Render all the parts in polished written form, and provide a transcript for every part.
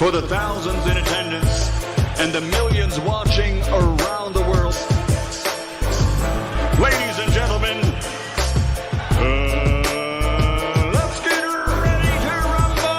for the thousands in attendance and the millions watching around the world. Ladies and gentlemen, let's get ready to rumble!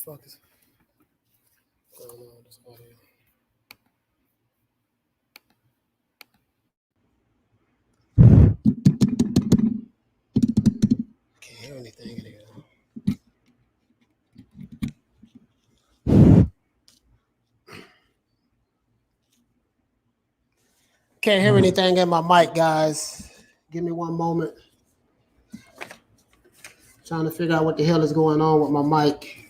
Fuck is going on with this audio? Can't hear anything in here. Can't hear anything in my mic, guys. Give me one moment. Trying to figure out what the hell is going on with my mic.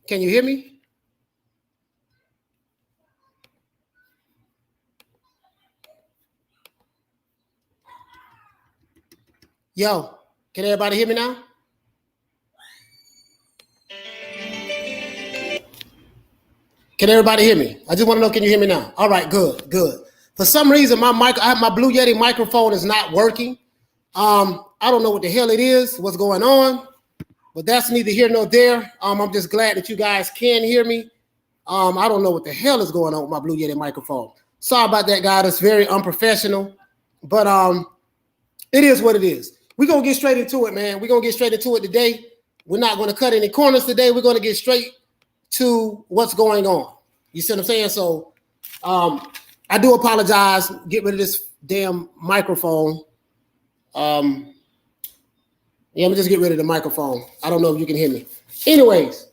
Can you hear me? Yo, can everybody hear me now? Can everybody hear me? I just want to know, can you hear me now? All right, good, good. For some reason, my Blue Yeti microphone is not working. I don't know what the hell it is, what's going on, but that's neither here nor there. I'm just glad that you guys can hear me. I don't know what the hell is going on with my Blue Yeti microphone. Sorry about that, guys. It's very unprofessional, but it is what it is. We're going to get straight into it, man. We're going to get straight into it today. We're not going to cut any corners today. We're going to get straight to what's going on. You see what I'm saying? So I do apologize. Get rid of this damn microphone. Yeah, let me just get rid of the microphone. I don't know if you can hear me. Anyways,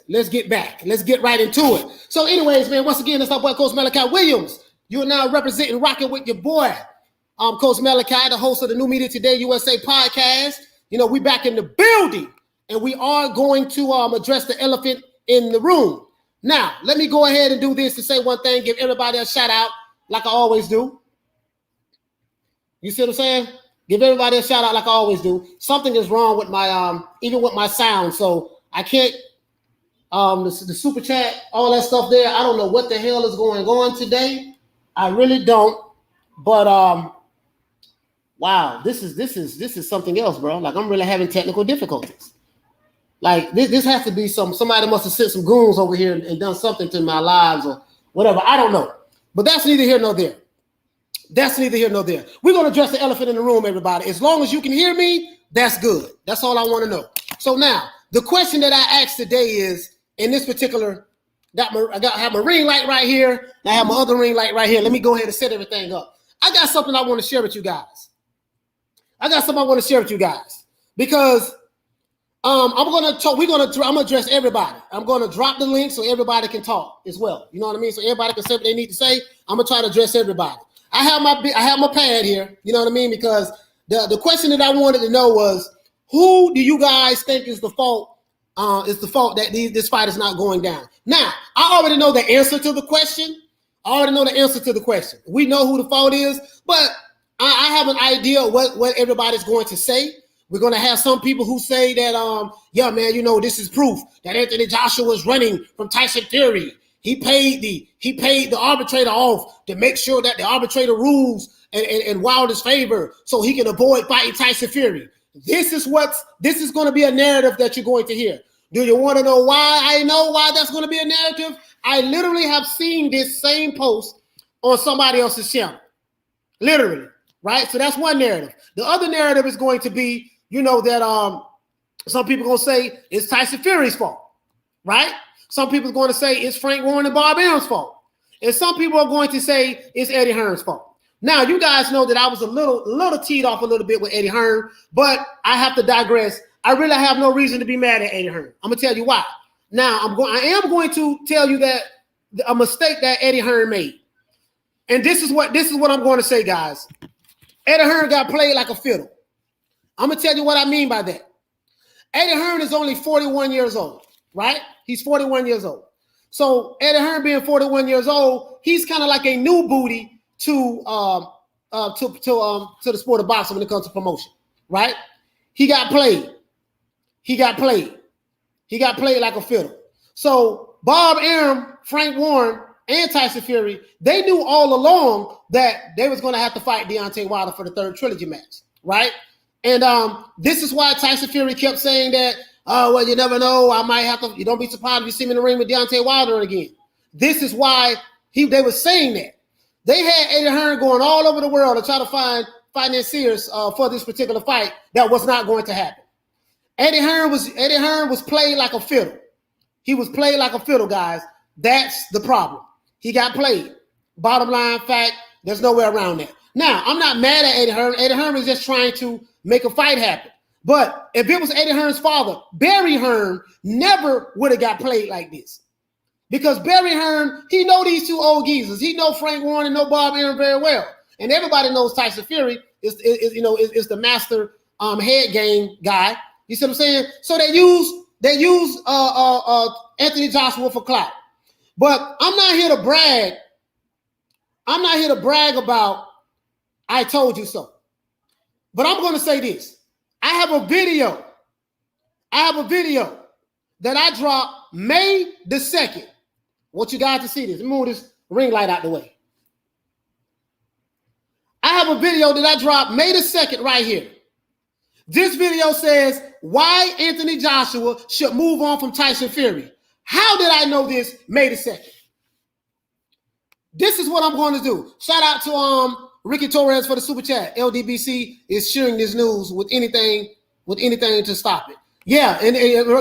let's get back. Let's get right into it. So anyways, man, once again, it's our boy, Coach Malachi Williams. You are now representing, rocking with your boy, Coach Malachi, the host of the New Media Today USA podcast. You know, we back in the building, and we are going to address the elephant in the room. Now, let me go ahead and do this to say one thing, give everybody a shout out like I always do. You see what I'm saying? Give everybody a shout out like I always do. Something is wrong with my even with my sound, so I can't the super chat, all that stuff there. I don't know what the hell is going on today. I really don't. But wow, this is something else, bro. Like, I'm really having technical difficulties. Like, this has to be somebody must have sent some goons over here and done something to my lives or whatever. I don't know. But that's neither here nor there. That's neither here nor there. We're going to address the elephant in the room, everybody. As long as you can hear me, that's good. That's all I want to know. So now, the question that I asked today is, in this particular, I have my ring light right here, and I have my other ring light right here. Let me go ahead and set everything up. I got something I want to share with you guys. Because I'm gonna address everybody. I'm gonna drop the link so everybody can talk as well. You know what I mean? So everybody can say what they need to say. I'm gonna try to address everybody. I have my pad here. You know what I mean? Because the question that I wanted to know was, who do you guys think is the fault? That this fight is not going down. Now, I already know the answer to the question. We know who the fault is, but I have an idea of what everybody's going to say. We're going to have some people who say that, yeah, man, you know, this is proof that Anthony Joshua was running from Tyson Fury. He paid the arbitrator off to make sure that the arbitrator rules in Wilder's favor so he can avoid fighting Tyson Fury. This is going to be a narrative that you're going to hear. Do you want to know why I know why that's going to be a narrative? I literally have seen this same post on somebody else's channel. Literally, right? So that's one narrative. The other narrative is going to be, you know, that some people are going to say it's Tyson Fury's fault, right? Some people are going to say it's Frank Warren and Bob Arum's fault. And some people are going to say it's Eddie Hearn's fault. Now, you guys know that I was a little teed off a little bit with Eddie Hearn, but I have to digress. I really have no reason to be mad at Eddie Hearn. I'm gonna tell you why. Now, I am going to tell you that a mistake that Eddie Hearn made, and this is what I'm going to say, guys. Eddie Hearn got played like a fiddle. I'm gonna tell you what I mean by that. Eddie Hearn is only 41 years old, right? He's 41 years old. So Eddie Hearn being 41 years old, he's kind of like a new booty to the sport of boxing when it comes to promotion, right? He got played like a fiddle. So Bob Arum, Frank Warren, and Tyson Fury, they knew all along that they was going to have to fight Deontay Wilder for the third trilogy match, right? And this is why Tyson Fury kept saying that, well, you never know, I might have to, you don't be surprised if you see me in the ring with Deontay Wilder again. This is why they were saying that. They had Eddie Hearn going all over the world to try to find financiers for this particular fight that was not going to happen. Eddie Hearn was played like a fiddle. He was played like a fiddle, guys. That's the problem. He got played. Bottom line fact, there's no way around that. Now, I'm not mad at Eddie Hearn. Eddie Hearn was just trying to make a fight happen. But if it was Eddie Hearn's father, Barry Hearn never would have got played like this. Because Barry Hearn, he know these two old geezers. He know Frank Warren and know Bob Arum very well. And everybody knows Tyson Fury is the master head game guy. You see what I'm saying? So they use Anthony Joshua for clout. But I'm not here to brag. I'm not here to brag about I told you so. But I'm going to say this. I have a video that I dropped May the 2nd. I want you guys to see this. Let me move this ring light out the way. I have a video that I dropped May the 2nd right here. This video says why Anthony Joshua should move on from Tyson Fury. How did I know this May the 2nd? This is what I'm going to do. Shout out to Ricky Torres for the super chat. LDBC is sharing this news with anything to stop it. Yeah, and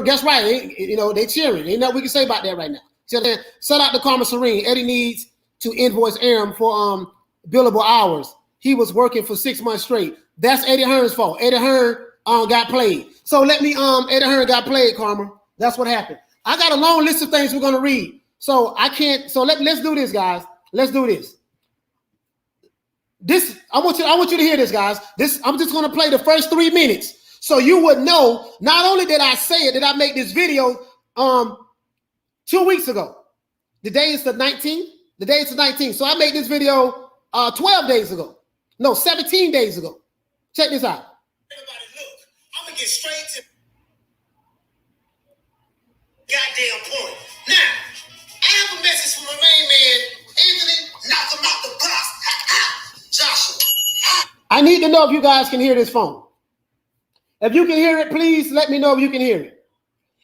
guess right. You know, they cheering. Ain't nothing we can say about that right now. So then, shout out to Karma Serene. Eddie needs to invoice Arum for billable hours. He was working for 6 months straight. That's Eddie Hearn's fault. Eddie Hearn got played. So let me Eddie Hearn got played, Karma. That's what happened. I got a long list of things we're gonna read. So I can't. So let's do this, guys. Let's do this. This I want you to hear this, guys. I'm just gonna play the first 3 minutes. So you would know, not only did I say it, did I make this video 2 weeks ago. The day is the 19th. The day is the 19th. So I made this video 12 days ago. No, 17 days ago. Check this out. Everybody look, I'm going to get straight to goddamn point. Now, I have a message from my main man, Anthony, knock him out the box. Joshua. I need to know if you guys can hear this phone. If you can hear it, please let me know if you can hear it.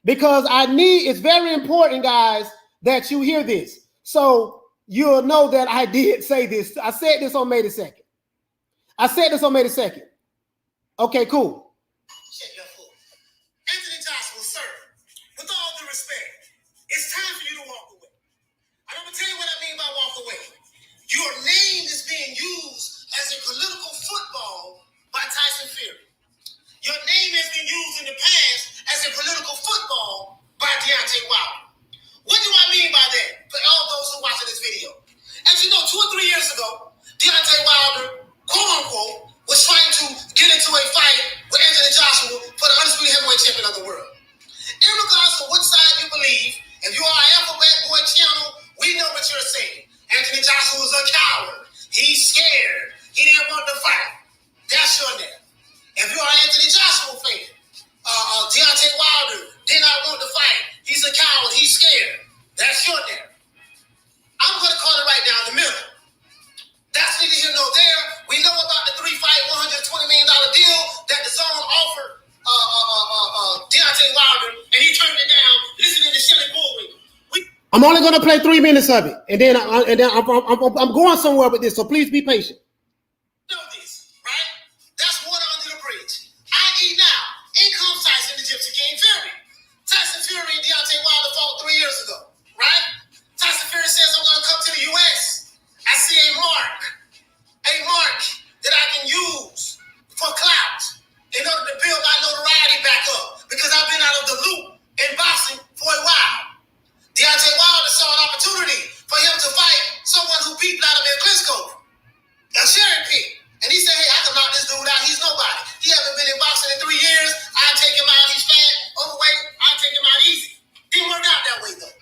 Because it's very important, guys, that you hear this. So you'll know that I did say this. I said this on May the 2nd. Okay, cool. Check your foot. Anthony Joshua, sir, with all due respect, it's time for you to walk away. And I'm going to tell you what I mean by walk away. Your name is being used as a political football by Tyson Fury. Your name has been used in the past as a political football by Deontay Wilder. What do I mean by that? For all those who are watching this video. As you know, 2 or 3 years ago, Deontay Wilder, quote unquote, was trying to get into a fight with Anthony Joshua for the undisputed heavyweight champion of the world. In regards to what side you believe, if you are an Alphabet Boy channel, we know what you're saying. Anthony Joshua was a coward. He's scared. He didn't want to fight. That's your name. If you're an Anthony Joshua fan, Deontay Wilder did not want to fight. He's a coward. He's scared. That's your narrative. I'm going to call it right down the middle. That's neither here nor there. We know about the 3-fight, $120 million deal that the zone offered Deontay Wilder, and he turned it down listening to Shelly Bullwinkle. I'm only going to play 3 minutes of it, and then I'm going somewhere with this, so please be patient. Know this, right? That's water under the bridge. I.e. now, in comes Tyson, the Gypsy Queen Fury. Tyson Fury and Deontay Wilder fought 3 years ago, right? Tyson Fury says, I'm going to come to the U.S. I see a mark that I can use for clout in order to build my notoriety back up because I've been out of the loop in boxing for a while. Deontay Wilder saw an opportunity for him to fight someone who beat Vladimir Klitschko, a cherry pick. And he said, hey, I can knock this dude out. He's nobody. He hasn't been in boxing in 3 years. I'll take him out. He's fat, overweight. I'll take him out easy. Didn't work out that way, though.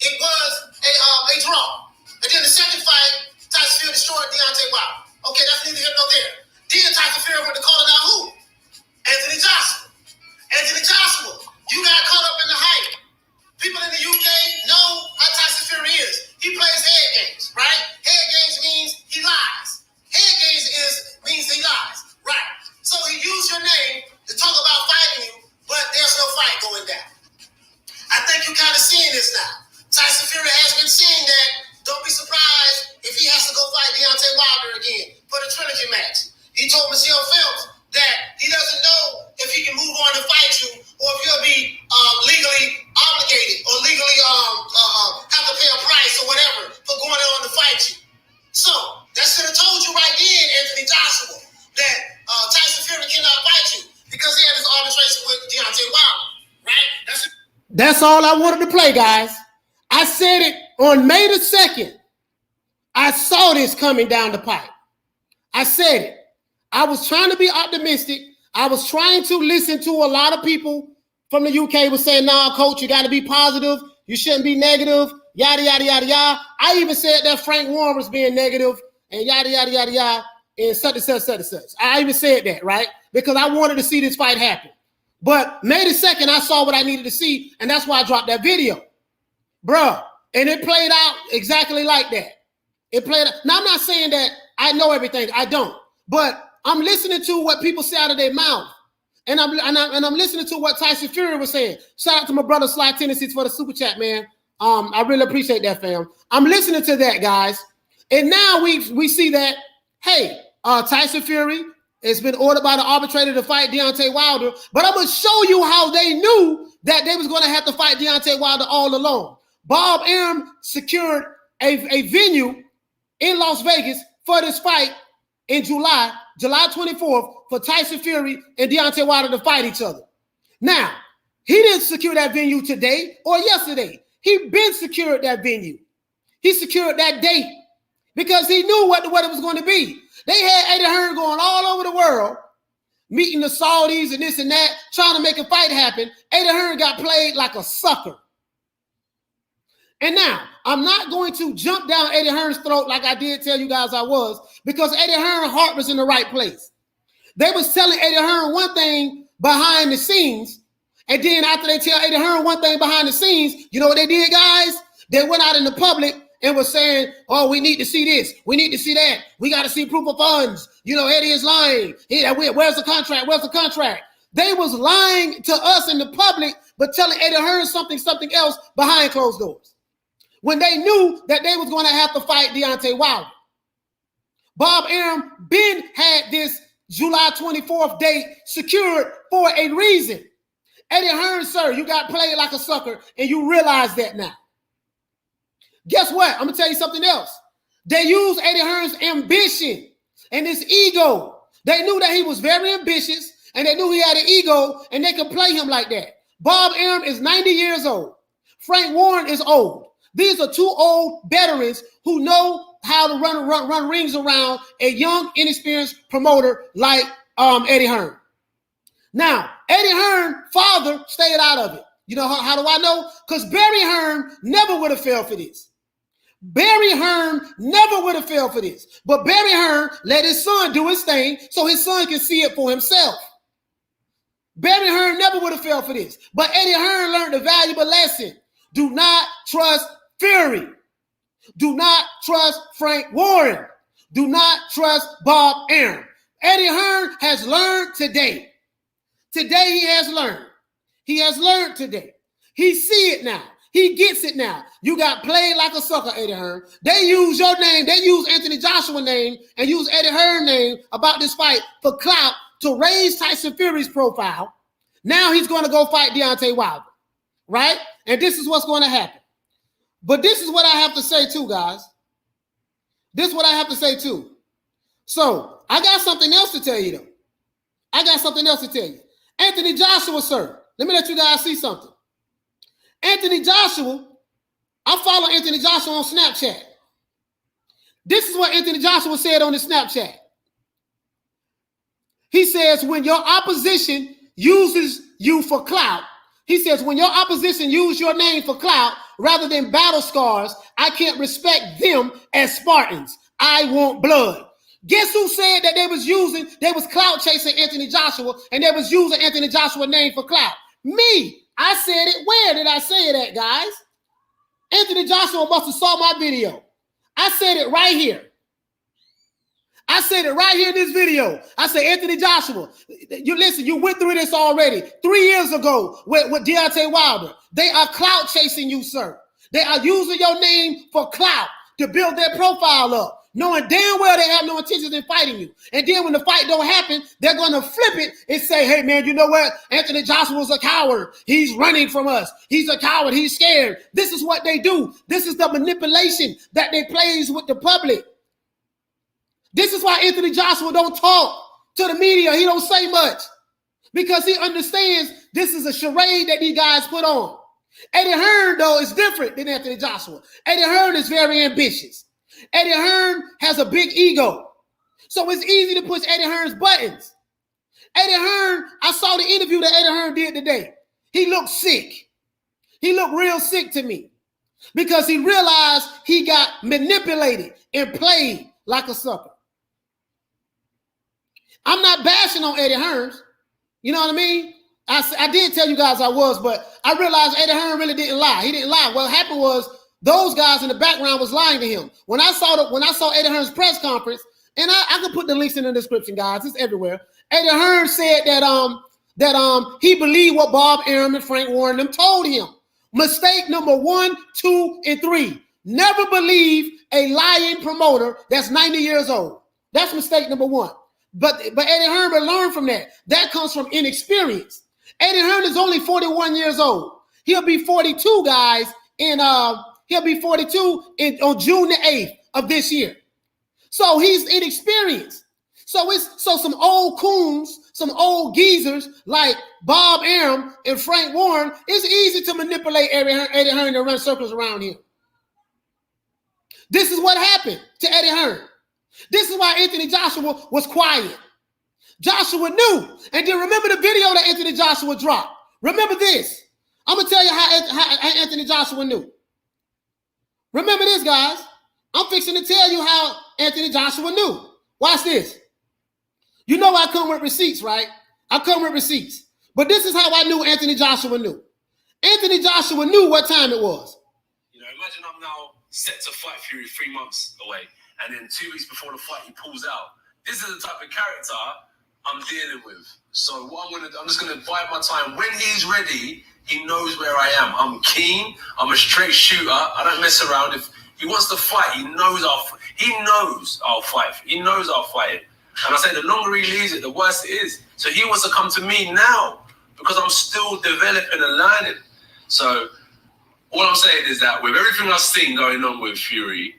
It was a draw. And then the second fight, Tyson Fury destroyed Deontay Wilder. Okay, that's neither here nor there. Then Tyson Fury went to calling out who? Anthony Joshua. Anthony Joshua, you got caught up in the hype. People in the UK know how Tyson Fury is. He plays head games, right? Head games means he lies. Head games means he lies, right? So he used your name to talk about fighting you, but there's no fight going down. I think you're kind of seeing this now. Tyson Fury has been saying that. Don't be surprised if he has to go fight Deontay Wilder again for the trilogy match. He told Michelle Phelps that he doesn't know if he can move on and fight you or if he'll be legally obligated or legally have to pay a price or whatever for going on to fight you. So that should have told you right then, Anthony Joshua, that Tyson Fury cannot fight you because he had his arbitration with Deontay Wilder, right? That's all I wanted to play, guys. I said it on May the 2nd. I saw this coming down the pipe. I said it. I was trying to be optimistic. I was trying to listen to a lot of people from the UK was saying, nah, coach, you got to be positive. You shouldn't be negative. Yada, yada, yada, yada. I even said that Frank Warren was being negative and yada, yada, yada, yada, and such and such, such and such. I even said that, right? Because I wanted to see this fight happen. But May the 2nd, I saw what I needed to see, and that's why I dropped that video. Bruh, and it played out exactly like that. It played out. Now, I'm not saying that I know everything. I don't. But I'm listening to what people say out of their mouth. And I'm listening to what Tyson Fury was saying. Shout out to my brother Sly Tennessees for the super chat, man. I really appreciate that, fam. I'm listening to that, guys. And now we see that, hey, Tyson Fury It's been ordered by the arbitrator to fight Deontay Wilder. But I'm going to show you how they knew that they was going to have to fight Deontay Wilder all along. Bob Arum secured a venue in Las Vegas for this fight in July 24th, for Tyson Fury and Deontay Wilder to fight each other. Now, he didn't secure that venue today or yesterday. He been secured that venue. He secured that date because he knew what it was going to be. They had Eddie Hearn going all over the world, meeting the Saudis and this and that, trying to make a fight happen. Eddie Hearn got played like a sucker. And now, I'm not going to jump down Eddie Hearn's throat like I did tell you guys I was, because Eddie Hearn's heart was in the right place. They was telling Eddie Hearn one thing behind the scenes, and then after they tell Eddie Hearn one thing behind the scenes, you know what they did, guys? They went out in the public and was saying, oh, we need to see this. We need to see that. We got to see proof of funds. You know, Eddie is lying. Where's the contract? Where's the contract? They was lying to us in the public, but telling Eddie Hearn something else behind closed doors, when they knew that they was going to have to fight Deontay Wilder. Bob Arum Ben had this July 24th date secured for a reason. Eddie Hearn, sir, you got played like a sucker, and you realize that now. Guess what? I'm going to tell you something else. They used Eddie Hearn's ambition and his ego. They knew that he was very ambitious, and they knew he had an ego, and they could play him like that. Bob Arum is 90 years old. Frank Warren is old. These are two old veterans who know how to run rings around a young, inexperienced promoter like Eddie Hearn. Now, Eddie Hearn's father stayed out of it. You know how do I know? Because Barry Hearn never would have fell for this. Barry Hearn never would have fell for this. But Barry Hearn let his son do his thing so his son can see it for himself. Barry Hearn never would have fell for this. But Eddie Hearn learned a valuable lesson. Do not trust Fury. Do not trust Frank Warren. Do not trust Bob Arum. Eddie Hearn has learned today. Today he has learned. He has learned today. He see it now. He gets it now. You got played like a sucker, Eddie Hearn. They use your name. They use Anthony Joshua's name and use Eddie Hearn's name about this fight for clout to raise Tyson Fury's profile. Now he's going to go fight Deontay Wilder, right? And this is what's going to happen. But this is what I have to say too, guys. This is what I have to say too. So I got something else to tell you though. I got something else to tell you. Anthony Joshua, sir. Let me let you guys see something. Anthony Joshua, I follow Anthony Joshua on Snapchat. This is what Anthony Joshua said on his Snapchat. He says, when your opposition uses you for clout, he says, when your opposition use your name for clout rather than battle scars, I can't respect them as Spartans. I want blood. Guess who said that they was clout chasing Anthony Joshua and they was using Anthony Joshua's name for clout? Me. I said it. Where did I say it at, guys? Anthony Joshua must have saw my video. I said it right here. I said it right here in this video. I said, Anthony Joshua, you listen, you went through this already 3 years ago with Deontay Wilder. They are clout chasing you, sir. They are using your name for clout to build their profile up, knowing damn well they have no intentions in fighting you. And then when the fight don't happen, they're going to flip it and say, hey, man, you know what? Anthony Joshua's a coward. He's running from us. He's a coward. He's scared. This is what they do. This is the manipulation that they plays with the public. This is why Anthony Joshua don't talk to the media. He don't say much because he understands this is a charade that these guys put on. Eddie Hearn, though, is different than Anthony Joshua. Eddie Hearn is very ambitious. Eddie Hearn has a big ego. So it's easy to push Eddie Hearn's buttons. Eddie Hearn, I saw the interview that Eddie Hearn did today. He looked sick. He looked real sick to me because he realized he got manipulated and played like a sucker. I'm not bashing on Eddie Hearn. You know what I mean? I did tell you guys I was, but I realized Eddie Hearn really didn't lie. He didn't lie. What happened was those guys in the background was lying to him. When I saw Eddie Hearn's press conference, and I can put the links in the description, guys. It's everywhere. Eddie Hearn said that he believed what Bob Arum and Frank Warren them told him. Mistake number 1, 2, and 3. Never believe a lying promoter that's 90 years old. That's mistake number 1. But Eddie Hearn will learn from that. That comes from inexperience. Eddie Hearn is only 41 years old. He'll be 42, guys, he'll be 42 on June the 8th of this year. So he's inexperienced. So some old coons, some old geezers like Bob Arum and Frank Warren, it's easy to manipulate Eddie Hearn to run circles around him. This is what happened to Eddie Hearn. This is why Anthony Joshua was quiet. Joshua knew. And then remember the video that Anthony Joshua dropped. Remember this. I'm going to tell you how Anthony Joshua knew. Remember this, guys. I'm fixing to tell you how Anthony Joshua knew. Watch this. You know I come with receipts, right? I come with receipts. But this is how I knew Anthony Joshua knew. Anthony Joshua knew what time it was. You know, imagine I'm now set to fight Fury 3 months away. And then 2 weeks before the fight, he pulls out. This is the type of character I'm dealing with. So what I'm just going to bide my time. When he's ready, he knows where I am. I'm keen. I'm a straight shooter. I don't mess around. If he wants to fight, he knows I'll fight. He knows I'll fight it. And I say the longer he leaves it, the worse it is. So he wants to come to me now because I'm still developing and learning. So all I'm saying is that with everything I've seen going on with Fury,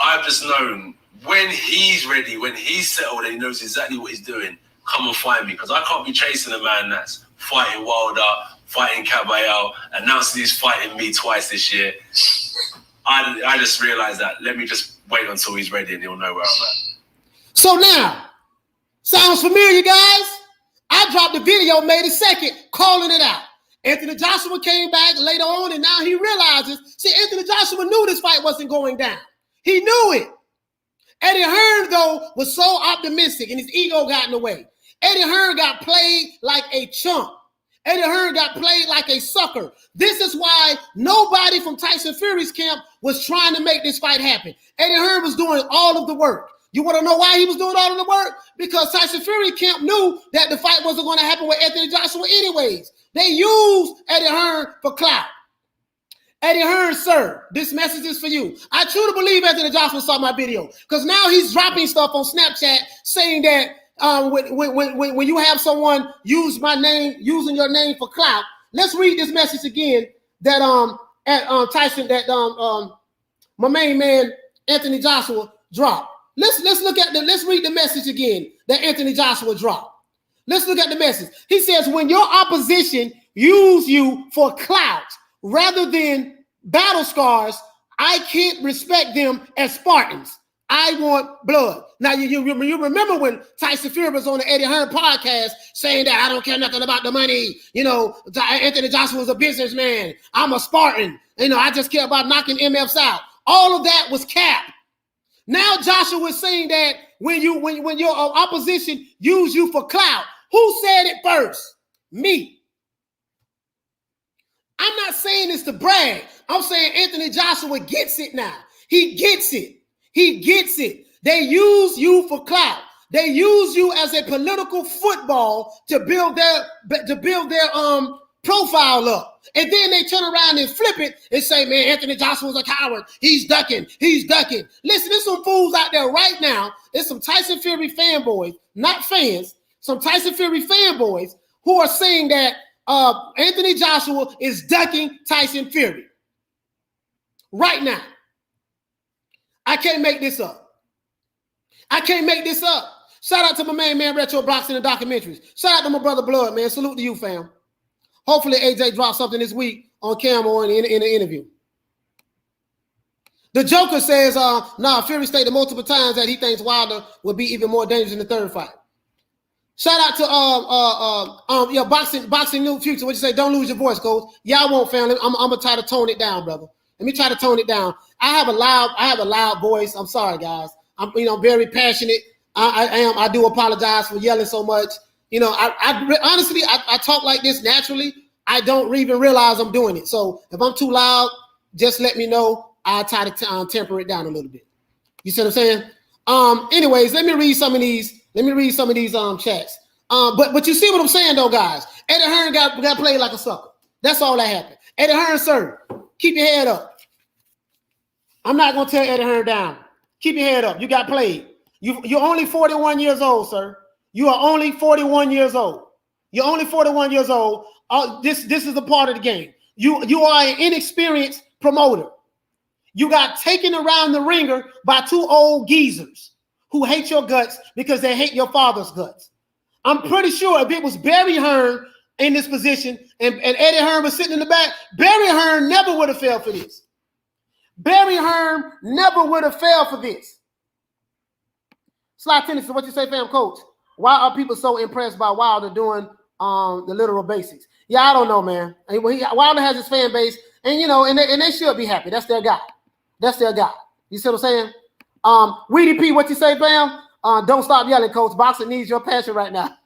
I've just known when he's ready, when he's settled and he knows exactly what he's doing, come and find me. Because I can't be chasing a man that's fighting Wilder, fighting Caballero, announcing he's fighting me twice this year. I just realized that. Let me just wait until he's ready and he'll know where I'm at. So now, sounds familiar, guys? I dropped the video May the 2nd, calling it out. Anthony Joshua came back later on, and now he realizes. See, Anthony Joshua knew this fight wasn't going down. He knew it. Eddie Hearn, though, was so optimistic, and his ego got in the way. Eddie Hearn got played like a chump. Eddie Hearn got played like a sucker. This is why nobody from Tyson Fury's camp was trying to make this fight happen. Eddie Hearn was doing all of the work. You want to know why he was doing all of the work? Because Tyson Fury camp knew that the fight wasn't going to happen with Anthony Joshua anyways. They used Eddie Hearn for clout. Eddie Hearn, sir, this message is for you. I truly believe Anthony Joshua saw my video because now he's dropping stuff on Snapchat saying that when you have someone use my name, using your name for clout. Let's read this message again that Tyson, that my main man Anthony Joshua dropped. Let's read the message again that Anthony Joshua dropped. Let's look at the message. He says, when your opposition use you for clout rather than battle scars, I can't respect them as Spartans. I want blood. Now, you remember when Tyson Fury was on the Eddie Hearn podcast saying that I don't care nothing about the money. You know, Anthony Joshua was a businessman. I'm a Spartan. You know, I just care about knocking MFs out. All of that was cap. Now Joshua was saying that when your opposition use you for clout, who said it first? Me. I'm not saying this to brag. I'm saying Anthony Joshua gets it now. He gets it. He gets it. They use you for clout. They use you as a political football to build their profile up. And then they turn around and flip it and say, man, Anthony Joshua's a coward. He's ducking. Listen, there's some fools out there right now. There's some Tyson Fury fanboys, not fans, some Tyson Fury fanboys who are saying that Anthony Joshua is ducking Tyson Fury. Right now. I can't make this up. Shout out to my man Retro Boxing and Documentaries. Shout out to my brother Blood, man. Salute to you, fam. Hopefully AJ drops something this week on camera or in the interview. The Joker says, Fury stated multiple times that he thinks Wilder will be even more dangerous in the third fight. Shout out to Boxing New Future. What you say? Don't lose your voice, Coach. Yeah, I won't, family. I'm gonna try to tone it down, brother. Let me try to tone it down. I have a loud voice. I'm sorry, guys. I'm very passionate. I do apologize for yelling so much. You know, I honestly talk like this naturally. I don't even realize I'm doing it. So if I'm too loud, just let me know. I'll try to temper it down a little bit. You see what I'm saying? Anyways, let me read some of these chats. But you see what I'm saying though, guys. Eddie Hearn got played like a sucker. That's all that happened. Eddie Hearn, sir, keep your head up. I'm not gonna tear Eddie Hearn down. Keep your head up. You got played. You're only 41 years old, sir. You are only 41 years old. You're only 41 years old. This is a part of the game. You are an inexperienced promoter. You got taken around the ringer by two old geezers who hate your guts because they hate your father's guts. I'm pretty sure if it was Barry Hearn in this position and Eddie Hearn was sitting in the back, Barry Hearn never would have fell for this. Barry Hearn never would have fell for this. Sly Tennyson, what you say, fam, coach? Why are people so impressed by Wilder doing the literal basics? Yeah, I don't know, man. Wilder has his fan base, and and they should be happy. That's their guy. That's their guy. You see what I'm saying? Weedy P, what you say, fam? Don't stop yelling, coach. Boxing needs your passion right now.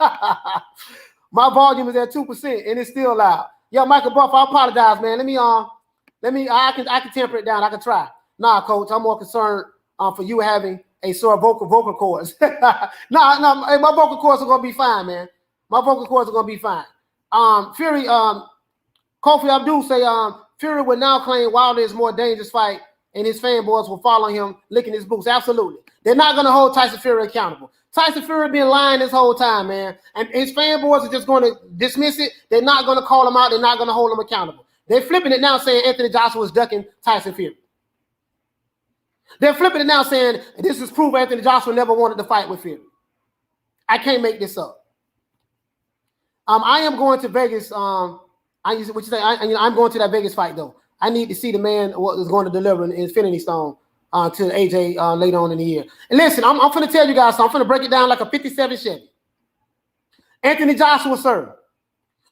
My volume is at 2%, and it's still loud. Yo, Michael Buff, I apologize, man. I can temper it down. I can try. Nah, coach, I'm more concerned for you having a sore vocal cords. No, hey, my vocal cords are gonna be fine, man. My vocal cords are gonna be fine. Fury, Kofi Abdul say Fury would now claim Wilder is more dangerous fight, and his fanboys will follow him licking his boots. Absolutely. They're not gonna hold Tyson Fury accountable. Tyson Fury been lying this whole time, man. And his fanboys are just gonna dismiss it. They're not gonna call him out, they're not gonna hold him accountable. They're flipping it now saying Anthony Joshua is ducking Tyson Fury. They're flipping it now saying this is proof Anthony Joshua never wanted to fight with Fury. I can't make this up. I am going to Vegas. I'm going to that Vegas fight though. I need to see the man what is going to deliver an Infinity Stone to AJ later on in the year. And listen, I'm going to tell you guys something. I'm going to break it down like a 57 Chevy. Anthony Joshua, sir,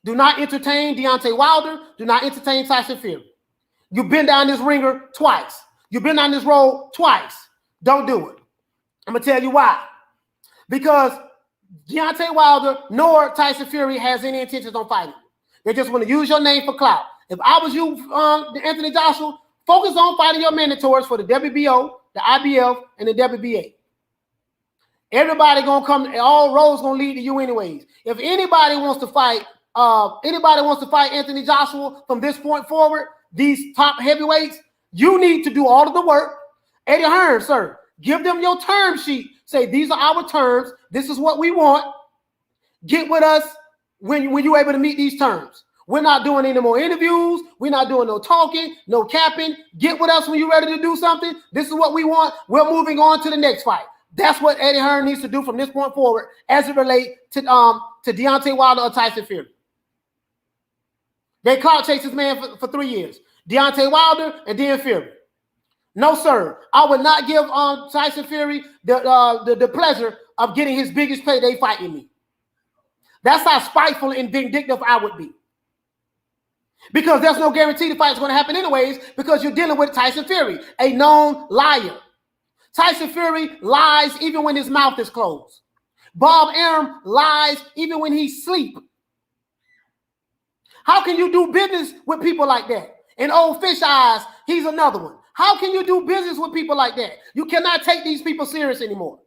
do not entertain Deontay Wilder. Do not entertain Tyson Fury. You've been down this ringer twice. You've been on this road twice. Don't do it. I'm going to tell you why. Because Deontay Wilder nor Tyson Fury has any intentions on fighting. They just want to use your name for clout. If I was you, Anthony Joshua, focus on fighting your mandatories for the WBO, the IBF, and the WBA. Everybody going to come, all roads going to lead to you anyways. If anybody wants to fight Anthony Joshua from this point forward, these top heavyweights, you need to do all of the work. Eddie Hearn, sir, give them your term sheet. Say, these are our terms. This is what we want. Get with us when you're able to meet these terms. We're not doing any more interviews. We're not doing no talking, no capping. Get with us when you're ready to do something. This is what we want. We're moving on to the next fight. That's what Eddie Hearn needs to do from this point forward as it relates to Deontay Wilder or Tyson Fury. They caught chase this man for 3 years. Deontay Wilder and then Fury. No, sir. I would not give Tyson Fury the pleasure of getting his biggest payday fighting me. That's how spiteful and vindictive I would be. Because there's no guarantee the fight's going to happen anyways because you're dealing with Tyson Fury, a known liar. Tyson Fury lies even when his mouth is closed. Bob Arum lies even when he's asleep. How can you do business with people like that? And old Fish Eyes, he's another one. How can you do business with people like that? You cannot take these people serious anymore.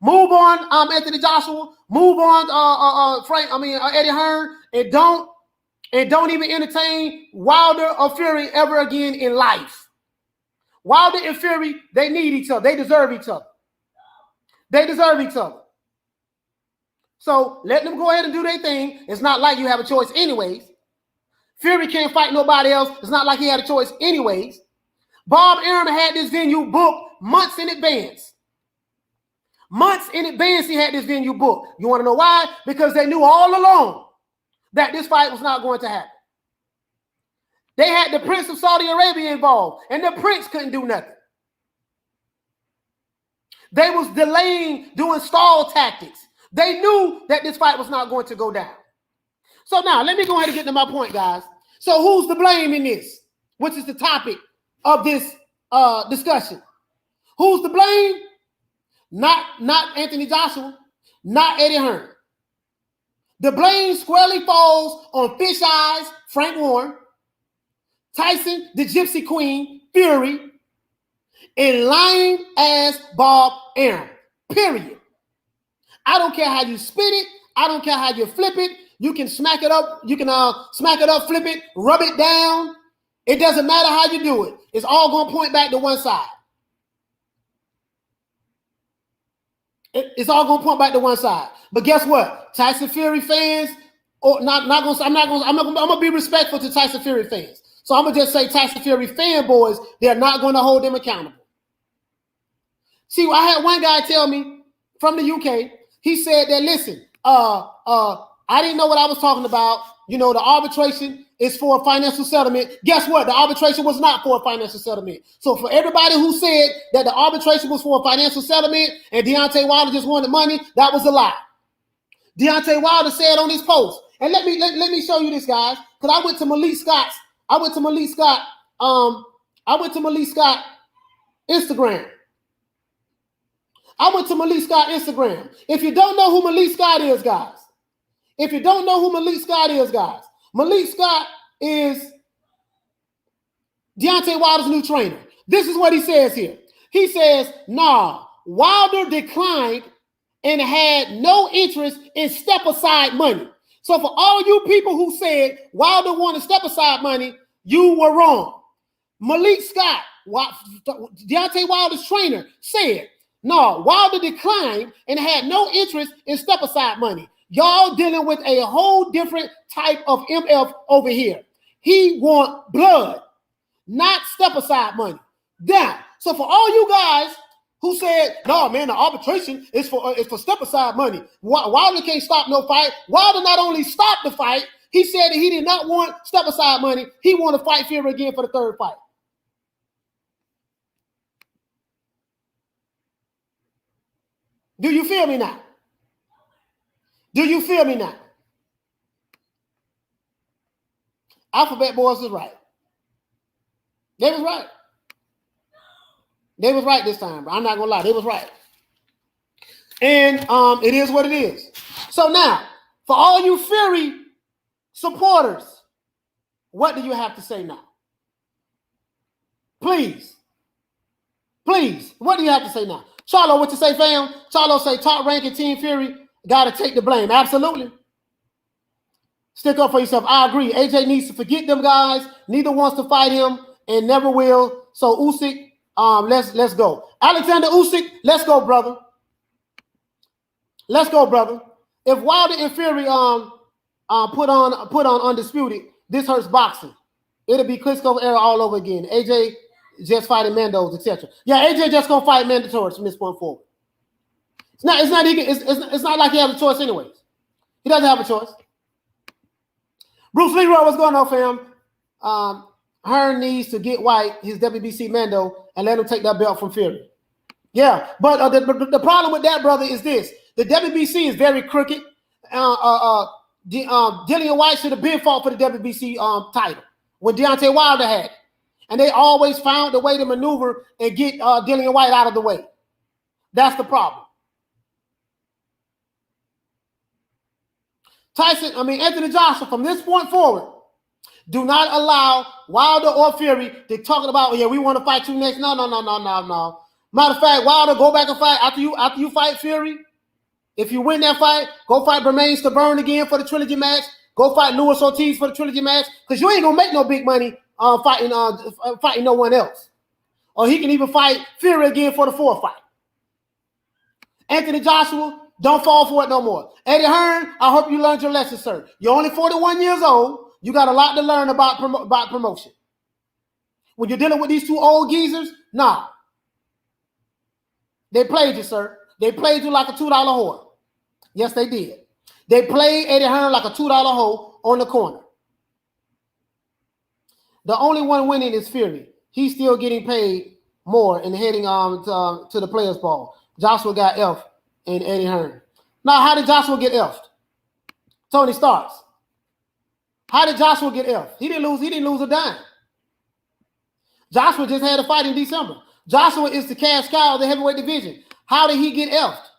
Move on, Anthony Joshua. Move on, Eddie Hearn, and don't even entertain Wilder or Fury ever again in life. Wilder and Fury, they need each other. They deserve each other. They deserve each other. So let them go ahead and do their thing. It's not like you have a choice anyways. Fury can't fight nobody else. It's not like he had a choice anyways. Bob Arum had this venue booked months in advance. Months in advance he had this venue booked. You want to know why? Because they knew all along that this fight was not going to happen. They had the Prince of Saudi Arabia involved, and the Prince couldn't do nothing. They was delaying, doing stall tactics. They knew that this fight was not going to go down. So now, let me go ahead and get to my point, guys. So who's to blame in this? Which is the topic of this discussion. Who's to blame? Not Anthony Joshua, not Eddie Hearn. The blame squarely falls on Fish Eyes, Frank Warren, Tyson, the Gypsy Queen, Fury, and lying ass Bob Arum. Period. I don't care how you spit it. I don't care how you flip it. You can smack it up. You can smack it up, flip it, rub it down. It doesn't matter how you do it. It's all going to point back to one side. It's all gonna point back to one side. But guess what? Tyson Fury fans, I'm gonna be respectful to Tyson Fury fans. So I'm gonna just say Tyson Fury fanboys, they're not gonna hold them accountable. See, I had one guy tell me from the UK, he said that, listen, I didn't know what I was talking about. You know, the arbitration is for a financial settlement. Guess what? The arbitration was not for a financial settlement. So for everybody who said that the arbitration was for a financial settlement and Deontay Wilder just wanted money, that was a lie. Deontay Wilder said on his post, and let me show you this, guys, because I went to Malik Scott's Instagram. I went to Malik Scott Instagram. If you don't know who Malik Scott is, guys, Malik Scott is Deontay Wilder's new trainer. This is what he says here. He says, nah, Wilder declined and had no interest in step-aside money. So for all you people who said Wilder wanted step-aside money, you were wrong. Malik Scott, Deontay Wilder's trainer, said, no, Wilder declined and had no interest in step-aside money. Y'all dealing with a whole different type of MF over here. He want blood, not step-aside money. Damn. So for all you guys who said, no, man, the arbitration is for step-aside money. Wilder can't stop no fight. Wilder not only stopped the fight, he said that he did not want step-aside money. He wanted to fight Fury again for the third fight. Do you feel me now? Do you feel me now? Alphabet Boys is right. They was right. They was right this time, bro. I'm not gonna lie, they was right. And it is what it is. So now, for all you Fury supporters, what do you have to say now? Please, what do you have to say now? Charlo, what you say, fam? Charlo say top ranking Team Fury got to take the blame. Absolutely. Stick up for yourself. I agree. AJ needs to forget them guys. Neither wants to fight him and never will. So Usyk, let's go. Alexander Usyk, let's go, brother. Let's go, brother. If Wilder and Fury put on Undisputed, this hurts boxing. It'll be Klitschko era all over again. AJ just fighting Mandos, etc. Yeah, AJ just gonna fight mandatories from this point forward. It's not like he has a choice anyways. He doesn't have a choice. Bruce Leroy, what's going on, fam? Hearn needs to get White his WBC Mando and let him take that belt from Fury. Yeah, but the problem with that, brother, is this: the WBC is very crooked. Dillian White should have been fought for the WBC title when Deontay Wilder had it. And they always found a way to maneuver and get Dillian White out of the way. That's the problem. Anthony Joshua, from this point forward, do not allow Wilder or Fury to talk about, yeah, we want to fight you next. No. Matter of fact, Wilder, go back and fight after you fight Fury. If you win that fight, go fight Bermain Stavern again for the trilogy match. Go fight Luis Ortiz for the trilogy match, because you ain't gonna make no big money fighting no one else. Or he can even fight Fury again for the fourth fight. Anthony Joshua, don't fall for it no more. Eddie Hearn, I hope you learned your lesson, sir. You're only 41 years old. You got a lot to learn about promotion. When you're dealing with these two old geezers, nah. They played you, sir. They played you like a $2 whore. Yes, they did. They played Eddie Hearn like a $2 hoe on the corner. The only one winning is Fury. He's still getting paid more and heading to the players' ball. Joshua got F and Eddie Hearn. Now, how did Joshua get F'd? Tony Starks. How did Joshua get F? He didn't lose a dime. Joshua just had a fight in December. Joshua is the cash cow of the heavyweight division. How did he get F'd?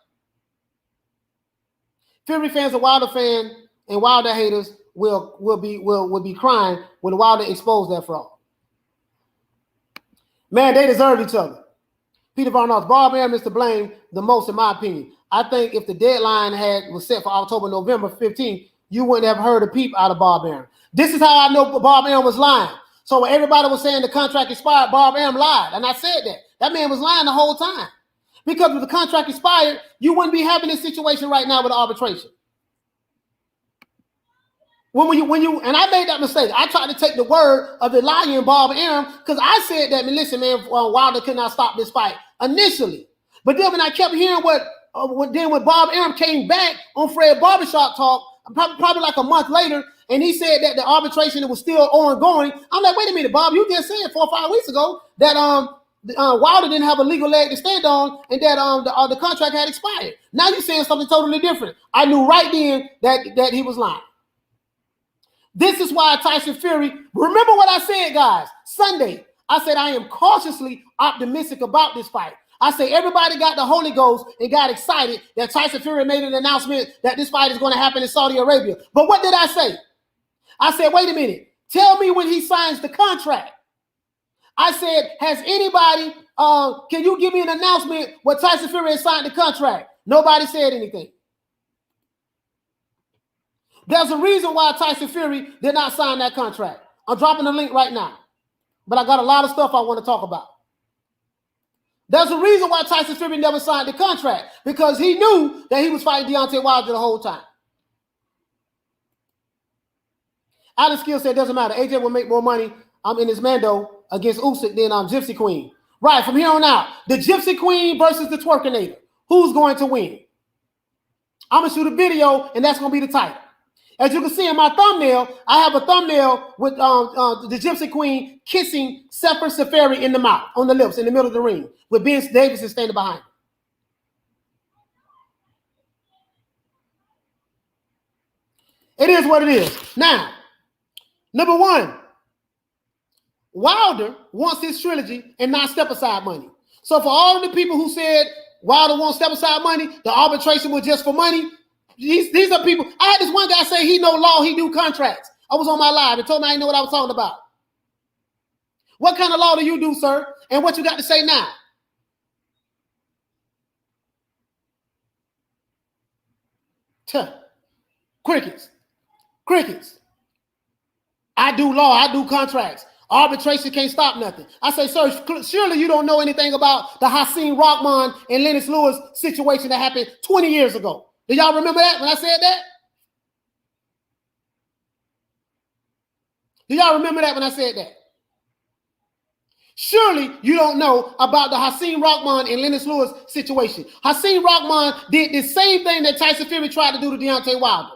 Fury fans and Wilder fans and Wilder haters will be crying when Wilder exposed that fraud. Man, they deserve each other. Peter Varnoff, Bob Arum is to blame the most, in my opinion. I think if the deadline was set for October, November 15th, you wouldn't have heard a peep out of Bob Arum. This is how I know Bob Arum was lying. So when everybody was saying the contract expired, Bob Arum lied. And I said that. That man was lying the whole time. Because if the contract expired, you wouldn't be having this situation right now with arbitration. When you and I made that mistake, I tried to take the word of the lion Bob Arum because I said that, man, listen, man, Wilder could not stop this fight initially. But then when I kept hearing when Bob Arum came back on Fred Barbershop Talk, probably like a month later, and he said that the arbitration was still ongoing. I'm like, wait a minute, Bob, you just said 4 or 5 weeks ago that Wilder didn't have a legal leg to stand on and that the contract had expired. Now you're saying something totally different. I knew right then that he was lying. This is why Tyson Fury, remember what I said, guys, Sunday. I said I am cautiously optimistic about this fight. I say everybody got the Holy Ghost and got excited that Tyson Fury made an announcement that this fight is going to happen in Saudi Arabia. But what did I say? I said, wait a minute. Tell me when he signs the contract. I said, has anybody, can you give me an announcement where Tyson Fury has signed the contract? Nobody said anything. There's a reason why Tyson Fury did not sign that contract. I'm dropping the link right now. But I got a lot of stuff I want to talk about. There's a reason why Tyson Fury never signed the contract, because he knew that he was fighting Deontay Wilder the whole time. Alan Skill said it doesn't matter. AJ will make more money in his Mando against Usyk than Gypsy Queen. Right, from here on out, the Gypsy Queen versus the Twerkinator. Who's going to win? I'm going to shoot a video, and that's going to be the title. As you can see in my thumbnail, I have a thumbnail with the Gypsy Queen kissing Sefer Seferi in the mouth, on the lips, in the middle of the ring, with Ben Davidson standing behind him. It is what it is. Now, number one, Wilder wants his trilogy and not step-aside money. So for all of the people who said Wilder wants step-aside money, the arbitration was just for money, these are people. I had this one guy say he know law, he do contracts. I was on my live and told me I didn't know what I was talking about. What kind of law do you do, sir? And what you got to say now? Crickets. I do law, I do contracts. Arbitration can't stop nothing. I say, sir, surely you don't know anything about the Hasim Rahman and Lennox Lewis situation that happened 20 years ago. Do y'all remember that when I said that? Do y'all remember that when I said that? Surely you don't know about the Hasim Rahman and Lennox Lewis situation. Hasim Rahman did the same thing that Tyson Fury tried to do to Deontay Wilder.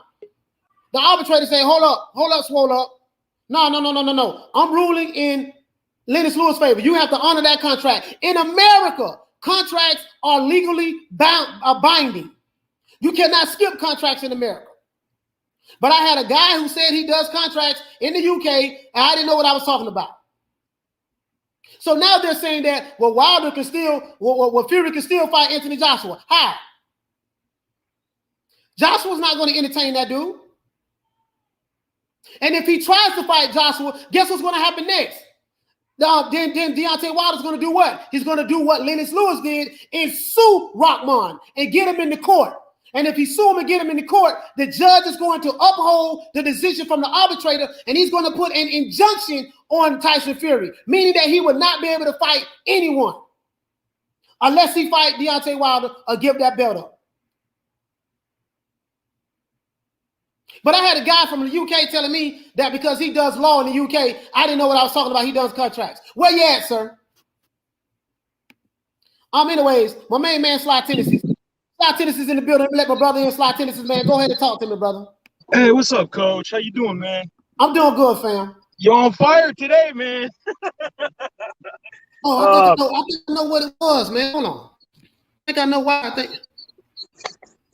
The arbitrator said, hold up, swole up. No. I'm ruling in Lennox Lewis' favor. You have to honor that contract. In America, contracts are legally binding. You cannot skip contracts in America. But I had a guy who said he does contracts in the UK, and I didn't know what I was talking about. So now they're saying that, well, Wilder can still, Fury can still fight Anthony Joshua. How? Joshua's not going to entertain that dude. And if he tries to fight Joshua, guess what's going to happen next? Then Deontay Wilder's going to do what? He's going to do what Lennox Lewis did and sue Rahman and get him in the court. And if he sue him and get him in the court, the judge is going to uphold the decision from the arbitrator, and he's going to put an injunction on Tyson Fury, meaning that he would not be able to fight anyone unless he fight Deontay Wilder or give that belt up. But I had a guy from the UK telling me that because he does law in the UK, I didn't know what I was talking about. He does contracts. Where you at, sir? Anyways, my main man, Sly Tennessee. Sly Tennessee's in the building. Let my brother in, Sly Tennessee, man. Go ahead and talk to me, brother. Hey, what's up, Coach? How you doing, man? I'm doing good, fam. You're on fire today, man. I think I know what it was, man. Hold on. I think I know why.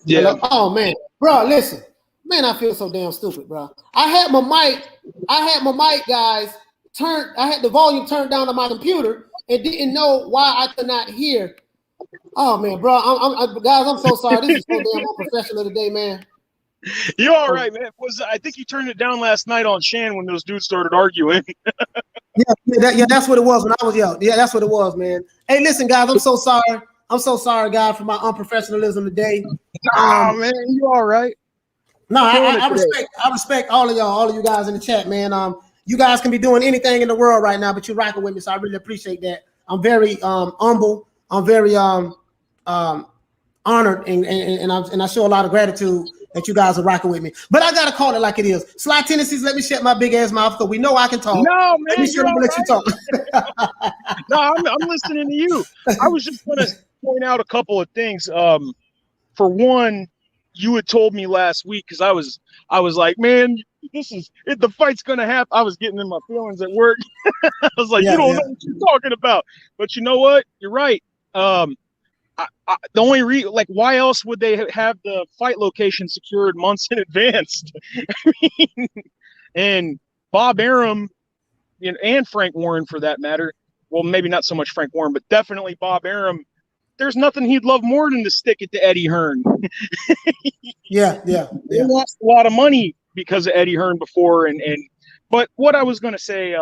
Yeah. Oh, man. Bro, listen. Man, I feel so damn stupid, bro. I had my mic, guys, I had the volume turned down on my computer and didn't know why I could not hear. Oh, man, bro. Guys, I'm so sorry. This is so damn unprofessional today, man. You're all right, man. I think you turned it down last night on Shan when those dudes started arguing. Yeah, that's what it was when I was young. Yeah, that's what it was, man. Hey, listen, guys, I'm so sorry. I'm so sorry, guys, for my unprofessionalism today. Oh, man, you all right? No, I respect all of you guys in the chat, man. You guys can be doing anything in the world right now, but you're rocking with me, so I really appreciate that. I'm very humble. I'm very honored and I show a lot of gratitude that you guys are rocking with me. But I gotta call it like it is. Sly tendencies, let me shut my big ass mouth because we know I can talk. No, man, let me you're all let you talk. No, I'm listening to you. I was just gonna point out a couple of things. For one, you had told me last week because I was like, man, the fight's gonna happen. I was getting in my feelings at work. I was like, you don't know what you're talking about. But you know what? You're right. The only why else would they have the fight location secured months in advance? And Bob Arum, and Frank Warren for that matter. Well, maybe not so much Frank Warren, but definitely Bob Arum. There's nothing he'd love more than to stick it to Eddie Hearn. Yeah. They lost a lot of money because of Eddie Hearn before, but what I was going to say,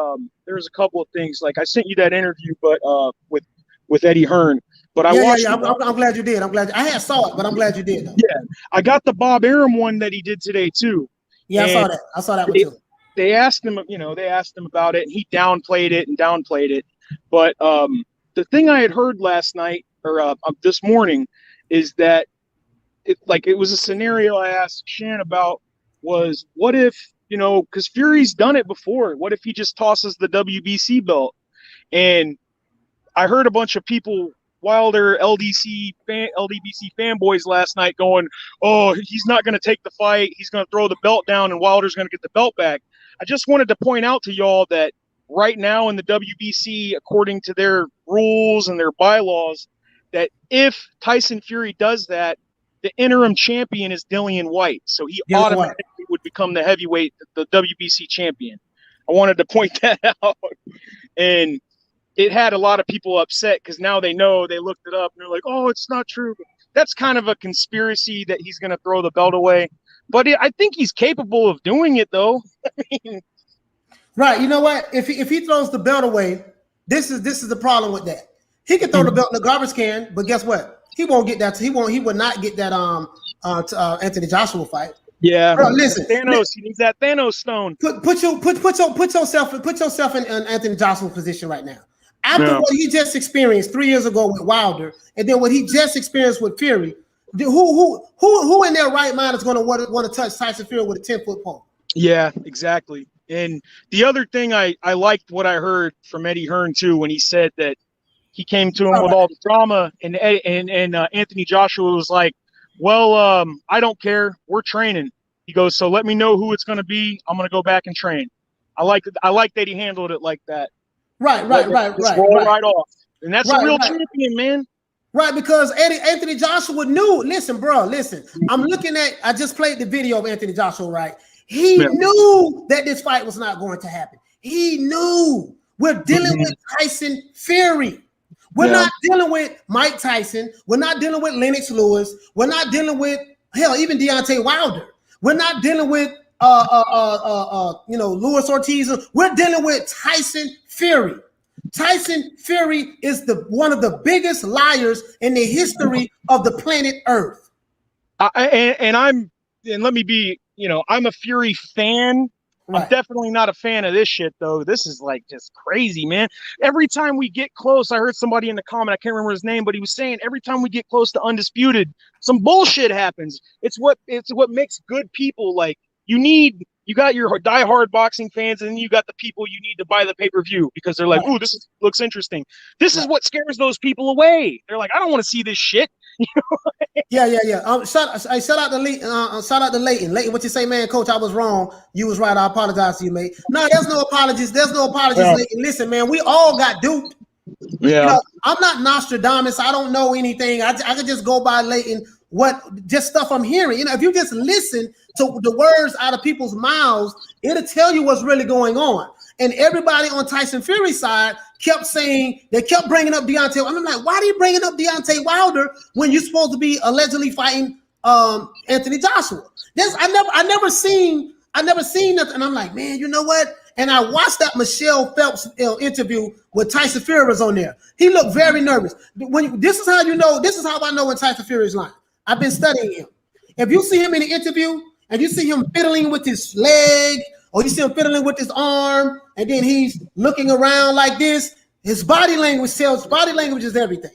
there's a couple of things. Like I sent you that interview, but with Eddie Hearn. But I watched. Yeah. I'm glad you did. I saw it, but I'm glad you did. Though. Yeah, I got the Bob Arum one that he did today too. Yeah, I saw that one too. They asked him, about it, and he downplayed it. But the thing I had heard last night or this morning is that it was a scenario I asked Shan about was what if, because Fury's done it before. What if he just tosses the WBC belt? And I heard a bunch of people, Wilder, LDBC fanboys last night going, oh, he's not going to take the fight. He's going to throw the belt down and Wilder's going to get the belt back. I just wanted to point out to y'all that right now in the WBC, according to their rules and their bylaws, that if Tyson Fury does that, the interim champion is Dillian White. So he automatically would become the heavyweight, the WBC champion. I wanted to point that out. And it had a lot of people upset because now they know, they looked it up and they're like, oh, it's not true. That's kind of a conspiracy that he's going to throw the belt away. But I think he's capable of doing it, though. Right. You know what? If he throws the belt away, this is the problem with that. He can throw the belt in the garbage can, but guess what? He won't get that. He would not get that Anthony Joshua fight. Yeah. Bro, listen, Thanos. He needs that Thanos stone. Put yourself in Anthony Joshua's position right now. After what he just experienced 3 years ago with Wilder, and then what he just experienced with Fury, who in their right mind is going to want to touch Tyson Fury with a 10-foot pole? Yeah, exactly. And the other thing I liked what I heard from Eddie Hearn too when he said that he came to him with all the drama, and Anthony Joshua was like, well, I don't care. We're training. He goes, so let me know who it's going to be. I'm going to go back and train. I like that he handled it like that. Right. Right off. And that's a real champion, man. Right, because Anthony Joshua knew. Listen. I just played the video of Anthony Joshua, right? He knew that this fight was not going to happen. He knew. We're dealing with Tyson Fury. We're not dealing with Mike Tyson. We're not dealing with Lennox Lewis. We're not dealing with, hell, even Deontay Wilder. We're not dealing with Luis Ortiz. We're dealing with Tyson Fury. Tyson Fury is one of the biggest liars in the history of the planet Earth. And let me be, I'm a Fury fan. Right. I'm definitely not a fan of this shit, though. This is like just crazy, man. Every time we get close, I heard somebody in the comment, I can't remember his name, but he was saying every time we get close to undisputed, some bullshit happens. It's what makes good people. Like you got your diehard boxing fans, and then you got the people you need to buy the pay-per-view because they're like, ooh, this looks interesting. This is what scares those people away. They're like, I don't want to see this shit. Yeah. Shout out to Leighton. Leighton, what you say, man? Coach, I was wrong. You was right. I apologize to you, mate. No, there's no apologies. Leighton. Listen, man, we all got duped. Yeah. I'm not Nostradamus. I don't know anything. I could just go by Leighton. Just stuff I'm hearing. If you just listen to the words out of people's mouths, it'll tell you what's really going on. And everybody on Tyson Fury's side kept bringing up Deontay. I'm like, why are you bringing up Deontay Wilder when you're supposed to be allegedly fighting Anthony Joshua? I never seen nothing. And I'm like, man, you know what? And I watched that Michelle Phelps interview with Tyson Fury was on there. He looked very nervous. This is how I know when Tyson Fury is lying. I've been studying him. If you see him in the interview and you see him fiddling with his leg or you see him fiddling with his arm and then he's looking around like this, his body language is everything.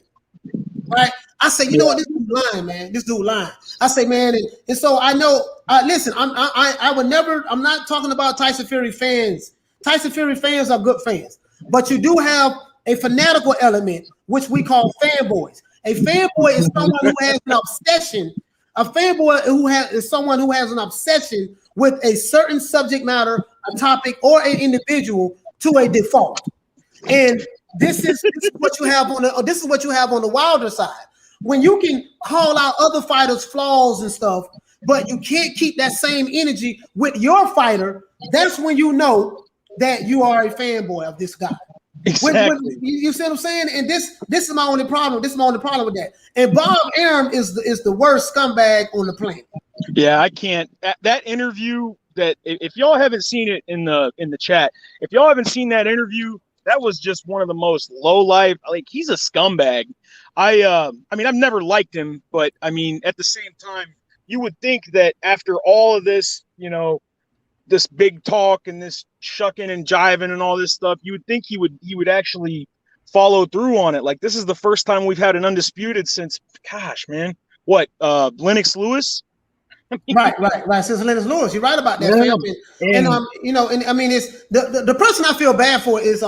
right? I say, you know what, this dude lying, man. This dude lying. I say, man, and so I know. Listen, I would never. I'm not talking about Tyson Fury fans. Tyson Fury fans are good fans, but you do have a fanatical element, which we call fanboys. A fanboy is someone who has an obsession. A fanboy is someone who has an obsession with a certain subject matter, a topic, or an individual to a default. And this is what you have on the Wilder side. When you can call out other fighters' flaws and stuff, but you can't keep that same energy with your fighter, that's when you know that you are a fanboy of this guy. Exactly. You see what I'm saying? And this is my only problem. This is my only problem with that. And Bob Arum is the worst scumbag on the planet. Yeah, I can't. That interview, that if y'all haven't seen it in the chat, if y'all haven't seen that interview, that was just one of the most low life. Like, he's a scumbag. I mean, I've never liked him, but I mean, at the same time, you would think that after all of this, you know, this big talk and this shucking and jiving and all this stuff, you would think he would actually follow through on it. Like, this is the first time we've had an undisputed since, gosh, man, what, Lennox Lewis? Right. Since Lennox Lewis, you're right about that. Yeah. And you know, and I mean, it's the person I feel bad for is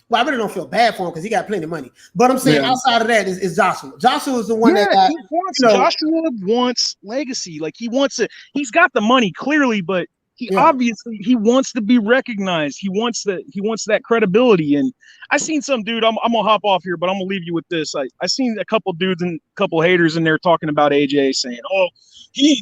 well, I really don't feel bad for him because he got plenty of money. But I'm saying outside of that is Joshua. Joshua is the one that got, Joshua wants legacy. Like, he wants it. He's got the money clearly, but obviously he wants to be recognized. He wants that credibility. And I seen some dude. I'm gonna hop off here, but I'm gonna leave you with this. I seen a couple dudes and a couple haters in there talking about AJ, saying, "Oh, he'll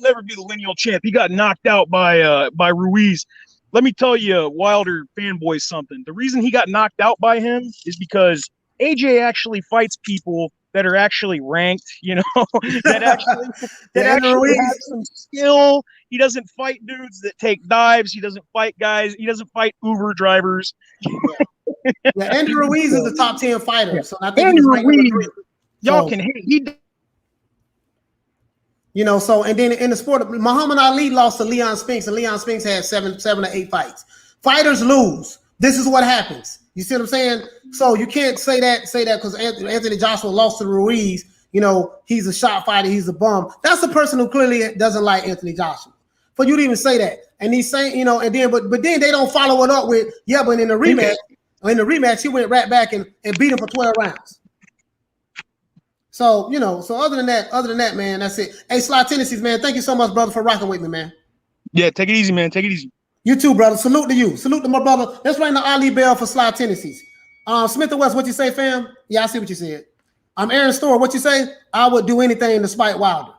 never be the lineal champ. He got knocked out by Ruiz." Let me tell you, Wilder fanboy, something. The reason he got knocked out by him is because AJ actually fights people that are actually ranked, you know, that actually have some skill. He doesn't fight dudes that take dives. He doesn't fight guys. He doesn't fight Uber drivers. Andy Ruiz is a top 10 fighter. So I think Andy Ruiz, y'all can hate. You know, so, and then in the sport, Muhammad Ali lost to Leon Spinks, and Leon Spinks had seven or eight fights. Fighters lose. This is what happens. You see what I'm saying? So you can't say that because Anthony Joshua lost to Ruiz. You know, he's a shot fighter. He's a bum. That's a person who clearly doesn't like Anthony Joshua. For you to even say that, and he's saying, you know, and then but then they don't follow it up with but in the rematch, he went right back and beat him for 12 rounds. So, you know, other than that, man, that's it. Hey, Sly Tennessees, man, thank you so much, brother, for rocking with me, man. Yeah, take it easy, man. Take it easy. You too, brother. Salute to you. Salute to my brother. Let's ring the Ali bell for Sly Tennessees. Smith and West, what you say, fam? Yeah, I see what you said. Aaron Storr, what you say? I would do anything to spite Wilder.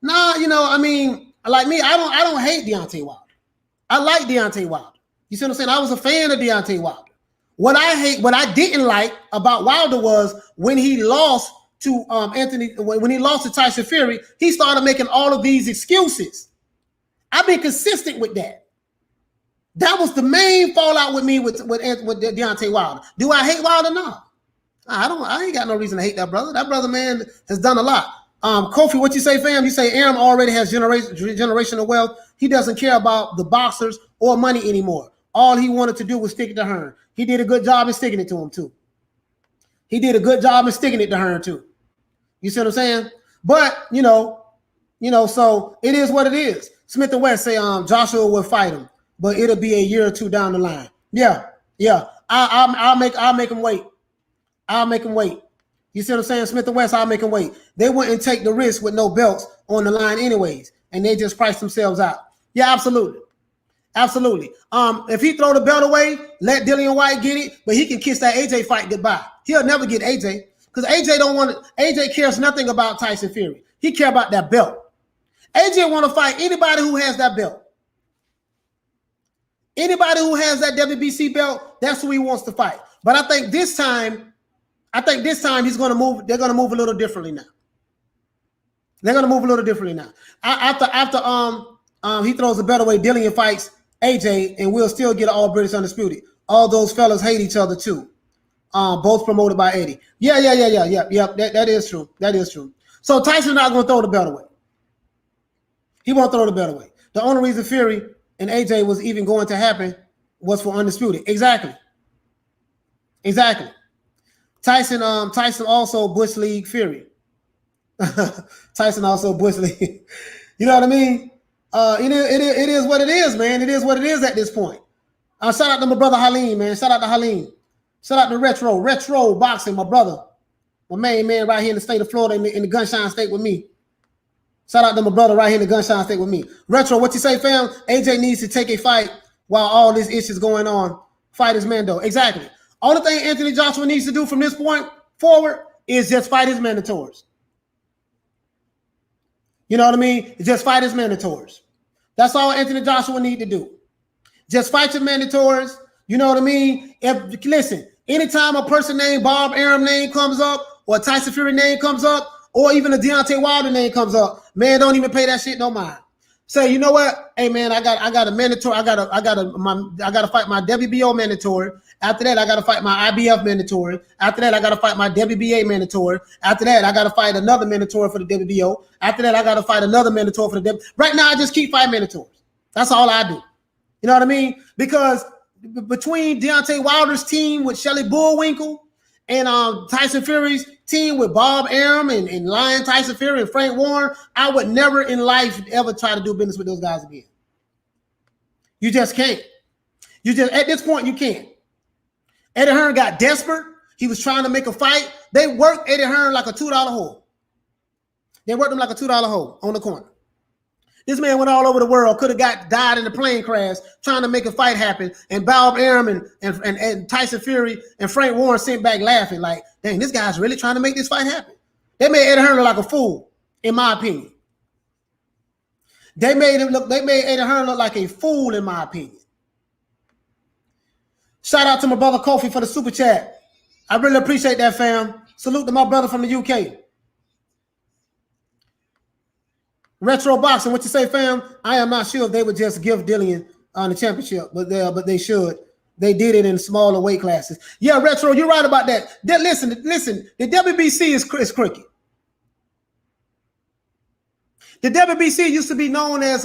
Nah, you know, I mean, like me, I don't hate Deontay Wilder. I like Deontay Wilder. You see what I'm saying? I was a fan of Deontay Wilder. What I didn't like about Wilder was when he lost to when he lost to Tyson Fury, he started making all of these excuses. I've been consistent with that. That was the main fallout with me with Deontay Wilder. Do I hate Wilder? No. I ain't got no reason to hate that brother. That brother, man, has done a lot. Kofi, what you say, fam? You say Arum already has generational wealth. He doesn't care about the boxers or money anymore. All he wanted to do was stick it to Hearn. He did a good job in sticking it to him, too. You see what I'm saying? But, you know, so it is what it is. Smith and West say Joshua will fight him, but it'll be a year or two down the line. Yeah. I'll make him wait. You see what I'm saying? Smith and West, I'll make him wait. They wouldn't take the risk with no belts on the line anyways, and they just price themselves out. Yeah, absolutely. If he throw the belt away, let Dillian White get it, but he can kiss that AJ fight goodbye. He'll never get AJ. Because AJ cares nothing about Tyson Fury. He care about that belt. AJ want to fight anybody who has that belt. Anybody who has that WBC belt, that's who he wants to fight. But I think this time he's going to move. They're going to move a little differently now. After he throws the belt away, Dillian fights AJ, and we'll still get all British Undisputed. All those fellas hate each other too. Both promoted by Eddie. Yeah. That is true. So Tyson's not going to throw the belt away. He won't throw the belt away. The only reason Fury and AJ was even going to happen was for Undisputed. Exactly. Tyson also Bush League Fury. Tyson also Bush League. You know what I mean? It is what it is, man. It is what it is at this point. Shout out to my brother Halim, man. Shout out to Halim. Shout out to Retro Boxing, my brother. My main man right here in the state of Florida in the Gunshine State with me. Shout out to my brother right here in the Gunshine State with me. Retro, what you say, fam? AJ needs to take a fight while all this issues going on. Fight his Mando. Exactly. Only thing Anthony Joshua needs to do from this point forward is just fight his mandatories. You know what I mean? Just fight his mandatories. That's all Anthony Joshua need to do. Just fight your mandatories. You know what I mean? Listen, anytime a person named Bob Arum name comes up, or Tyson Fury name comes up, or even a Deontay Wilder name comes up, man, don't even pay that shit no mind. Say, you know what? Hey man, I got a mandatory. I gotta fight my WBO mandatory. After that, I gotta fight my IBF mandatory. After that, I gotta fight my WBA mandatory. After that, I gotta fight another mandatory for the WBO. After that, I gotta fight another mandatory for the WBO. Right now, I just keep fighting mandatories. That's all I do. You know what I mean? Because between Deontay Wilder's team with Shelley Bullwinkle and Tyson Fury's team with Bob Arum and Lion Tyson Fury and Frank Warren, I would never in life ever try to do business with those guys again. You just can't. You just, at this point, you can't. Eddie Hearn got desperate. He was trying to make a fight. They worked Eddie Hearn like a $2 hole. They worked him like a $2 hole on the corner. This man went all over the world, could have died in a plane crash trying to make a fight happen. And Bob Arum and Tyson Fury and Frank Warren sent back laughing like, dang, this guy's really trying to make this fight happen. They made Eddie Hearn look like a fool, in my opinion. They made Eddie Hearn look like a fool, in my opinion. Shout out to my brother Kofi for the super chat. I really appreciate that, fam. Salute to my brother from the UK. Retro Boxing, what you say, fam? I am not sure if they would just give Dillian the championship, but they should. They did it in smaller weight classes. Yeah, Retro, you're right about that. Listen, the WBC is crooked. The WBC used to be known as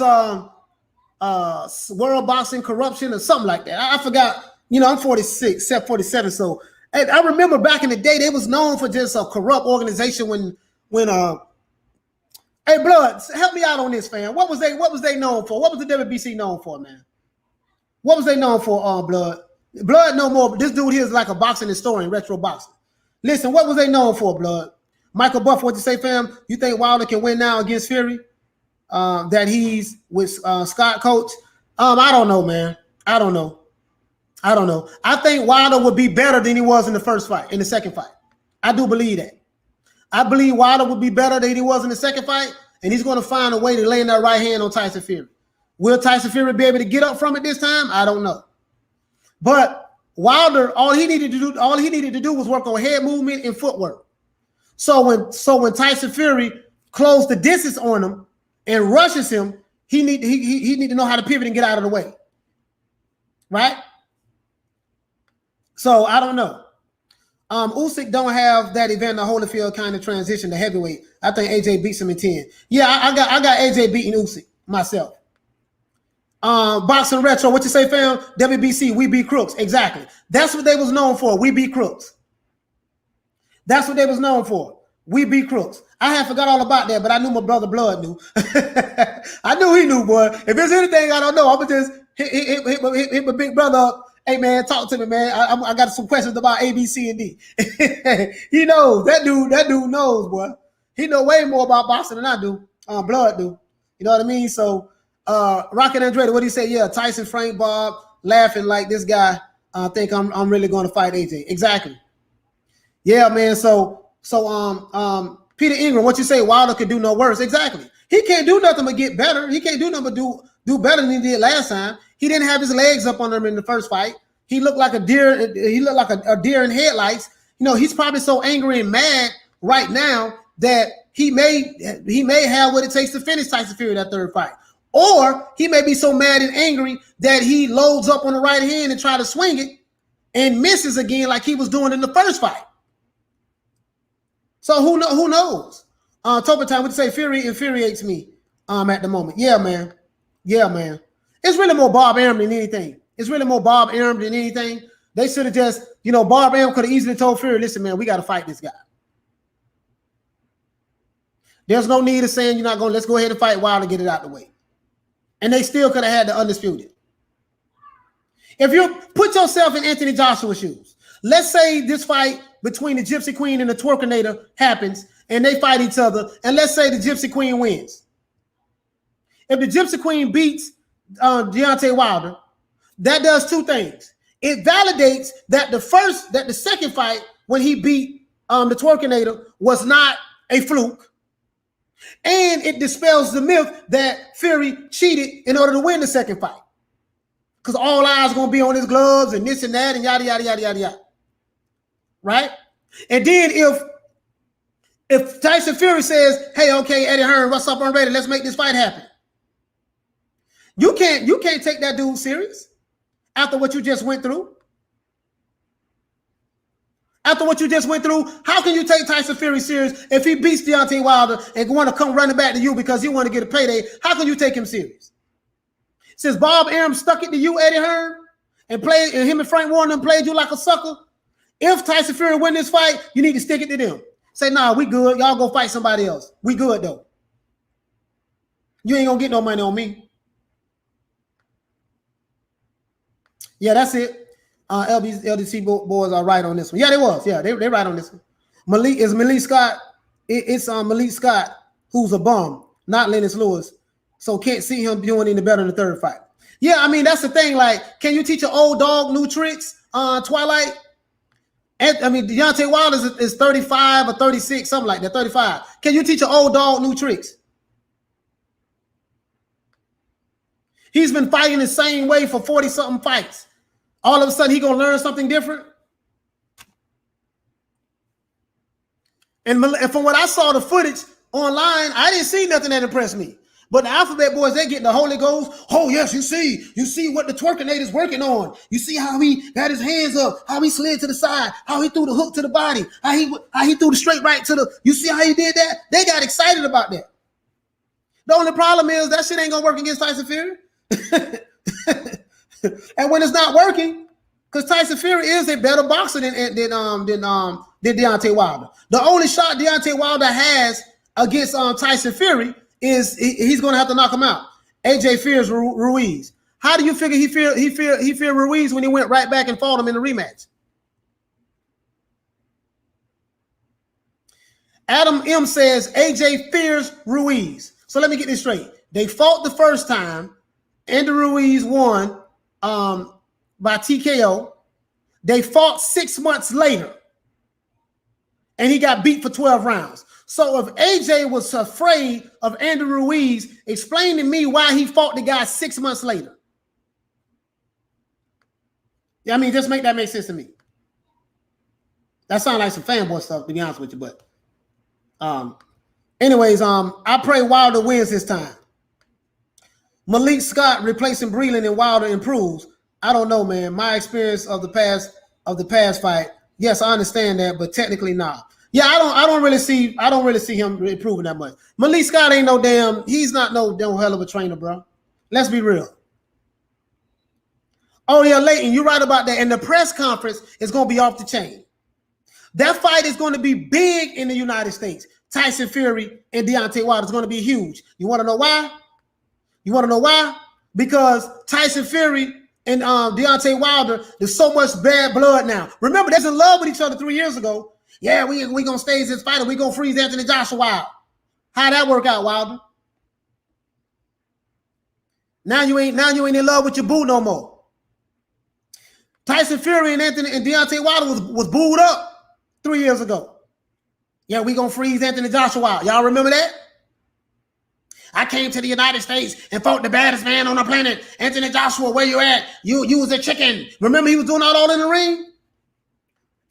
World Boxing Corruption or something like that. I forgot. You know, I'm 46, 47, so I remember back in the day they was known for just a corrupt organization when Hey, Blood, help me out on this, fam. What was they known for? What was the WBC known for, man? What was they known for, Blood? Blood no more, but this dude here is like a boxing historian, Retro Boxing. Listen, what was they known for, Blood? Michael Buff, what you say, fam? You think Wilder can win now against Fury? That he's with Scott Coach? I don't know, man. I don't know. I think Wilder would be better than he was in the second fight. I do believe that. I believe Wilder would be better than he was in the second fight, and he's going to find a way to lay in that right hand on Tyson Fury. Will Tyson Fury be able to get up from it this time? I don't know. But Wilder, all he needed to do was work on head movement and footwork. So when Tyson Fury closed the distance on him and rushes him, he need to know how to pivot and get out of the way. Right? So I don't know. Usyk don't have that Evander Holyfield kind of transition to heavyweight. I think AJ beats him in 10. Yeah, I got AJ beating Usyk myself. Boxing Retro, what you say, fam? WBC, we beat crooks. Exactly. That's what they was known for. We beat crooks. That's what they was known for. We beat crooks. I had forgot all about that, but I knew my brother Blood knew. I knew he knew, boy. If there's anything I don't know, I'm gonna just hit my big brother up. Hey man, talk to me, man. I got some questions about A, B, C, and D. He knows. That dude knows, boy. He know way more about boxing than I do. Blood do. You know what I mean? So Rocket Andrade, what do you say? Yeah, Tyson, Frank, Bob, laughing like this guy. I think I'm really going to fight AJ. Exactly. Yeah, man. So Peter Ingram, what you say? Wilder could do no worse. Exactly. He can't do nothing but get better. He can't do nothing but do better than he did last time. He didn't have his legs up on him in the first fight. He looked like a deer. He looked like a deer in headlights. You know, he's probably so angry and mad right now that he may have what it takes to finish Tyson Fury that third fight. Or he may be so mad and angry that he loads up on the right hand and try to swing it and misses again like he was doing in the first fight. So who knows? Topa Time would say Fury infuriates me at the moment. Yeah, man. It's really more Bob Arum than anything. They should have just, you know, Bob Arum could have easily told Fury, listen, man, we got to fight this guy. There's no need of saying you're not going, let's go ahead and fight Wilder and get it out the way. And they still could have had the undisputed. If you put yourself in Anthony Joshua's shoes, let's say this fight between the Gypsy Queen and the Twerkinator happens and they fight each other, and let's say the Gypsy Queen wins. If the Gypsy Queen beats Deontay Wilder, that does two things. It validates that the second fight when he beat the Twerkinator was not a fluke. And it dispels the myth that Fury cheated in order to win the second fight. Because all eyes are going to be on his gloves and this and that and yada, yada, yada, yada, yada. Right? And then if Tyson Fury says, hey, okay, Eddie Hearn, what's up? I'm ready. Let's make this fight happen. You can't take that dude serious after what you just went through. After what you just went through, how can you take Tyson Fury serious if he beats Deontay Wilder and want to come running back to you because you want to get a payday? How can you take him serious? Since Bob Arum stuck it to you, Eddie Hearn, and him and Frank Warren played you like a sucker, if Tyson Fury win this fight, you need to stick it to them. Say, nah, we good. Y'all go fight somebody else. We good, though. You ain't going to get no money on me. Yeah, that's it. LDC boys are right on this one. Yeah, they was. Yeah, they right on this one. Malik Scott. It's Malik Scott, who's a bum, not Lennox Lewis. So can't see him doing any better in the third fight. Yeah, I mean, that's the thing. Like, can you teach an old dog new tricks, Twilight? I mean, Deontay Wilder is 35 or 36, something like that, 35. Can you teach an old dog new tricks? He's been fighting the same way for 40-something fights. All of a sudden, he going to learn something different? And from what I saw the footage online, I didn't see nothing that impressed me. But the Alphabet Boys, they get the Holy Ghost. Oh, yes, you see what the Twerkinator's working on. You see how he got his hands up, how he slid to the side, how he threw the hook to the body, how he threw the straight right to the, you see how he did that? They got excited about that. The only problem is that shit ain't going to work against Tyson Fury. And when it's not working, because Tyson Fury is a better boxer than Deontay Wilder. The only shot Deontay Wilder has against Tyson Fury is he's going to have to knock him out. AJ fears Ruiz. How do you figure he feared Ruiz when he went right back and fought him in the rematch? Adam M says AJ fears Ruiz. So let me get this straight. They fought the first time. Andy Ruiz won by TKO. They fought 6 months later, and he got beat for 12 rounds. So if AJ was afraid of Andy Ruiz, explain to me why he fought the guy 6 months later. Yeah, I mean, just make that make sense to me. That sounds like some fanboy stuff, to be honest with you. But anyways, I pray Wilder wins this time. Malik Scott replacing Breland and Wilder improves. I don't know, man. My experience of the past fight, yes, I understand that, but technically not. Yeah, I don't really see him improving that much. Malik Scott ain't he's not no damn hell of a trainer, bro. Let's be real. Oh yeah, Leighton, you're right about that. And the press conference is going to be off the chain. That fight is going to be big in the United States. Tyson Fury and Deontay Wilder is going to be huge. You want to know why? Because Tyson Fury and Deontay Wilder, there's so much bad blood now. Remember, they're in love with each other 3 years ago. Yeah, we going to stage this fight and we going to freeze Anthony Joshua Wilder. How'd that work out, Wilder? Now you ain't in love with your boo no more. Tyson Fury and Deontay Wilder was booed up 3 years ago. Yeah, we going to freeze Anthony Joshua Wilder. Y'all remember that? I came to the United States and fought the baddest man on the planet. Anthony Joshua, where you at? You was a chicken. Remember he was doing all in the ring?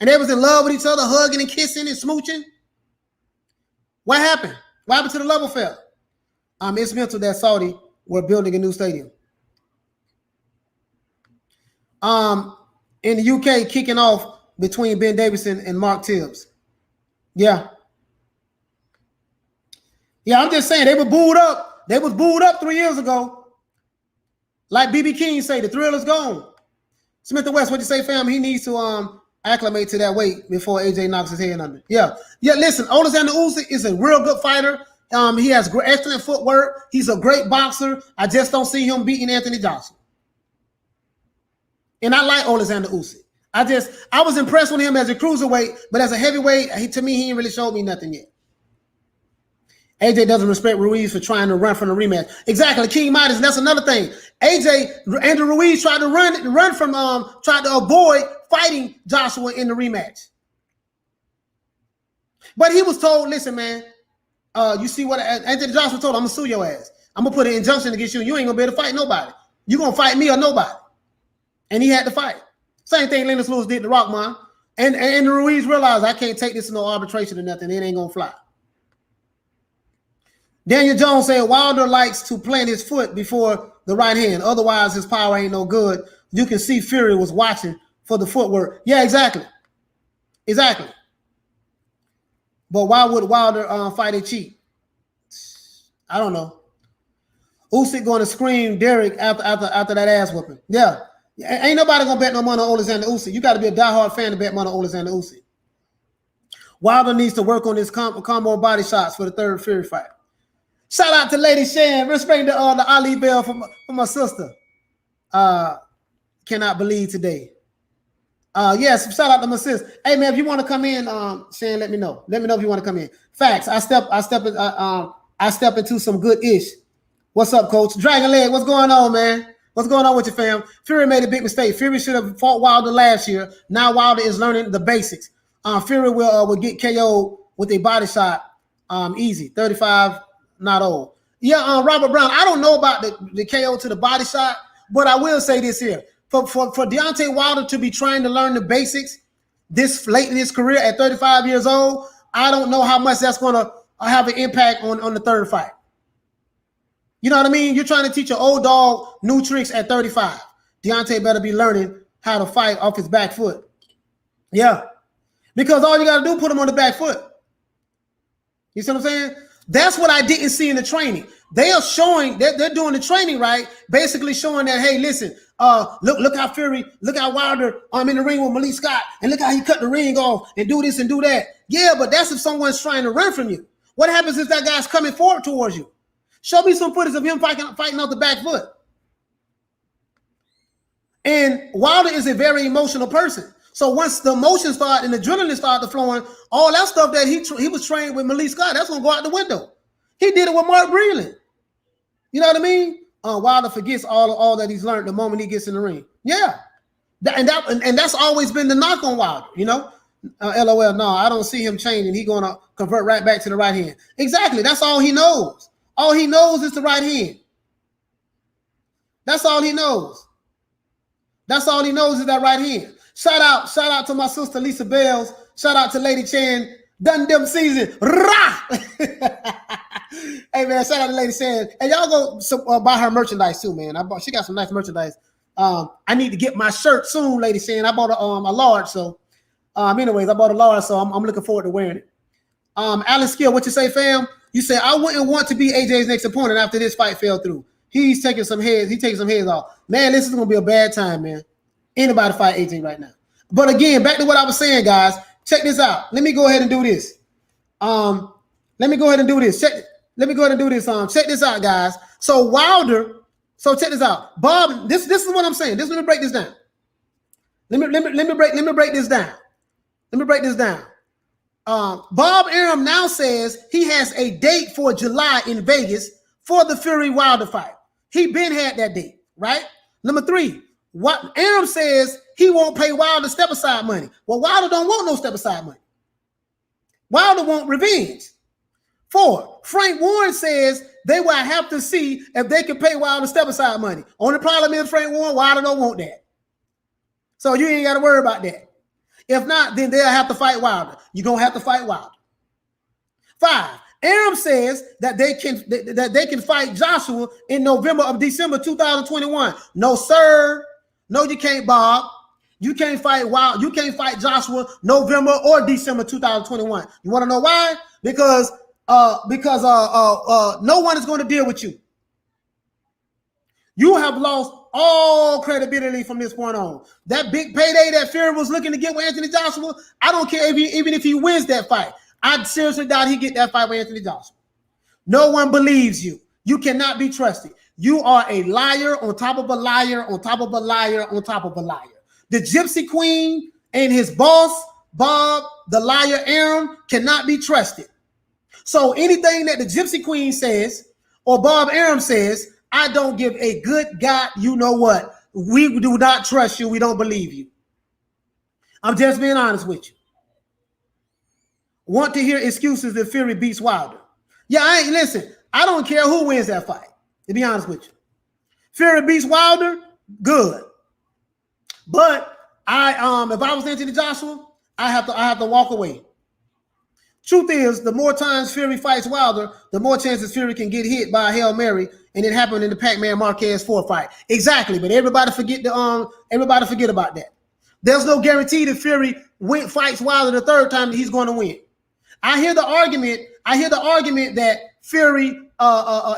And they was in love with each other, hugging and kissing and smooching. What happened? What happened to the love affair? It's mental that Saudi were building a new stadium. In the UK, kicking off between Ben Davison and Mark Tibbs. Yeah. Yeah, I'm just saying they were booed up. They was booed up 3 years ago. Like BB King say, the thrill is gone. Smith and West, what you say, fam? He needs to acclimate to that weight before AJ knocks his head under. Yeah. Listen, Alexander Usyk is a real good fighter. He has excellent footwork. He's a great boxer. I just don't see him beating Anthony Joshua. And I like Alexander Usyk. I was impressed with him as a cruiserweight, but as a heavyweight, to me, he ain't really showed me nothing yet. AJ doesn't respect Ruiz for trying to run from the rematch. Exactly, King Midas, and that's another thing. Andrew Ruiz tried to avoid fighting Joshua in the rematch. But he was told, listen, man, you see what Anthony Joshua told him, I'm gonna sue your ass. I'm gonna put an injunction against you. You ain't gonna be able to fight nobody. You gonna fight me or nobody. And he had to fight. Same thing Lennox Lewis did to Rockman. And Ruiz realized I can't take this to no arbitration or nothing. It ain't gonna fly. Daniel Jones said Wilder likes to plant his foot before the right hand. Otherwise, his power ain't no good. You can see Fury was watching for the footwork. Yeah, exactly. Exactly. But why would Wilder fight it cheap? I don't know. Usyk going to scream Derek after that ass whooping. Yeah. Ain't nobody going to bet no money on Alexander Usyk. You got to be a diehard fan to bet money on Alexander Usyk. Wilder needs to work on his combo body shots for the third Fury fight. Shout out to Lady Shan. Respect to the Ali Bell for my sister. Cannot believe today. Yes, shout out to my sis. Hey man, if you want to come in, Shan, let me know. Let me know if you want to come in. Facts. I step into some good ish. What's up, Coach? Dragon Leg, what's going on, man? What's going on with your fam? Fury made a big mistake. Fury should have fought Wilder last year. Now Wilder is learning the basics. Fury will get KO'd with a body shot. Easy. 35. Not old. Yeah, Robert Brown. I don't know about the KO to the body shot, but I will say this here. For Deontay Wilder to be trying to learn the basics this late in his career at 35 years old, I don't know how much that's going to have an impact on the third fight. You know what I mean? You're trying to teach an old dog new tricks at 35. Deontay better be learning how to fight off his back foot. Yeah. Because all you got to do is put him on the back foot. You see what I'm saying? That's what I didn't see in the training. They are showing they're doing the training right, basically showing that, hey, listen, look how Wilder in the ring with Malik Scott, and look how he cut the ring off and do this and do that. Yeah, but that's if someone's trying to run from you. What happens if that guy's coming forward towards you? Show me some footage of him fighting off the back foot. And Wilder is a very emotional person. So once the emotions start and the adrenaline started flowing, all that stuff that he was trained with Malik Scott, that's gonna go out the window. He did it with Mark Breland. You know what I mean? Wilder forgets all that he's learned the moment he gets in the ring. Yeah, and that's always been the knock on Wilder. You know, LOL. No, I don't see him changing. He's gonna convert right back to the right hand. Exactly. That's all he knows. All he knows is the right hand. That's all he knows. That's all he knows is that right hand. Shout out to my sister Lisa Bells. Shout out to Lady Chan. Done them season. Rah! Hey man, shout out to Lady Chan. And y'all go buy her merchandise too, man. She got some nice merchandise. I need to get my shirt soon, Lady Chan. I bought a large, so anyways, I bought a large, so I'm looking forward to wearing it. Alan Skill, what you say, fam? You say I wouldn't want to be AJ's next opponent after this fight fell through. He's taking some heads. He's taking some heads off. Man, this is gonna be a bad time, man. Anybody fight AJ right now. But again, back to what I was saying, guys. Check this out. Let me go ahead and do this. Check this out, guys. So Wilder. So check this out. Bob. This is what I'm saying. Let me break this down. Let me break this down. Bob Arum now says he has a date for July in Vegas for the Fury Wilder fight. He been had that date, right? Number 3. What Arum says he won't pay Wilder step aside money. Well, Wilder don't want no step aside money. Wilder want revenge. 4. Frank Warren says they will have to see if they can pay Wilder step aside money. Only problem is Frank Warren, Wilder don't want that. So you ain't got to worry about that. If not, then they'll have to fight Wilder. You're gonna have to fight Wilder. 5. Arum says that they can fight Joshua in December 2021. No, sir. No, you can't, Bob. You can't fight You can't fight Joshua November or December 2021. You want to know why? Because no one is going to deal with you. You have lost all credibility from this point on. That big payday that Fury was looking to get with Anthony Joshua, I don't care even if he wins that fight. I seriously doubt he get that fight with Anthony Joshua. No one believes you. You cannot be trusted. You are a liar on top of a liar on top of a liar on top of a liar. The Gypsy Queen and his boss, Bob, the liar Arum, cannot be trusted. So anything that the Gypsy Queen says or Bob Arum says, I don't give a good God, you know what? We do not trust you. We don't believe you. I'm just being honest with you. Want to hear excuses if Fury beats Wilder? Yeah, listen, I don't care who wins that fight, to be honest with you. Fury beats Wilder, good. But if I was Anthony Joshua, I have to walk away. Truth is, the more times Fury fights Wilder, the more chances Fury can get hit by a Hail Mary, and it happened in the Pac-Man Marquez 4 fight. Exactly, but everybody forget about that. There's no guarantee that Fury fights Wilder the third time that he's going to win. I hear the argument that Fury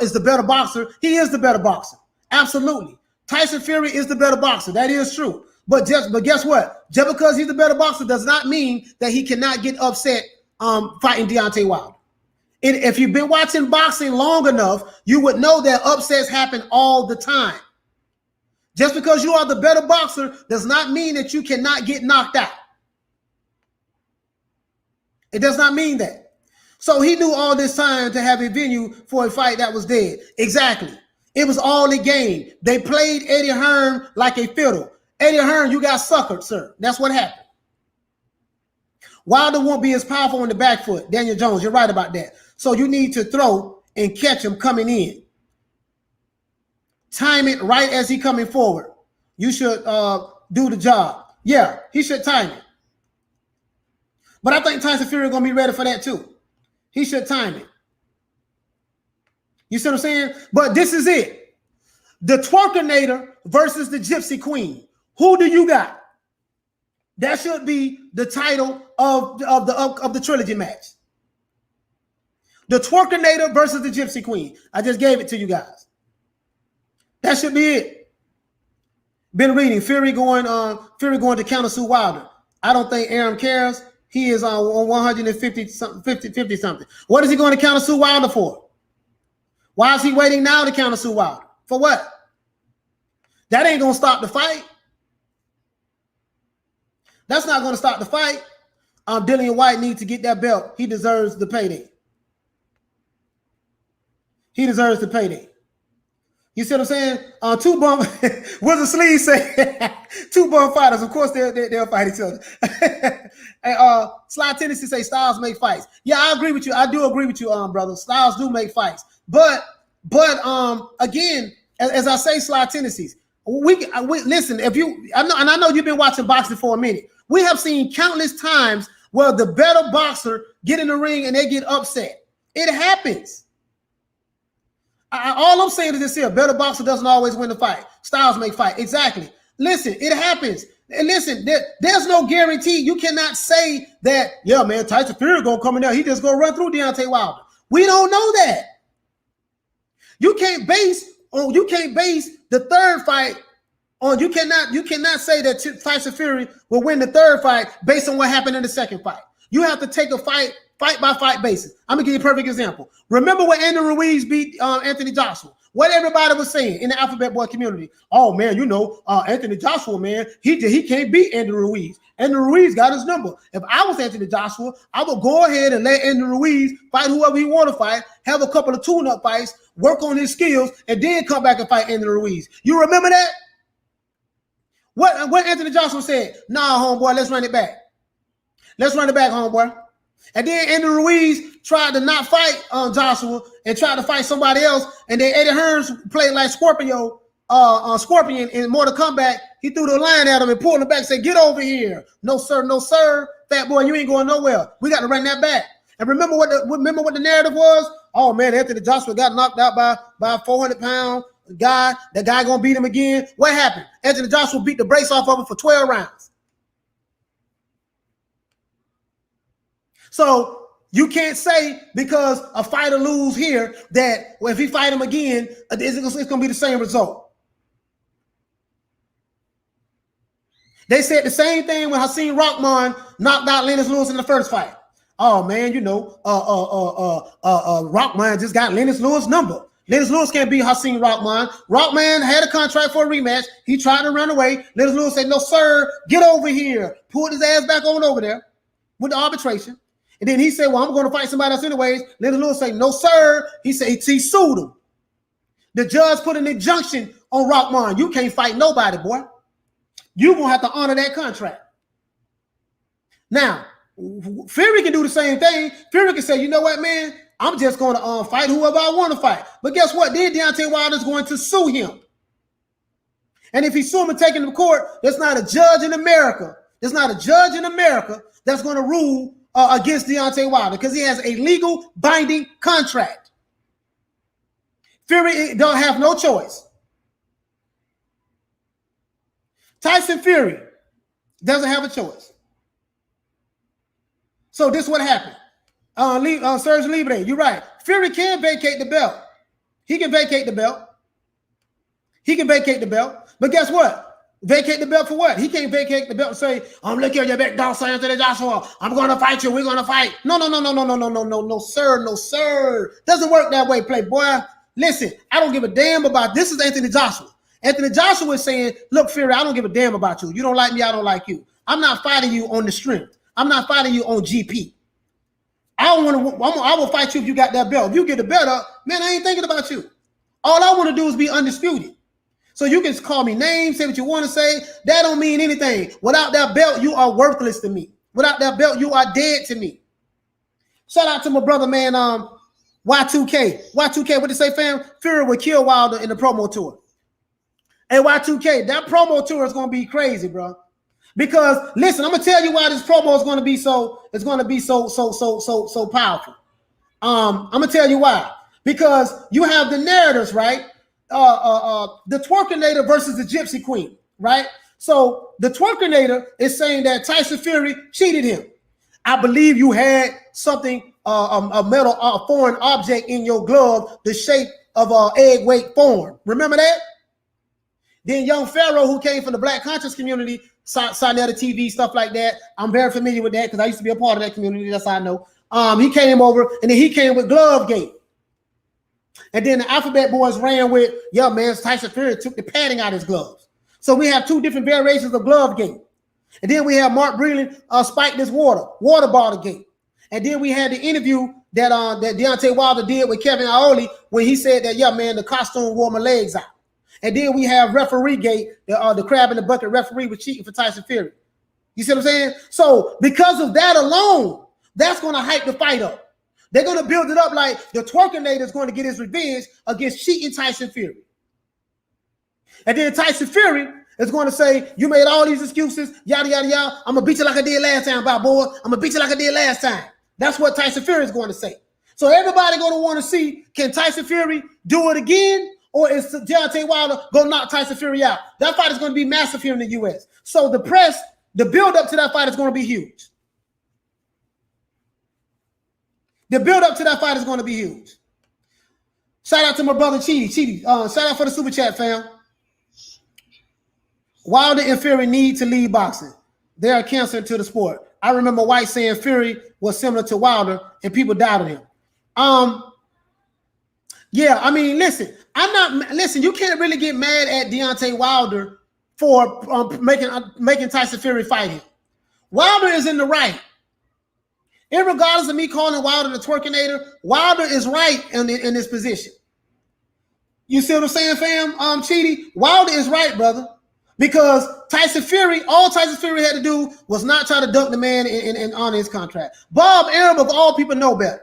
is the better boxer. He is the better boxer. Absolutely. Tyson Fury is the better boxer. That is true. But guess what? Just because he's the better boxer does not mean that he cannot get upset fighting Deontay Wilder. And if you've been watching boxing long enough, you would know that upsets happen all the time. Just because you are the better boxer does not mean that you cannot get knocked out. It does not mean that. So he knew all this time to have a venue for a fight that was dead. Exactly. It was all a game. They played Eddie Hearn like a fiddle. Eddie Hearn, you got suckered, sir. That's what happened. Wilder won't be as powerful on the back foot. Daniel Jones, you're right about that. So you need to throw and catch him coming in. Time it right as he coming forward. You should do the job. Yeah, he should time it. But I think Tyson Fury is going to be ready for that too. He should time it. You see what I'm saying? But this is it. The Twerkinator versus the Gypsy Queen. Who do you got? That should be the title of the trilogy match. The Twerkinator versus the Gypsy Queen. I just gave it to you guys. That should be it. Been reading Fury going to countersue Wilder. I don't think Arum cares. He is on 150 something. What is he going to countersue Wilder for? Why is he waiting now to countersue Wilder? For what? That ain't going to stop the fight. That's not going to stop the fight. Dillian White needs to get that belt. He deserves the payday. He deserves the payday. You see what I'm saying? Two bum, what's the sleeve say? Two bum fighters. Of course, they'll fight each other. And Sly Tennessee say Styles make fights. Yeah, I agree with you. I do agree with you, brother. Styles do make fights. But again, as I say, Sly Tennessee, we listen. I know you've been watching boxing for a minute. We have seen countless times where the better boxer get in the ring and they get upset. It happens. All I'm saying is this here: better boxer doesn't always win the fight. Styles make fight. Exactly. Listen, it happens. And listen, there's no guarantee. You cannot say that, yeah, man, Tyson Fury gonna come in there. He just gonna run through Deontay Wilder. We don't know that. You can't base the third fight on. You cannot say that Tyson Fury will win the third fight based on what happened in the second fight. You have to take a fight by fight basis. I'm gonna give you a perfect example. Remember when Andy Ruiz beat Anthony Joshua? What everybody was saying in the Alphabet Boy community? Oh man, Anthony Joshua, man, he can't beat Andy Ruiz. Andy Ruiz got his number. If I was Anthony Joshua, I would go ahead and let Andy Ruiz fight whoever he want to fight, have a couple of tune-up fights, work on his skills, and then come back and fight Andy Ruiz. You remember that? What Anthony Joshua said? Nah, homeboy, let's run it back. Let's run it back, homeboy. And then Andy Ruiz tried to not fight Joshua and tried to fight somebody else. And then Eddie Hearn played like Scorpion in Mortal Kombat. He threw the line at him and pulled him back and said, get over here. No, sir. No, sir. Fat boy, you ain't going nowhere. We got to run that back. And remember what the narrative was? Oh, man, Anthony Joshua got knocked out by a 400-pound guy. That guy going to beat him again. What happened? Anthony Joshua beat the brakes off of him for 12 rounds. So you can't say because a fighter lose here that if he fight him again, it's going to be the same result. They said the same thing when Hakeem Rockman knocked out Lennox Lewis in the first fight. Oh man, Rockman just got Lennox Lewis' number. Lennox Lewis can't beat Hakeem Rockman. Rockman had a contract for a rematch. He tried to run away. Lennox Lewis said, "No, sir, get over here." Pulled his ass back on over there with the arbitration. And then he said, "Well, I'm going to fight somebody else anyways." Lennox Lewis said, "No, sir." He said he sued him. The judge put an injunction on Rockman. You can't fight nobody, boy. You're going to have to honor that contract. Now, Fury can do the same thing. Fury can say, "You know what, man? I'm just going to fight whoever I want to fight." But guess what? Then Deontay Wilder is going to sue him. And if he sue him and take him to court, there's not a judge in America. There's not a judge in America that's going to rule against Deontay Wilder because he has a legal binding contract. Fury don't have no choice. Tyson Fury doesn't have a choice. So this is what happened. Serge Libre, you're right. Fury can vacate the belt. He can vacate the belt. He can vacate the belt. But guess what? Vacate the belt for what? He can't vacate the belt and say, "I'm looking at your back, dog, Anthony Joshua. I'm going to fight you. We're going to fight." No, sir. Doesn't work that way, playboy. Listen, I don't give a damn about this. Is Anthony Joshua. Anthony Joshua is saying, "Look, Fury, I don't give a damn about you. You don't like me, I don't like you. I'm not fighting you on the strength. I'm not fighting you on GP. I will fight you if you got that belt. If you get the belt up, man, I ain't thinking about you. All I want to do is be undisputed. So you can call me names, say what you want to say. That don't mean anything. Without that belt, you are worthless to me. Without that belt, you are dead to me." Shout out to my brother, man, Y2K. Y2K, what did they say, fam? Fury will kill Wilder in the promo tour. Hey, Y2K, that promo tour is going to be crazy, bro. Because listen, I'm gonna tell you why this promo is going to be so powerful. I'm gonna tell you why. Because you have the narratives, right? The Twerkinator versus the Gypsy Queen, right? So the Twerkinator is saying that Tyson Fury cheated him. "I believe you had something, a metal, foreign object in your glove, the shape of an egg weight form." Remember that? Then Young Pharaoh, who came from the Black conscious community, Sinetta TV, stuff like that. I'm very familiar with that because I used to be a part of that community. That's how I know. He came over, and then he came with Glovegate. And then the Alphabet Boys ran with, "Yeah, man, Tyson Fury took the padding out of his gloves." So we have two different variations of Glovegate. And then we have Mark Breland spiked this water bottle gate. And then we had the interview that Deontay Wilder did with Kevin Iole when he said that, "Yeah, man, the costume wore my legs out." And then we have referee gate, the crab in the bucket referee was cheating for Tyson Fury. You see what I'm saying? So because of that alone, that's going to hype the fight up. They're going to build it up like the Twerkinator is going to get his revenge against cheating Tyson Fury. And then Tyson Fury is going to say, "You made all these excuses, yada, yada, yada. I'm going to beat you like I did last time, boy. I'm going to beat you like I did last time." That's what Tyson Fury is going to say. So everybody going to want to see, can Tyson Fury do it again? Or is Deontay Wilder going to knock Tyson Fury out? That fight is going to be massive here in the U.S. So the press, the build-up to that fight is going to be huge. The build-up to that fight is going to be huge. Shout out to my brother Cheaty. Shout out for the super chat, fam. Wilder and Fury need to leave boxing. They are cancer to the sport. I remember White saying Fury was similar to Wilder, and people doubted him. Yeah, I mean, listen. You can't really get mad at Deontay Wilder for making Tyson Fury fight him. Wilder is in the right. Irregardless of me calling Wilder the Twerkinator, Wilder is right in this position. You see what I'm saying, fam? Cheaty, Wilder is right, brother. Because Tyson Fury, all Tyson Fury had to do was not try to dunk the man and honor his contract. Bob Arum, of all people, know better.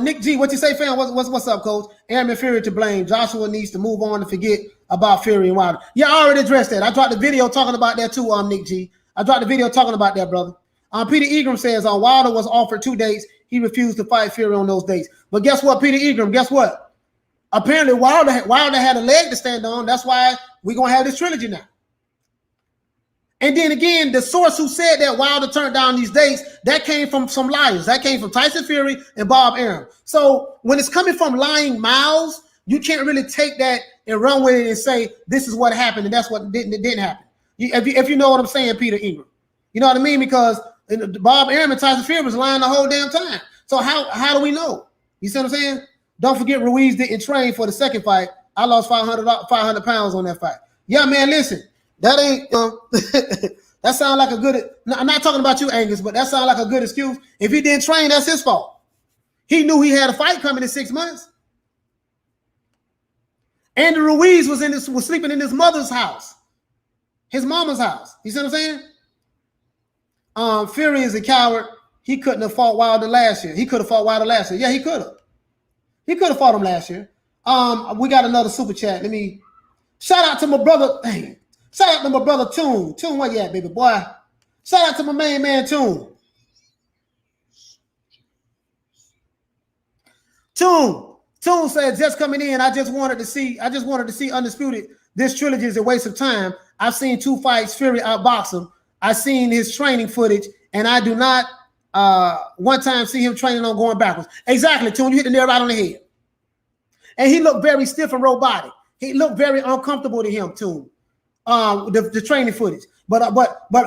Nick G, what you say, fam? What's up, coach? Arum and Fury to blame. Joshua needs to move on and forget about Fury and Wilder. Yeah, I already addressed that. I dropped the video talking about that too, Nick G. I dropped the video talking about that, brother. Peter Egram says Wilder was offered 2 dates. He refused to fight Fury on those dates. But guess what, Peter Egram? Guess what? Apparently, Wilder had a leg to stand on. That's why we're going to have this trilogy now. And then again, the source who said that Wilder turned down these dates, that came from some liars. That came from Tyson Fury and Bob Arum. So when it's coming from lying mouths, you can't really take that and run with it and say, this is what happened and that's what didn't happen. If you know what I'm saying, Peter Ingram. You know what I mean? Because Bob Arum and Tyson Fury was lying the whole damn time. So how do we know? You see what I'm saying? Don't forget Ruiz didn't train for the second fight. I lost 500 pounds on that fight. Yeah, man, listen. That ain't that sounds like a good. I'm not talking about you, Angus, but that sounds like a good excuse. If he didn't train, that's his fault. He knew he had a fight coming in 6 months. Andy Ruiz was sleeping in his mother's house, his mama's house. You see what I'm saying? Fury is a coward. He couldn't have fought Wilder last year. He could have fought Wilder last year. Yeah, he could have. He could have fought him last year. We got another super chat. Let me shout out to my brother. Hey, shout out to my brother Toon. Toon, where you at, baby boy? Shout out to my main man Toon. Toon said, just coming in, I just wanted to see Undisputed. This trilogy is a waste of time. I've seen 2 fights, Fury outbox him. I've seen his training footage, and I do not one time see him training on going backwards. Exactly, Toon, you hit the nail right on the head. And he looked very stiff and robotic. He looked very uncomfortable to him, Toon. The training footage. But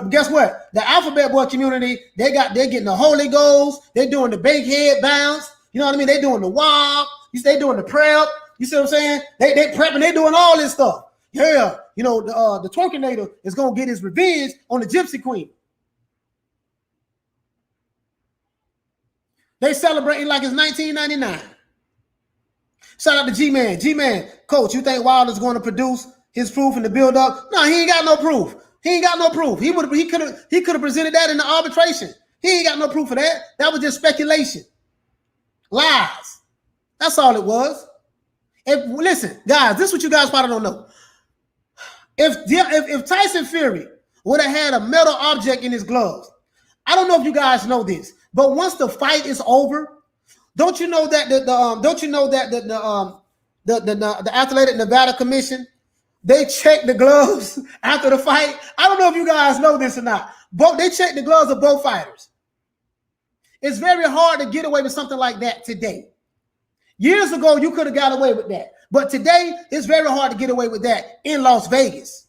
guess what? The Alphabet Boy community, they're getting the Holy Ghost. They're doing the big head bounce. You know what I mean? They're doing the wop. They doing the prep. You see what I'm saying? They prepping. They doing all this stuff. Yeah. You know, the Twerkinator is going to get his revenge on the Gypsy Queen. They celebrating like it's 1999. Shout out to G-Man. G-Man, coach, you think Wilder's going to produce his proof in the build-up? No, he ain't got no proof. He ain't got no proof. He could have presented that in the arbitration. He ain't got no proof of that. That was just speculation. Lies. That's all it was. Listen, guys, this is what you guys probably don't know. If Tyson Fury would have had a metal object in his gloves, I don't know if you guys know this, but once the fight is over, don't you know that the Athletic Nevada Commission, they check the gloves after the fight? I don't know if you guys know this or not. They check the gloves of both fighters. It's very hard to get away with something like that today. Years ago, you could have got away with that. But today, it's very hard to get away with that in Las Vegas.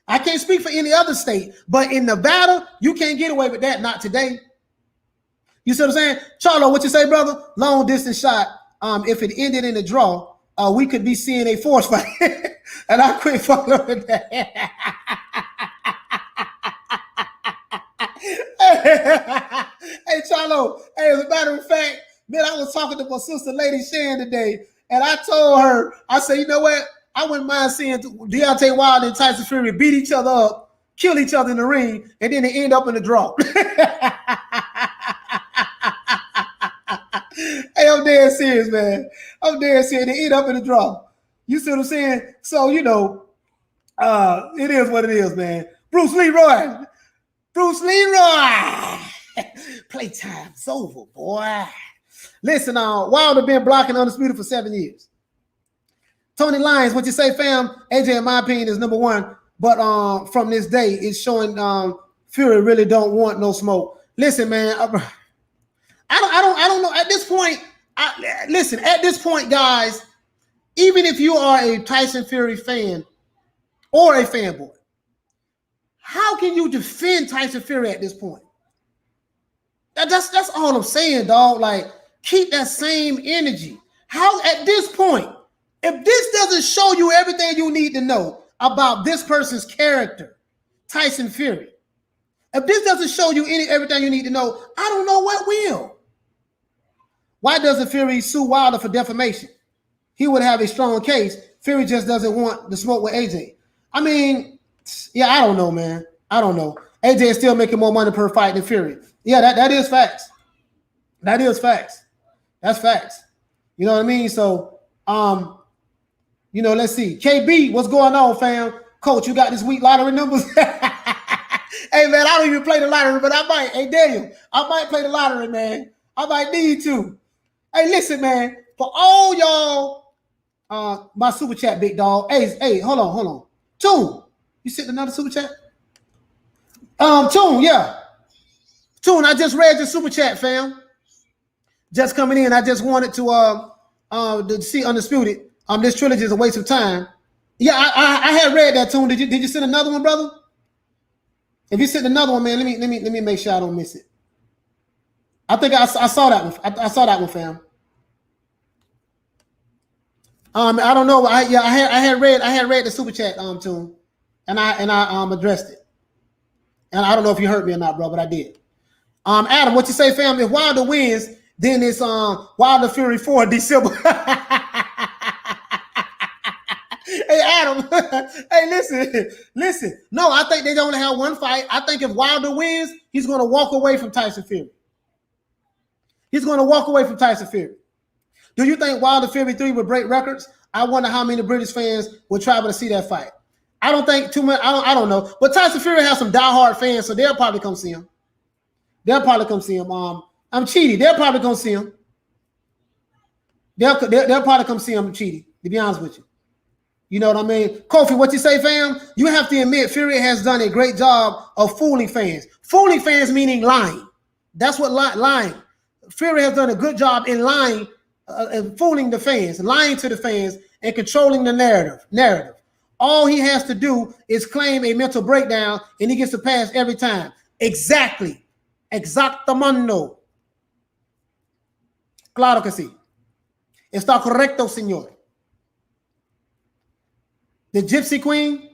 I can't speak for any other state, but in Nevada, you can't get away with that. Not today. You see what I'm saying? Charlo, what you say, brother? Long distance shot. If it ended in a draw, we could be seeing a force fight. And I quit fucking with that. Hey, Charlo. Hey, as a matter of fact, man, I was talking to my sister, Lady Shan, today, and I told her, I said, you know what? I wouldn't mind seeing Deontay Wilder and Tyson Fury beat each other up, kill each other in the ring, and then they end up in the draw. Hey, I'm dead serious, man. I'm dead serious. They end up in the draw. You see what I'm saying? So, you know, it is what it is, man. Bruce Leroy. Playtime's over, boy. Listen, Wilder been blocking Undisputed for 7 years. Tony Lyons, what you say, fam? AJ, in my opinion, is number one. But from this day, it's showing Fury really don't want no smoke. Listen, man, I don't know. At this point, listen. At this point, guys, even if you are a Tyson Fury fan or a fanboy, how can you defend Tyson Fury at this point? That's all I'm saying, dog. Like, keep that same energy. How at this point, if this doesn't show you everything you need to know about this person's character, Tyson Fury, if this doesn't show you everything you need to know, I don't know what will. Why doesn't Fury sue Wilder for defamation? He would have a strong case. Fury just doesn't want the smoke with AJ. I mean, yeah, I don't know, man. I don't know. AJ is still making more money per fight than Fury. Yeah, that is facts. That is facts. That's facts. You know what I mean? So, you know, let's see. KB, what's going on, fam? Coach, you got this week lottery numbers? Hey, man, I don't even play the lottery, but I might. Hey, Daniel, I might play the lottery, man. I might need to. Hey, listen, man. For all y'all, my super chat, big dog. Hey, hold on. Toon, you sent another super chat? Toon, yeah. Toon, I just read your super chat, fam. Just coming in. I just wanted to see Undisputed. This trilogy is a waste of time. Yeah, I had read that tune. Did you send another one, brother? If you sent another one, man, let me make sure I don't miss it. I think I saw that one. I saw that one, fam. I don't know. I had read the super chat tune, and I addressed it. And I don't know if you heard me or not, bro, but I did. Adam, what you say, fam? If Wilder wins, then it's Wilder Fury 4 December. Hey, Adam. Hey, listen. No, I think they only have one fight. I think if Wilder wins, he's going to walk away from Tyson Fury. He's going to walk away from Tyson Fury. Do you think Wilder Fury 3 would break records? I wonder how many British fans would travel to see that fight. I don't think too much. I don't know. But Tyson Fury has some diehard fans, so they'll probably come see him. I'm Cheaty. They'll probably come see him. They'll probably come see him, Cheaty, to be honest with you. You know what I mean? Kofi, what you say, fam? You have to admit Fury has done a great job of fooling fans. Fooling fans meaning lying. That's what lying. Fury has done a good job in lying and fooling the fans, lying to the fans, and controlling the narrative. All he has to do is claim a mental breakdown, and he gets a pass every time. Exactly. Exactamente. Claro que sí. Está correcto, señor. The Gypsy Queen,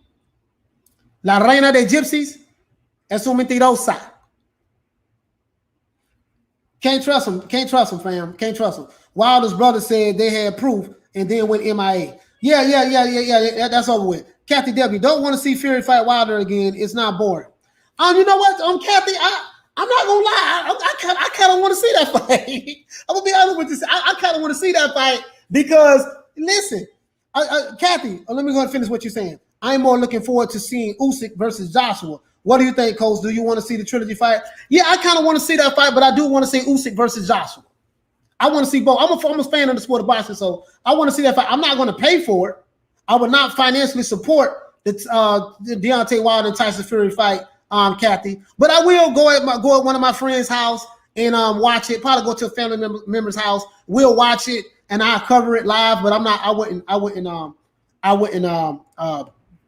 la reina de gypsies, es una mentirosa. Can't trust him, fam. Can't trust him. Wilder's brother said they had proof and then went MIA. Yeah. That's over with. Kathy W. Don't want to see Fury fight Wilder again. It's not boring. You know what? Kathy, I'm not gonna lie. I kind of want to see that fight. I'm gonna be honest with you. I kind of want to see that fight because listen, Kathy, let me go and finish what you're saying. I'm more looking forward to seeing Usyk versus Joshua. What do you think, Coach? Do you want to see the trilogy fight? Yeah, I kind of want to see that fight, but I do want to see Usyk versus Joshua. I want to see both. I'm a fan of the sport of boxing, so I want to see that fight. I'm not going to pay for it. I would not financially support the Deontay Wilder and Tyson Fury fight, Kathy. But I will go at one of my friends' house and watch it. Probably go to a family member's house. We'll watch it and I'll cover it live. But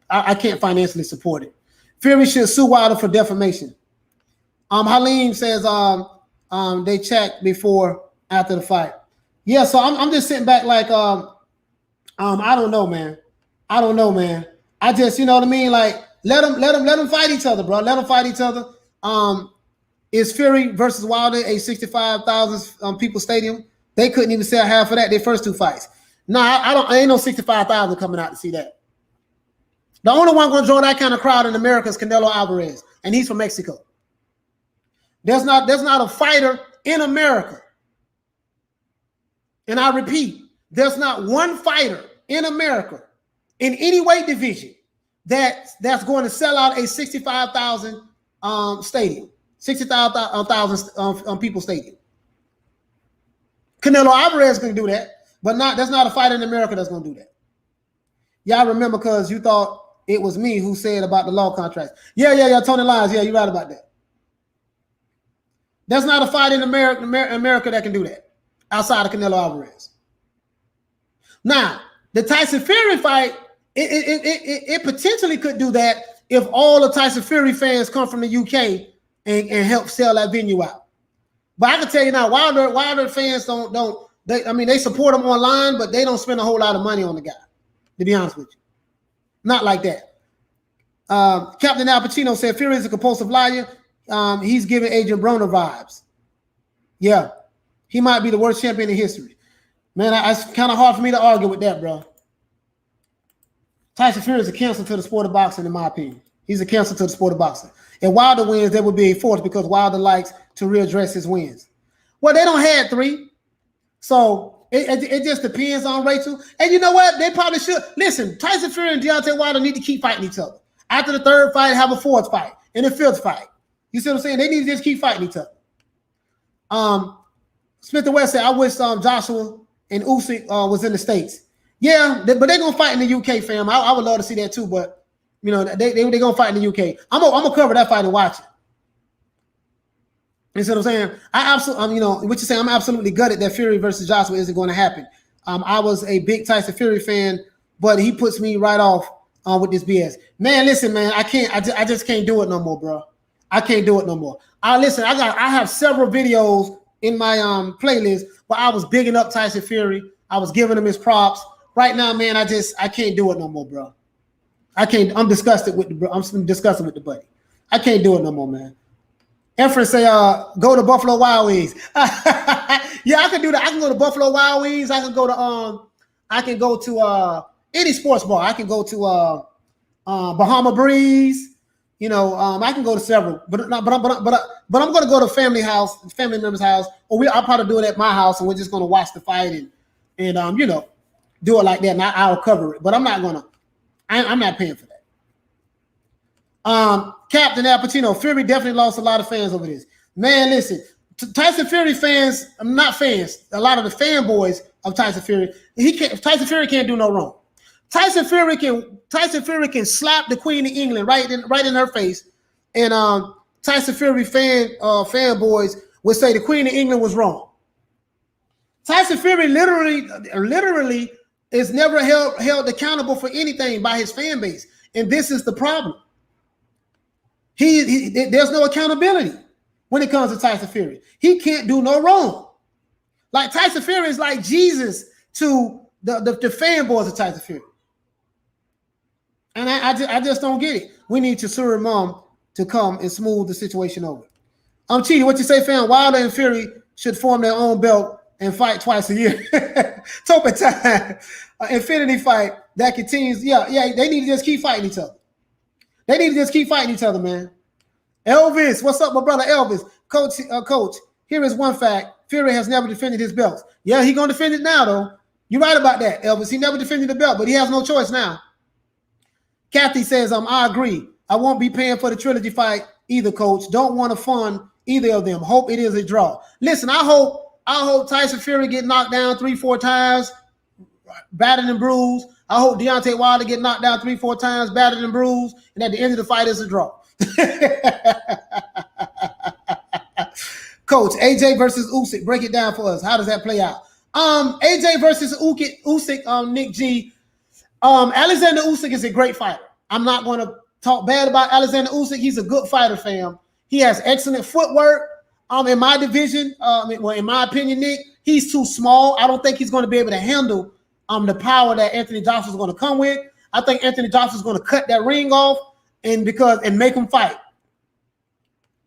I can't financially support it. Fury should sue Wilder for defamation. Halim says they checked before after the fight. Yeah, so I'm just sitting back like I don't know, man. I just, you know what I mean? Like let them fight each other, bro. Let them fight each other. Is Fury versus Wilder a 65,000 people stadium? They couldn't even sell half of that their first two fights. No, I ain't no 65,000 coming out to see that. The only one going to draw that kind of crowd in America is Canelo Alvarez, and he's from Mexico. There's not a fighter in America. And I repeat, there's not one fighter in America in any weight division that's going to sell out a 65,000 stadium, 60,000 people stadium. Canelo Alvarez can do that, but there's not a fighter in America that's going to do that. Y'all remember because you thought it was me who said about the law contracts. Yeah, Tony Lyons. Yeah, you're right about that. There's not a fight in America that can do that outside of Canelo Alvarez. Now, the Tyson Fury fight, it potentially could do that if all the Tyson Fury fans come from the UK and help sell that venue out. But I can tell you now, Wilder fans they support him online, but they don't spend a whole lot of money on the guy, to be honest with you. Not like that. Captain Al Pacino said Fury is a compulsive liar. He's giving Adrian Broner vibes. Yeah, he might be the worst champion in history. Man, it's kind of hard for me to argue with that, bro. Tyson Fury is a cancer to the sport of boxing, in my opinion. He's a cancer to the sport of boxing. If Wilder wins, there would be a force because Wilder likes to readdress his wins. Well, they don't have 3. So it just depends on Rachel. And you know what? They probably should. Listen, Tyson Fury and Deontay Wilder need to keep fighting each other. After the 3rd fight, have a 4th fight and a 5th fight. You see what I'm saying? They need to just keep fighting each other. Smith and West said, I wish Joshua and Usyk was in the States. Yeah, but they're going to fight in the UK, fam. I would love to see that too, but, you know, they're going to fight in the UK. I'm going to cover that fight and watch it. You see what I'm saying? What you're saying, I'm absolutely gutted that Fury versus Joshua isn't going to happen. I was a big Tyson Fury fan but he puts me right off with this BS. Man, listen, man, I just can't do it no more, bro. I can't do it no more. I have several videos in my playlist where I was bigging up Tyson Fury. I was giving him his props. Right now, man, I can't do it no more, bro. I can't. I'm disgusted with the buddy. I can't do it no more, man. Efren say, go to Buffalo Wild Wings. Yeah, I can do that. I can go to Buffalo Wild Wings. I can go to any sports bar. I can go to Bahama Breeze. You know, I can go to several, but I'm going to go to family member's house, or I'll probably do it at my house, and we're just going to watch the fight and you know, do it like that, and I'll cover it. But I'm not paying for that. Captain Al Pacino, Fury definitely lost a lot of fans over this. Man, listen, Tyson Fury fans, not fans, a lot of the fanboys of Tyson Fury, Tyson Fury can't do no wrong. Tyson Fury can slap the Queen of England right in her face, and Tyson Fury fanboys would say the Queen of England was wrong. Tyson Fury literally is never held accountable for anything by his fan base, and this is the problem. There's no accountability when it comes to Tyson Fury. He can't do no wrong. Like Tyson Fury is like Jesus to the fanboys of Tyson Fury. And I just don't get it. We need Chisura Mom to come and smooth the situation over. Cheaty, what you say, fam? Wilder and Fury should form their own belt and fight twice a year. Topa time. Infinity fight that continues. Yeah, they need to just keep fighting each other. They need to just keep fighting each other, man. Elvis, what's up, my brother Elvis? Coach, here is one fact. Fury has never defended his belts. Yeah, he's going to defend it now, though. You're right about that, Elvis. He never defended the belt, but he has no choice now. Kathy says, I agree. I won't be paying for the trilogy fight either, Coach. Don't want to fund either of them. Hope it is a draw. Listen, I hope Tyson Fury get knocked down 3-4 times, battered and bruised. I hope Deontay Wilder get knocked down 3-4 times, battered and bruised, and at the end of the fight, it's a draw. Coach, AJ versus Usyk, break it down for us. How does that play out? AJ versus Usyk, Nick G. Alexander Usyk is a great fighter. I'm not going to talk bad about Alexander Usyk. He's a good fighter, fam. He has excellent footwork. In my division, in my opinion, Nick, he's too small. I don't think he's going to be able to handle the power that Anthony Joshua is going to come with. I think Anthony Joshua is going to cut that ring off and make him fight.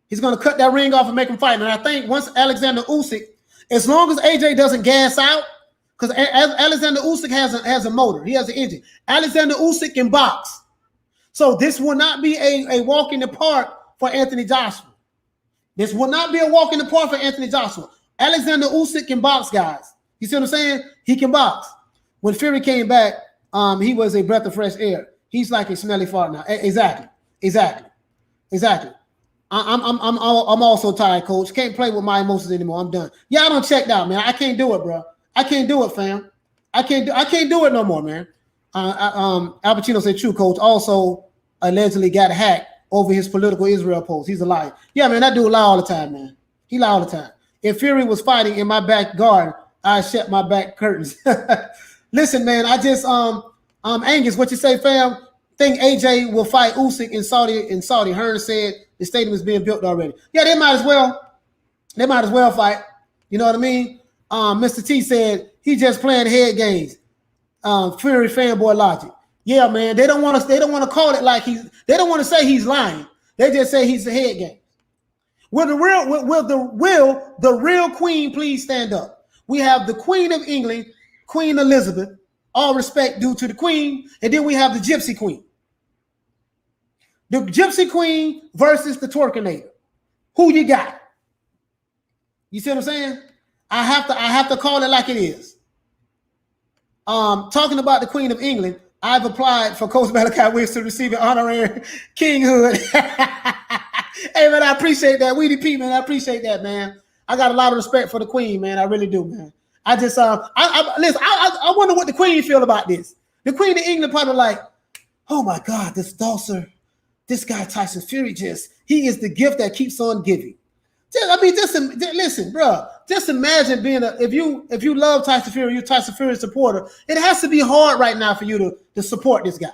He's going to cut that ring off and make him fight. And I think once Alexander Usyk, as long as AJ doesn't gas out, because Alexander Usyk has a motor, he has an engine. Alexander Usyk can box, so this will not be a walk in the park for Anthony Joshua. This will not be a walk in the park for Anthony Joshua. Alexander Usyk can box, guys. You see what I'm saying? He can box. When Fury came back, he was a breath of fresh air. He's like a smelly fart now. Exactly. I'm also tired, Coach. Can't play with my emotions anymore. I'm done. Yeah, I don't checked out, man. I can't do it, bro. I can't do it, fam. I can't do it no more, man. Al Pacino said, true, Coach. Also, allegedly got hacked over his political Israel post. He's a liar. Yeah, man, that dude lie all the time, man. He lie all the time. If Fury was fighting in my back garden, I'd shut my back curtains. Listen, man, I just Angus, what you say, fam? Think AJ will fight Usyk in Saudi. Hearn said the stadium is being built already. Yeah, they might as well. They might as well fight. You know what I mean? Mr. T said he just playing head games. Fury fanboy logic. Yeah, man. They don't want to call it like they don't want to say he's lying. They just say he's a head game. Will the real queen please stand up? We have the Queen of England, Queen Elizabeth, all respect due to the Queen, and then we have the Gypsy Queen. The Gypsy Queen versus the Twerkinator. Who you got? You see what I'm saying? I have to call it like it is. Talking about the Queen of England, I've applied for Coach Malachi Williams to receive an honorary kinghood. Hey, man, I appreciate that. Weedy P, man, I appreciate that, man. I got a lot of respect for the Queen, man. I really do, man. I just, listen, I wonder what the Queen feel about this. The Queen of England probably like, oh my God, this Dawser, this guy Tyson Fury he is the gift that keeps on giving. Listen, bro. Just imagine being if you love Tyson Fury, you're a Tyson Fury supporter. It has to be hard right now for you to support this guy.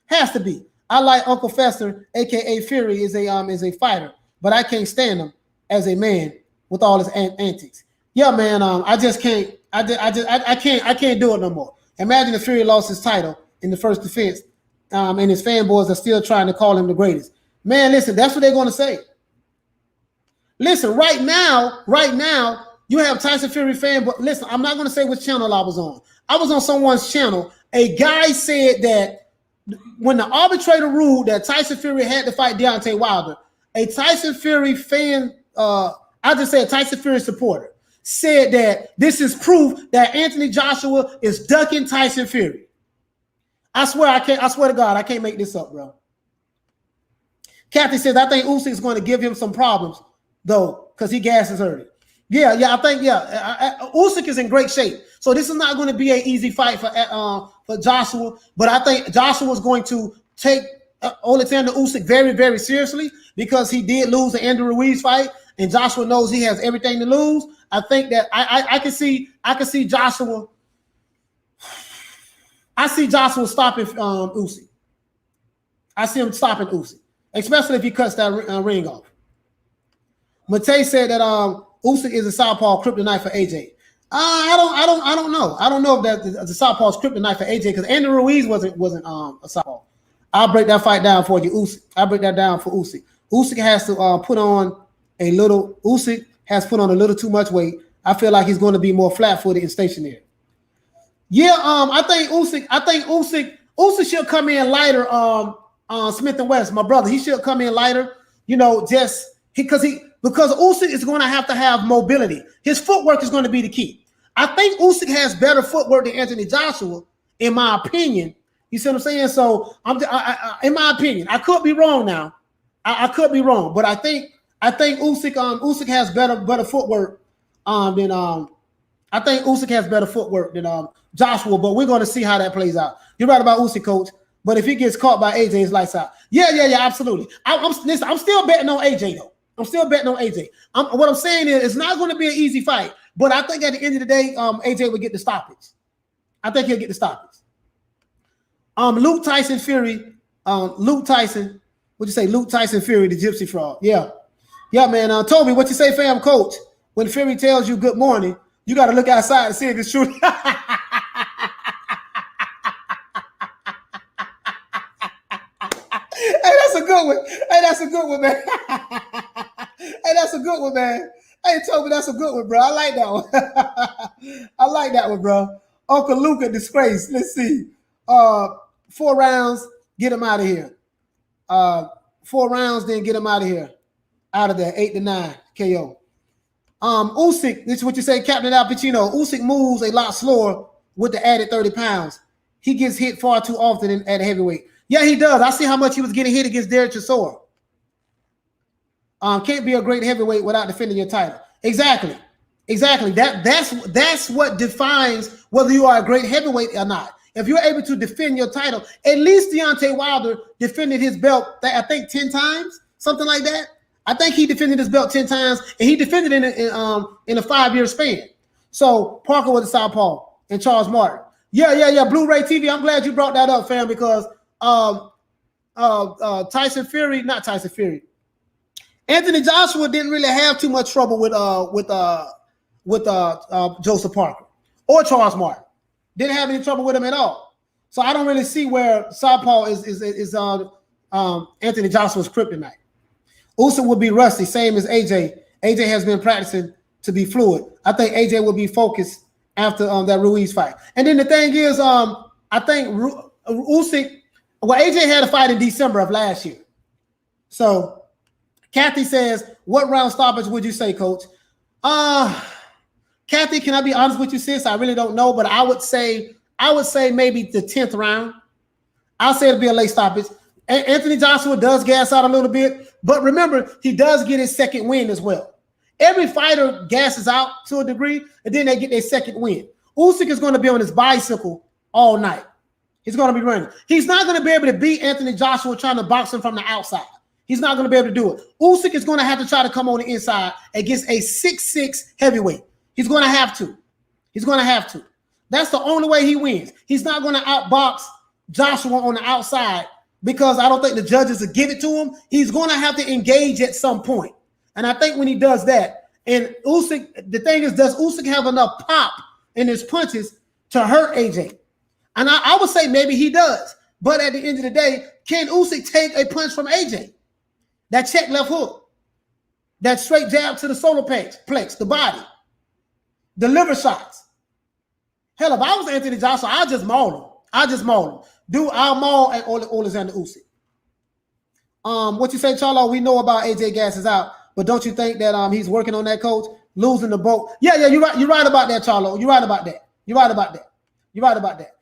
Has to be. I like Uncle Fester, aka Fury, is a fighter, but I can't stand him as a man with all his antics. Yeah, man. I just can't. I can't do it no more. Imagine if Fury lost his title in the first defense, and his fanboys are still trying to call him the greatest. Man, listen, that's what they're going to say. Listen, right now, you have Tyson Fury fan, but listen, I'm not going to say which channel I was on. I was on someone's channel. A guy said that when the arbitrator ruled that Tyson Fury had to fight Deontay Wilder, a Tyson Fury fan, I just say a Tyson Fury supporter, said that this is proof that Anthony Joshua is ducking Tyson Fury. I swear to God, I can't make this up, bro. Kathy says, I think Usyk is going to give him some problems, though, because he gasses early. Yeah, I think, Usyk is in great shape. So this is not going to be an easy fight for Joshua, but I think Joshua is going to take Alexander Usyk very, very seriously because he did lose the Andrew Ruiz fight, and Joshua knows he has everything to lose. I think that I can see Joshua. I see Joshua stopping Usyk. I see him stopping Usyk, especially if he cuts that ring off. Matei said that Usyk is a southpaw kryptonite for AJ. I don't know. I don't know if that the southpaw is kryptonite for AJ because Andrew Ruiz wasn't a southpaw. I'll break that fight down for you, Usyk. I'll break that down for Usyk. Usyk has to put on a little too much weight. I feel like he's going to be more flat-footed and stationary. Yeah, I think Usyk should come in lighter. Smith and West, my brother, he should come in lighter. You know, because Usyk is going to have mobility. His footwork is going to be the key. I think Usyk has better footwork than Anthony Joshua, in my opinion. You see what I'm saying? So, in my opinion, I could be wrong now. I could be wrong, but I think Usyk has better footwork than I think Usyk has better footwork than Joshua. But we're going to see how that plays out. You're right about Usyk, coach. But if he gets caught by AJ, it's lights out. Yeah, absolutely. I'm still betting on AJ though. I'm still betting on AJ. What I'm saying is it's not going to be an easy fight, but I think at the end of the day, AJ will get the stoppage. I think he'll get the stoppage. Luke Tyson Fury, Luke Tyson Fury, the Gypsy Frog. Yeah, man. Toby, what you say, fam, coach? When Fury tells you good morning, you got to look outside and see if it's true. Hey, that's a good one. Hey, that's a good one, man. Hey, that's a good one, man. Hey, Toby, that's a good one, bro. I like that one. I like that one, bro. Uncle Luca disgrace. Let's see. 4 rounds, get him out of here. 4 rounds, then get him out of here. Out of there, 8 to 9 KO. Usyk, this is what you say, Captain Al Pacino. Usyk moves a lot slower with the added 30 pounds. He gets hit far too often at heavyweight. Yeah, he does. I see how much he was getting hit against Derek Chisora. Can't be a great heavyweight without defending your title. Exactly. That's what defines whether you are a great heavyweight or not. If you're able to defend your title, at least Deontay Wilder defended his belt, I think 10 times, something like that. I think he defended his belt 10 times, and he defended it in a 5-year span. So Parker was a southpaw and Charles Martin. Yeah. Blu-ray TV. I'm glad you brought that up, fam, because Tyson Fury, not Tyson Fury. Anthony Joshua didn't really have too much trouble with Joseph Parker or Charles Martin. Didn't have any trouble with him at all. So I don't really see where southpaw is Anthony Joshua's kryptonite. Usyk will be rusty, same as AJ. AJ has been practicing to be fluid. I think AJ will be focused after that Ruiz fight. And then the thing is, I think Usyk. Well, AJ had a fight in December of last year. So Kathy says, what round stoppage would you say, coach? Kathy, can I be honest with you, sis? I really don't know, but I would say maybe the 10th round. I'll say it'll be a late stoppage. Anthony Joshua does gas out a little bit, but remember, he does get his second win as well. Every fighter gasses out to a degree, and then they get their second win. Usyk is going to be on his bicycle all night. He's going to be running. He's not going to be able to beat Anthony Joshua trying to box him from the outside. He's not going to be able to do it. Usyk is going to have to try to come on the inside against a 6'6" heavyweight. He's going to have to. He's going to have to. That's the only way he wins. He's not going to outbox Joshua on the outside because I don't think the judges will give it to him. He's going to have to engage at some point. And I think when he does that, and Usyk, the thing is, does Usyk have enough pop in his punches to hurt AJ? And I would say maybe he does. But at the end of the day, can Usyk take a punch from AJ? That check left hook, that straight jab to the solar plex, the body, the liver shots. Hell, if I was Anthony Joshua, I'd just maul him. I'll maul at Alexander Usyk. What you say, Charlo? We know about AJ Gas is out, but don't you think that he's working on that, coach? Losing the boat. Yeah, you're right. You're right about that, Charlo. You're right about that.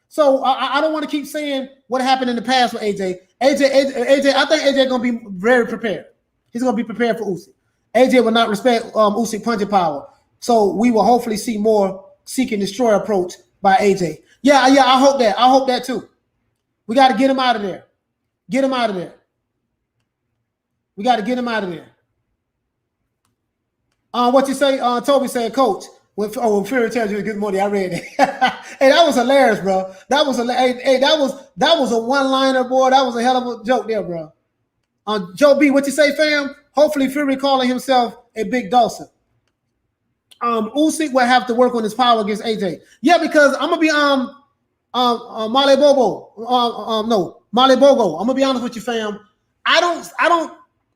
So I don't want to keep saying what happened in the past with AJ. I think AJ gonna be very prepared. He's gonna be prepared for Usyk. AJ will not respect Usyk punching power. So we will hopefully see more seek and destroy approach by AJ. Yeah, I hope that. I hope that too. We got to get him out of there. We got to get him out of there. What you say? Toby said, Coach. When Fury tells you good morning, I read it. Hey, that was hilarious, bro. That was a one-liner, boy. That was a hell of a joke there, bro. Joe B, what you say, fam? Hopefully, Fury calling himself a big Dawson. Usyk will have to work on his power against AJ. Yeah, because I'm gonna be Male Bogo. I'm gonna be honest with you, fam. I don't.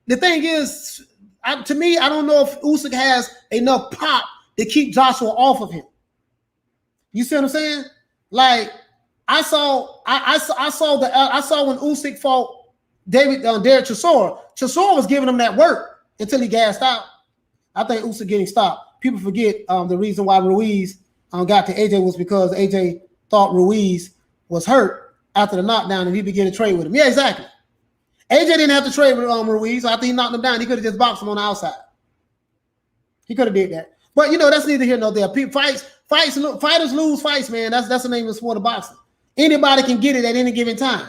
The thing is, to me, I don't know if Usyk has enough pop to keep Joshua off of him. You see what I'm saying? Like I saw when Usyk fought Derek Chisora. Chisora was giving him that work until he gassed out. I think Usyk getting stopped. People forget the reason why Ruiz got to AJ was because AJ thought Ruiz was hurt after the knockdown and he began to trade with him. Yeah, exactly. AJ didn't have to trade with Ruiz. After he knocked him down, he could have just boxed him on the outside. He could have did that. But that's neither here nor there. Fighters lose fights, man. That's the name of the sport of boxing. Anybody can get it at any given time.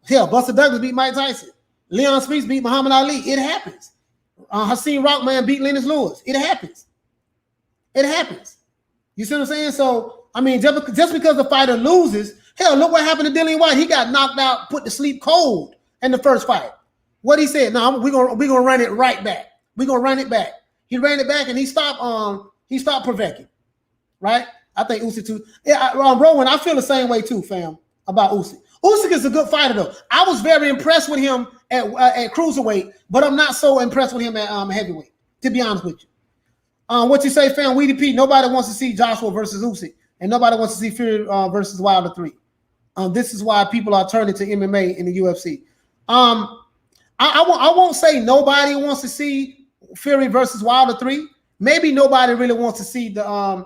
Hell, Buster Douglas beat Mike Tyson. Leon Spinks beat Muhammad Ali. It happens. Hakeem Rockman beat Lennox Lewis. It happens. You see what I'm saying? So, I mean, just because the fighter loses, hell, look what happened to Dillian White. He got knocked out, put to sleep cold in the first fight. What he said? No, we're gonna run it right back. We're gonna run it back. He ran it back and he stopped Povetkin. Right? I think Usyk too. Yeah, Rowan, I feel the same way too, fam, about Usyk. Usyk is a good fighter though. I was very impressed with him at cruiserweight, but I'm not so impressed with him at heavyweight, to be honest with you. What you say, fam? Weedy P, nobody wants to see Joshua versus Usyk, and nobody wants to see Fury versus Wilder 3. This is why people are turning to MMA in the UFC. I won't say nobody wants to see Fury versus Wilder 3. Maybe nobody really wants to see the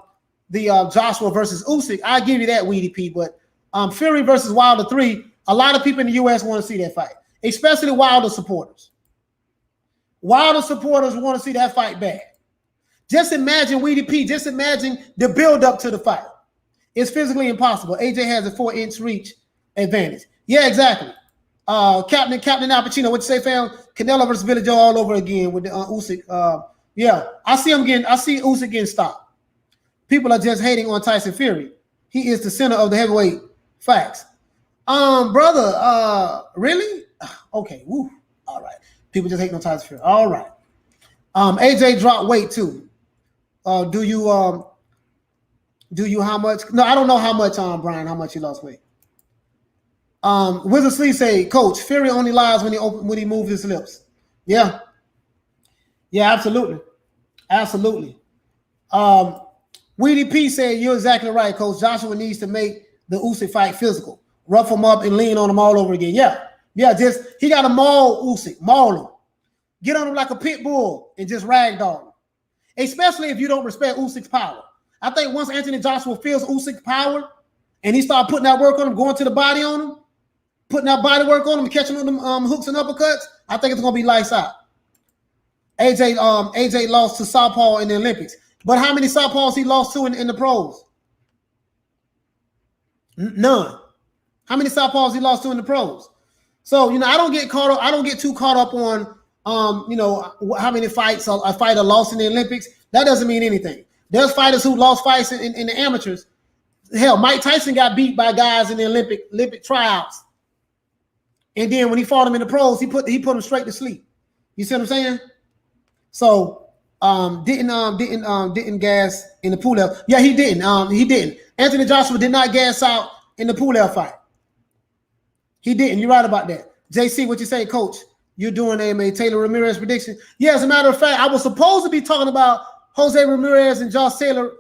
Joshua versus Usyk. I'll give you that, Weedy P. But Fury versus Wilder 3, a lot of people in the U.S. want to see that fight, especially Wilder supporters. Wilder supporters want to see that fight bad. Just imagine, Weedy P, just imagine the build-up to the fight. It's physically impossible. AJ has a 4-inch reach advantage. Yeah, exactly. Captain Al Pacino, what you say, fam? Canelo versus Billy Joe all over again with the Usyk. Yeah, I see Usyk getting stopped. People are just hating on Tyson Fury. He is the center of the heavyweight facts. Brother, really? Okay, woo. All right. People just hating on Tyson Fury. All right. AJ dropped weight too. Do you how much? No, I don't know how much, Brian, how much he lost weight. Wizard Sleeve say, Coach, Fury only lies when he moves his lips. Yeah. Yeah, absolutely. Weedy P said, you're exactly right, Coach. Joshua needs to make the Usyk fight physical. Rough him up and lean on him all over again. Yeah, just he got to maul Usyk, maul him. Get on him like a pit bull and just ragdoll him. Especially if you don't respect Usyk's power. I think once Anthony Joshua feels Usyk's power and he started putting that work on him, going to the body on him, putting that body work on him, and catching on them hooks and uppercuts, I think it's going to be lights out. AJ lost to Southpaw in the Olympics. But how many Southpaws he lost to in the pros? None. How many Southpaws he lost to in the pros? So, I don't get too caught up on you know, how many fights a fighter lost in the Olympics. That doesn't mean anything. There's fighters who lost fights in the amateurs. Hell, Mike Tyson got beat by guys in the Olympic tryouts. And then when he fought him in the pros, he put him straight to sleep. You see what I'm saying? So didn't gas in the Pulev. Yeah, he didn't. He didn't. Anthony Joshua did not gas out in the Pulev fight. He didn't. You're right about that. JC, what you say, Coach? You're doing a Taylor Ramirez prediction? Yeah, as a matter of fact, I was supposed to be talking about Jose Ramirez and Josh Taylor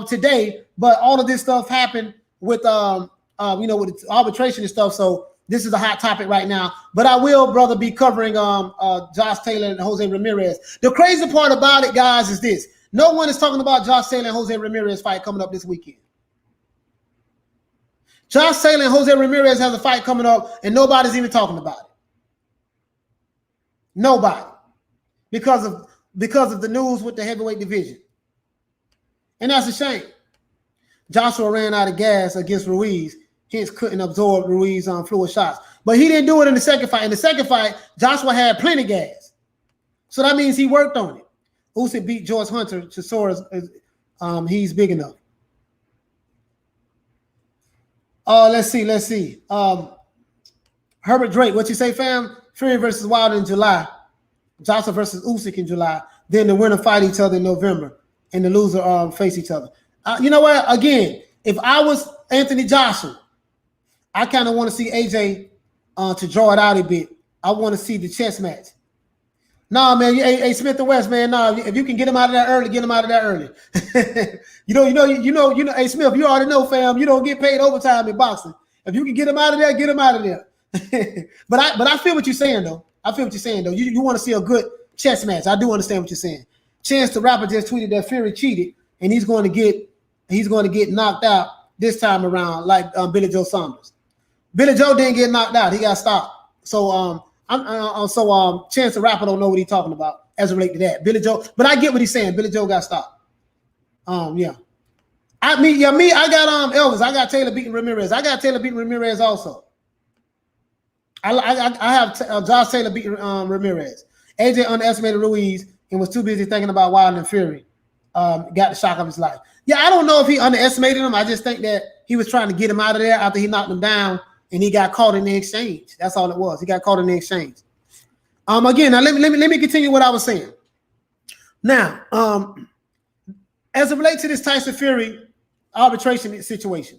today, but all of this stuff happened with you know, with arbitration and stuff. So this is a hot topic right now. But I will, brother, be covering Josh Taylor and Jose Ramirez. The crazy part about it, guys, is this: no one is talking about Josh Taylor and Jose Ramirez fight coming up this weekend. Josh Taylor and Jose Ramirez has a fight coming up, and nobody's even talking about it. Nobody, because of the news with the heavyweight division, and that's a shame. Joshua ran out of gas against Ruiz, hence couldn't absorb Ruiz's fluid shots. But he didn't do it in the second fight. In the second fight, Joshua had plenty gas, so that means he worked on it. Usyk beat George Hunter. Chisora, he's big enough. Let's see. Herbert Drake, what you say, fam? Fury versus Wilder in July. Joshua versus Usyk in July. Then the winner fight each other in November, and the loser face each other. You know what? Again, if I was Anthony Joshua, I kind of want to see AJ to draw it out a bit. I want to see the chess match. Nah, man. Hey, Smith and West, man. Nah, if you can get him out of there early, get him out of there early. you know. Hey, Smith, you already know, fam. You don't get paid overtime in boxing. If you can get him out of there, get him out of there. but I feel what you're saying though. You want to see a good chess match. I do understand what you're saying. Chance the Rapper just tweeted that Fury cheated, and he's going to get knocked out this time around, like Billy Joe Saunders. Billy Joe didn't get knocked out; he got stopped. So Chance the Rapper don't know what he's talking about as it relates to that. Billy Joe, but I get what he's saying. Billy Joe got stopped. Yeah. I got Elvis. I got Taylor beating Ramirez. I got Taylor beating Ramirez also. I have Josh Taylor beating Ramirez. AJ underestimated Ruiz and was too busy thinking about Wilder and Fury. Got the shock of his life. Yeah, I don't know if he underestimated him. I just think that he was trying to get him out of there after he knocked him down, and he got caught in the exchange. That's all it was. He got caught in the exchange. Again, now let me continue what I was saying. Now, as it relates to this Tyson Fury arbitration situation,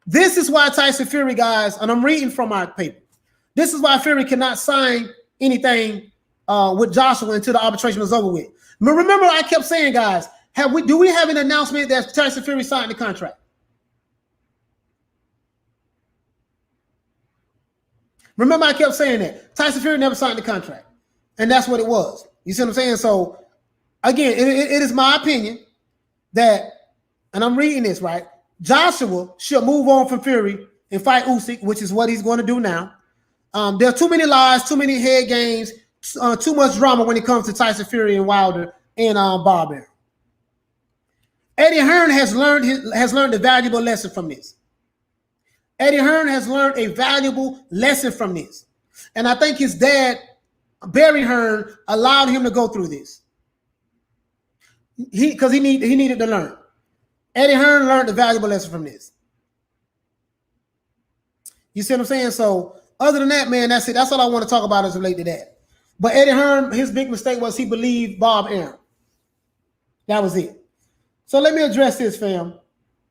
this is why Tyson Fury, guys, and I'm reading from our paper. This is why Fury cannot sign anything with Joshua until the arbitration is over with. But remember, I kept saying, guys, do we have an announcement that Tyson Fury signed the contract? Remember, I kept saying that Tyson Fury never signed the contract, and that's what it was. You see what I'm saying? So, again, it is my opinion that, and I'm reading this right, Joshua should move on from Fury and fight Usyk, which is what he's going to do now. There are too many lies, too many head games, too much drama when it comes to Tyson Fury and Wilder and Bob Arum. Eddie Hearn has learned a valuable lesson from this. Eddie Hearn has learned a valuable lesson from this, and I think his dad, Barry Hearn, allowed him to go through this. Because he needed to learn. Eddie Hearn learned a valuable lesson from this. You see what I'm saying? So, other than that, man, that's it. That's all I want to talk about as related to that. But Eddie Hearn, his big mistake was he believed Bob Arum. That was it. So let me address this, fam.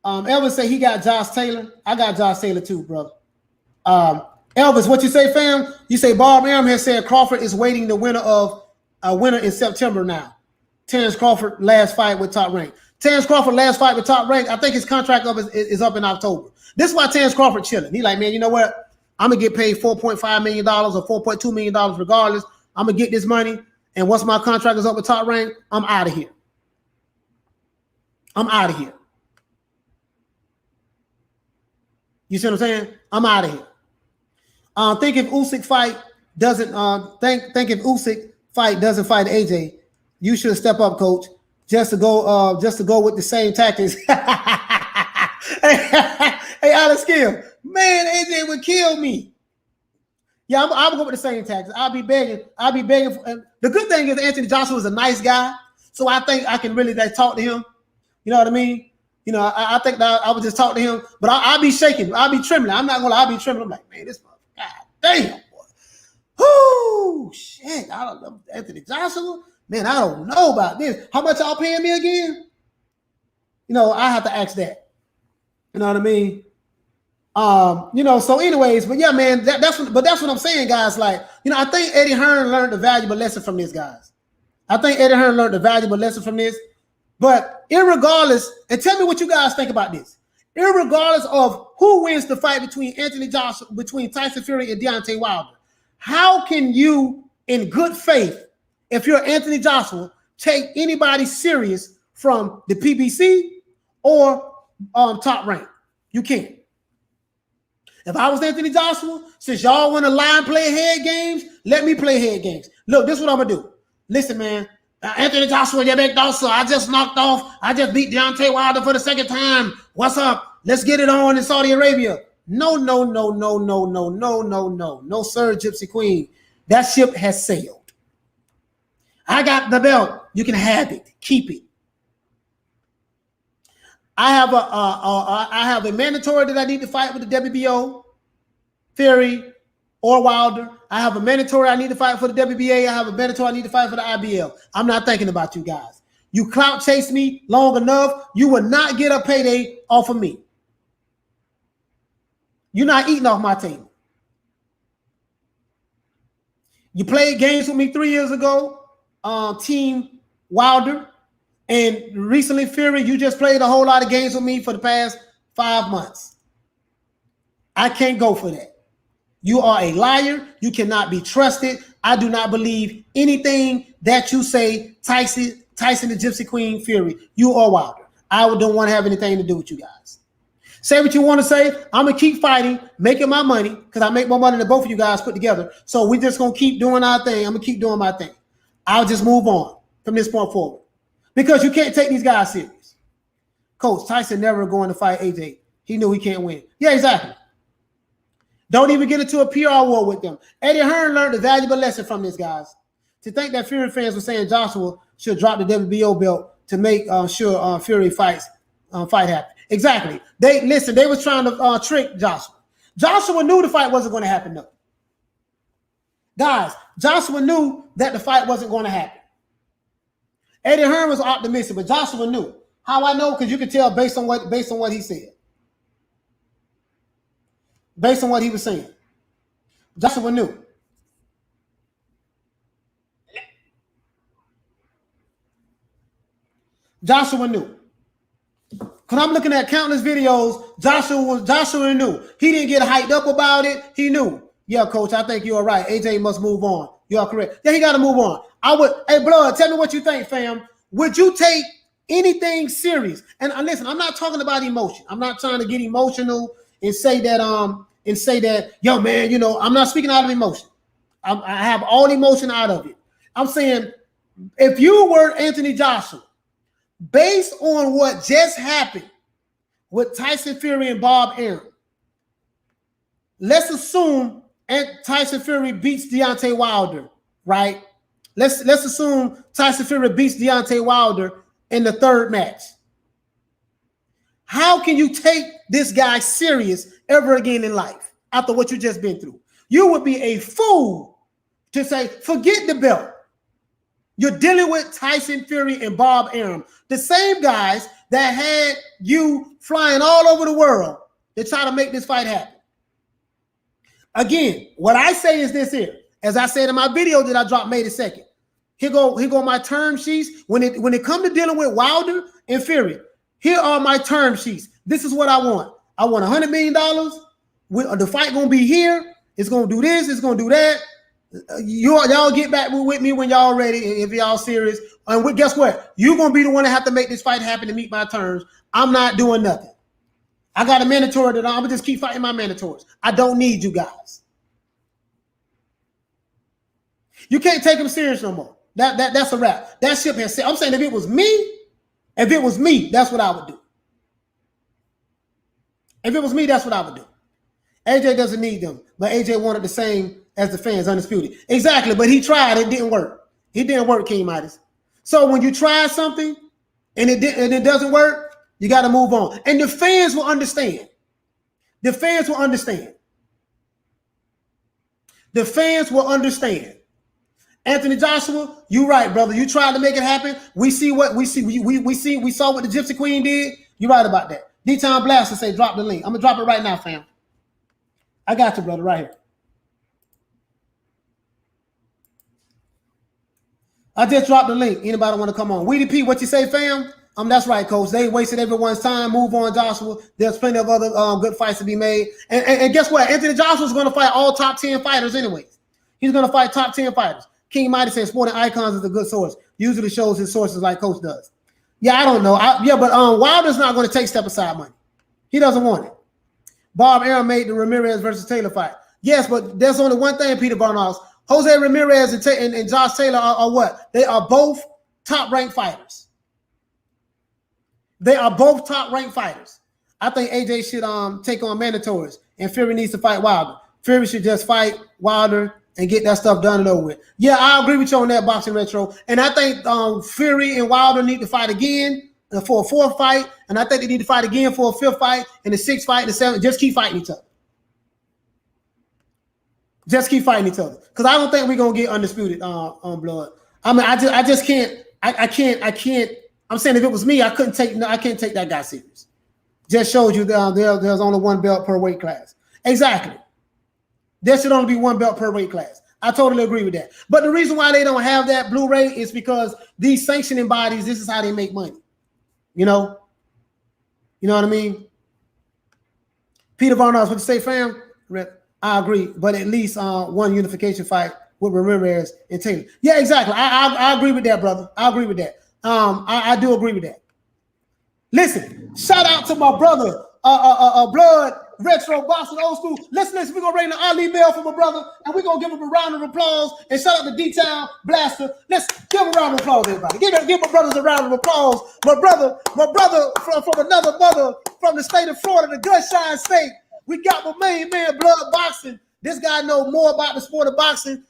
Elvis said he got Josh Taylor. I got Josh Taylor too, brother. Elvis, what you say, fam? You say Bob Arum has said Crawford is waiting the winner in September now. Terrence Crawford last fight with Top Rank. Terrence Crawford last fight with Top Rank. I think his contract is up in October. This is why Terrence Crawford chilling. He like, man, you know what? I'm going to get paid $4.5 million or $4.2 million regardless. I'm going to get this money. And once my contract is up with Top Rank, I'm out of here. You see what I'm saying? I'm out of here. Think if Usyk fight doesn't fight AJ, you should step up, coach, just to go with the same tactics. Hey, out of skill. Man, AJ would kill me. Yeah, I'll go with the same taxes. I'll be begging. The good thing is Anthony Joshua is a nice guy, so I think I can really talk to him. You know what I mean? You know, I think that I would just talk to him, but I'll be shaking. I'll be trembling. I'm not gonna lie, I'll be trembling. I'm like, man, this motherfucker, God damn, boy. Whoo, shit. I don't know. Anthony Joshua, man, I don't know about this. How much y'all paying me again? You know, I have to ask that. You know what I mean? You know, so anyways, but yeah, man, that's what I'm saying, guys. Like, you know, I think Eddie Hearn learned a valuable lesson from this, guys. I think Eddie Hearn learned a valuable lesson from this. But irregardless, and tell me what you guys think about this. Irregardless of who wins the fight between between Tyson Fury and Deontay Wilder, how can you, in good faith, if you're Anthony Joshua, take anybody serious from the PBC or Top Rank? You can't. If I was Anthony Joshua, since y'all want to lie and play head games, let me play head games. Look, this is what I'm gonna do. Listen, man. Anthony Joshua, you big dog, I just knocked off. I just beat Deontay Wilder for the second time. What's up? Let's get it on in Saudi Arabia. No, sir, Gypsy Queen. That ship has sailed. I got the belt. You can have it. Keep it. I have a mandatory that I need to fight with the WBO, Fury, or Wilder. I have a mandatory I need to fight for the WBA. I have a mandatory I need to fight for the IBL. I'm not thinking about you guys. You clout chase me long enough, you will not get a payday off of me. You're not eating off my table. You played games with me 3 years ago, Team Wilder, and recently Fury, you just played a whole lot of games with me for the past 5 months. I can't go for that. You are a liar. You cannot be trusted. I do not believe anything that you say, Tyson the Gypsy Queen Fury, you or Wilder. I don't want to have anything to do with you guys. Say what you want to say. I'm going to keep fighting, making my money, because I make more money than both of you guys put together. So we're just going to keep doing our thing. I'm going to keep doing my thing. I'll just move on from this point forward. Because you can't take these guys serious. Coach, Tyson never going to fight AJ. He knew he can't win. Yeah, exactly. Don't even get into a PR war with them. Eddie Hearn learned a valuable lesson from this, guys. To think that Fury fans were saying Joshua should drop the WBO belt to make sure Fury fight happen. Exactly. They was trying to trick Joshua. Joshua knew the fight wasn't going to happen, though. Guys, Joshua knew that the fight wasn't going to happen. Eddie Hearn was optimistic, but Joshua knew. How I know? Because you can tell based on what he said. Based on what he was saying. Joshua knew. Joshua knew. Because I'm looking at countless videos, Joshua knew. He didn't get hyped up about it. He knew. Yeah, coach, I think you're right. AJ must move on. You are correct. Yeah, he got to move on. Hey, Blood, tell me what you think, fam. Would you take anything serious? And listen, I'm not talking about emotion. I'm not trying to get emotional and say that, yo, man, you know, I'm not speaking out of emotion. I have all emotion out of it. I'm saying, if you were Anthony Joshua, based on what just happened with Tyson Fury and Bob Arum, let's assume Tyson Fury beats Deontay Wilder, right? Let's assume Tyson Fury beats Deontay Wilder in the third match. How can you take this guy serious ever again in life after what you just been through? You would be a fool to say, forget the belt. You're dealing with Tyson Fury and Bob Arum, the same guys that had you flying all over the world to try to make this fight happen. Again, what I say is this here. As I said in my video that I dropped May the 2nd. Here go my term sheets. When it comes to dealing with Wilder and Fury, here are my term sheets. This is what I want. I want $100 million. The fight gonna be here. It's gonna do this. It's gonna do that. Y'all get back with me when y'all ready, if y'all serious. And guess what? You're gonna be the one that have to make this fight happen to meet my terms. I'm not doing nothing. I got a mandatory that I'm gonna just keep fighting my mandatories. I don't need you guys. You can't take them serious no more. That's a wrap. That ship has sailed. I'm saying if it was me, that's what I would do. If it was me, that's what I would do. AJ doesn't need them, but AJ wanted the same as the fans, undisputed. Exactly, but he tried. It didn't work. It didn't work, King Midas. So when you try something and it doesn't work, you got to move on. And the fans will understand. The fans will understand. The fans will understand. Anthony Joshua, you're right, brother. You tried to make it happen. We see what we see. We saw what the Gypsy Queen did. You're right about that. D-Town Blaster say drop the link. I'm gonna drop it right now, fam. I got you, brother, right here. I just dropped the link. Anybody want to come on? Weedy P, what you say, fam? That's right, coach. They wasted everyone's time. Move on, Joshua. There's plenty of other good fights to be made. And guess what? Anthony Joshua's going to fight all top 10 fighters anyways. He's going to fight top 10 fighters. King Mighty says Sporting Icons is a good source. Usually shows his sources like coach does. Yeah, I don't know. But Wilder's not going to take step-aside money. He doesn't want it. Bob Arum made the Ramirez versus Taylor fight. Yes, but there's only one thing, Peter Barnhouse. Jose Ramirez and Josh Taylor are what? They are both top-ranked fighters. They are both top-ranked fighters. I think AJ should take on mandatories, and Fury needs to fight Wilder. Fury should just fight Wilder and get that stuff done and over with. Yeah, I agree with you on that, Boxing Retro. And I think Fury and Wilder need to fight again for a fourth fight, and I think they need to fight again for a fifth fight, and the sixth fight, and the seventh. Just keep fighting each other. Just keep fighting each other, because I don't think we're gonna get undisputed on blood. I mean, I just can't. I can't. I'm saying if it was me, I can't take that guy serious. Just showed you there's only one belt per weight class. Exactly. There should only be one belt per weight class. I totally agree with that. But the reason why they don't have that Blu-ray is because these sanctioning bodies, this is how they make money. You know what I mean? Peter Varnos, what you say, fam? I agree, but at least one unification fight with Ramirez and Taylor. Yeah, exactly. I agree with that, brother. I agree with that. I do agree with that. Listen, shout out to my brother, Blood Retro Boxing Old School. Listen, we're gonna ring the Ali bell for my brother, and we're gonna give him a round of applause. And shout out to D-Town Blaster. Let's give him a round of applause, everybody. Give my brothers a round of applause. My brother from another mother from the state of Florida, the Gunshine State. We got my main man, Blood Boxing. This guy knows more about the sport of boxing.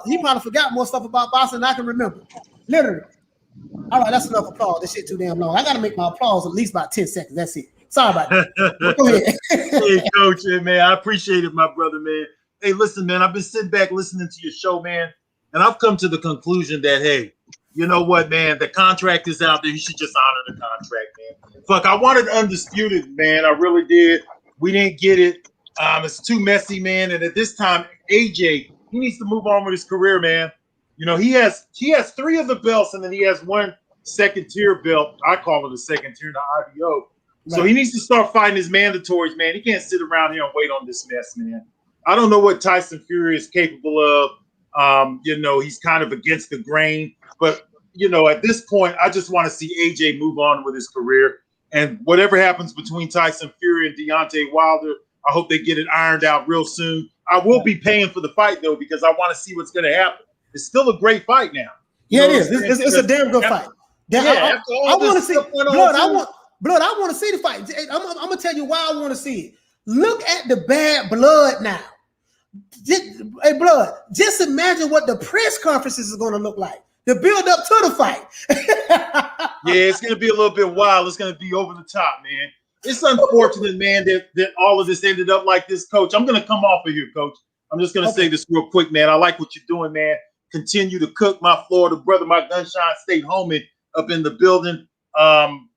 He probably forgot more stuff about boxing than I can remember. Literally. All right, that's enough applause. This shit too damn long. I got to make my applause at least about 10 seconds. That's it. Sorry about that. Go ahead. Hey, coach, man, I appreciate it, my brother, man. Hey, listen, man, I've been sitting back listening to your show, man, and I've come to the conclusion that, hey, you know what, man, the contract is out there. You should just honor the contract, man. Fuck, I wanted Undisputed, man. I really did. We didn't get it. It's too messy, man. And at this time, AJ, he needs to move on with his career, man. You know, he has 3 of the belts, and then he has 1 second-tier belt. I call it a second tier, the IBO. Right. So he needs to start fighting his mandatories, man. He can't sit around here and wait on this mess, man. I don't know what Tyson Fury is capable of. You know, he's kind of against the grain. But, you know, at this point, I just want to see AJ move on with his career. And whatever happens between Tyson Fury and Deontay Wilder, I hope they get it ironed out real soon. I will be paying for the fight, though, because I want to see what's going to happen. It's still a great fight now. Yeah, it is. It's a damn good fight. I want to see Blood. I want to see the fight. I'm gonna tell you why I want to see it. Look at the bad blood now. Hey, Blood. Just imagine what the press conferences is going to look like. The build up to the fight. Yeah, it's going to be a little bit wild. It's going to be over the top, man. It's unfortunate, man, that all of this ended up like this, Coach. I'm going to come off of here, Coach. I'm just going to say this real quick, man. I like what you're doing, man. Continue to cook, my Florida brother, my Gunshine State homie up in the building.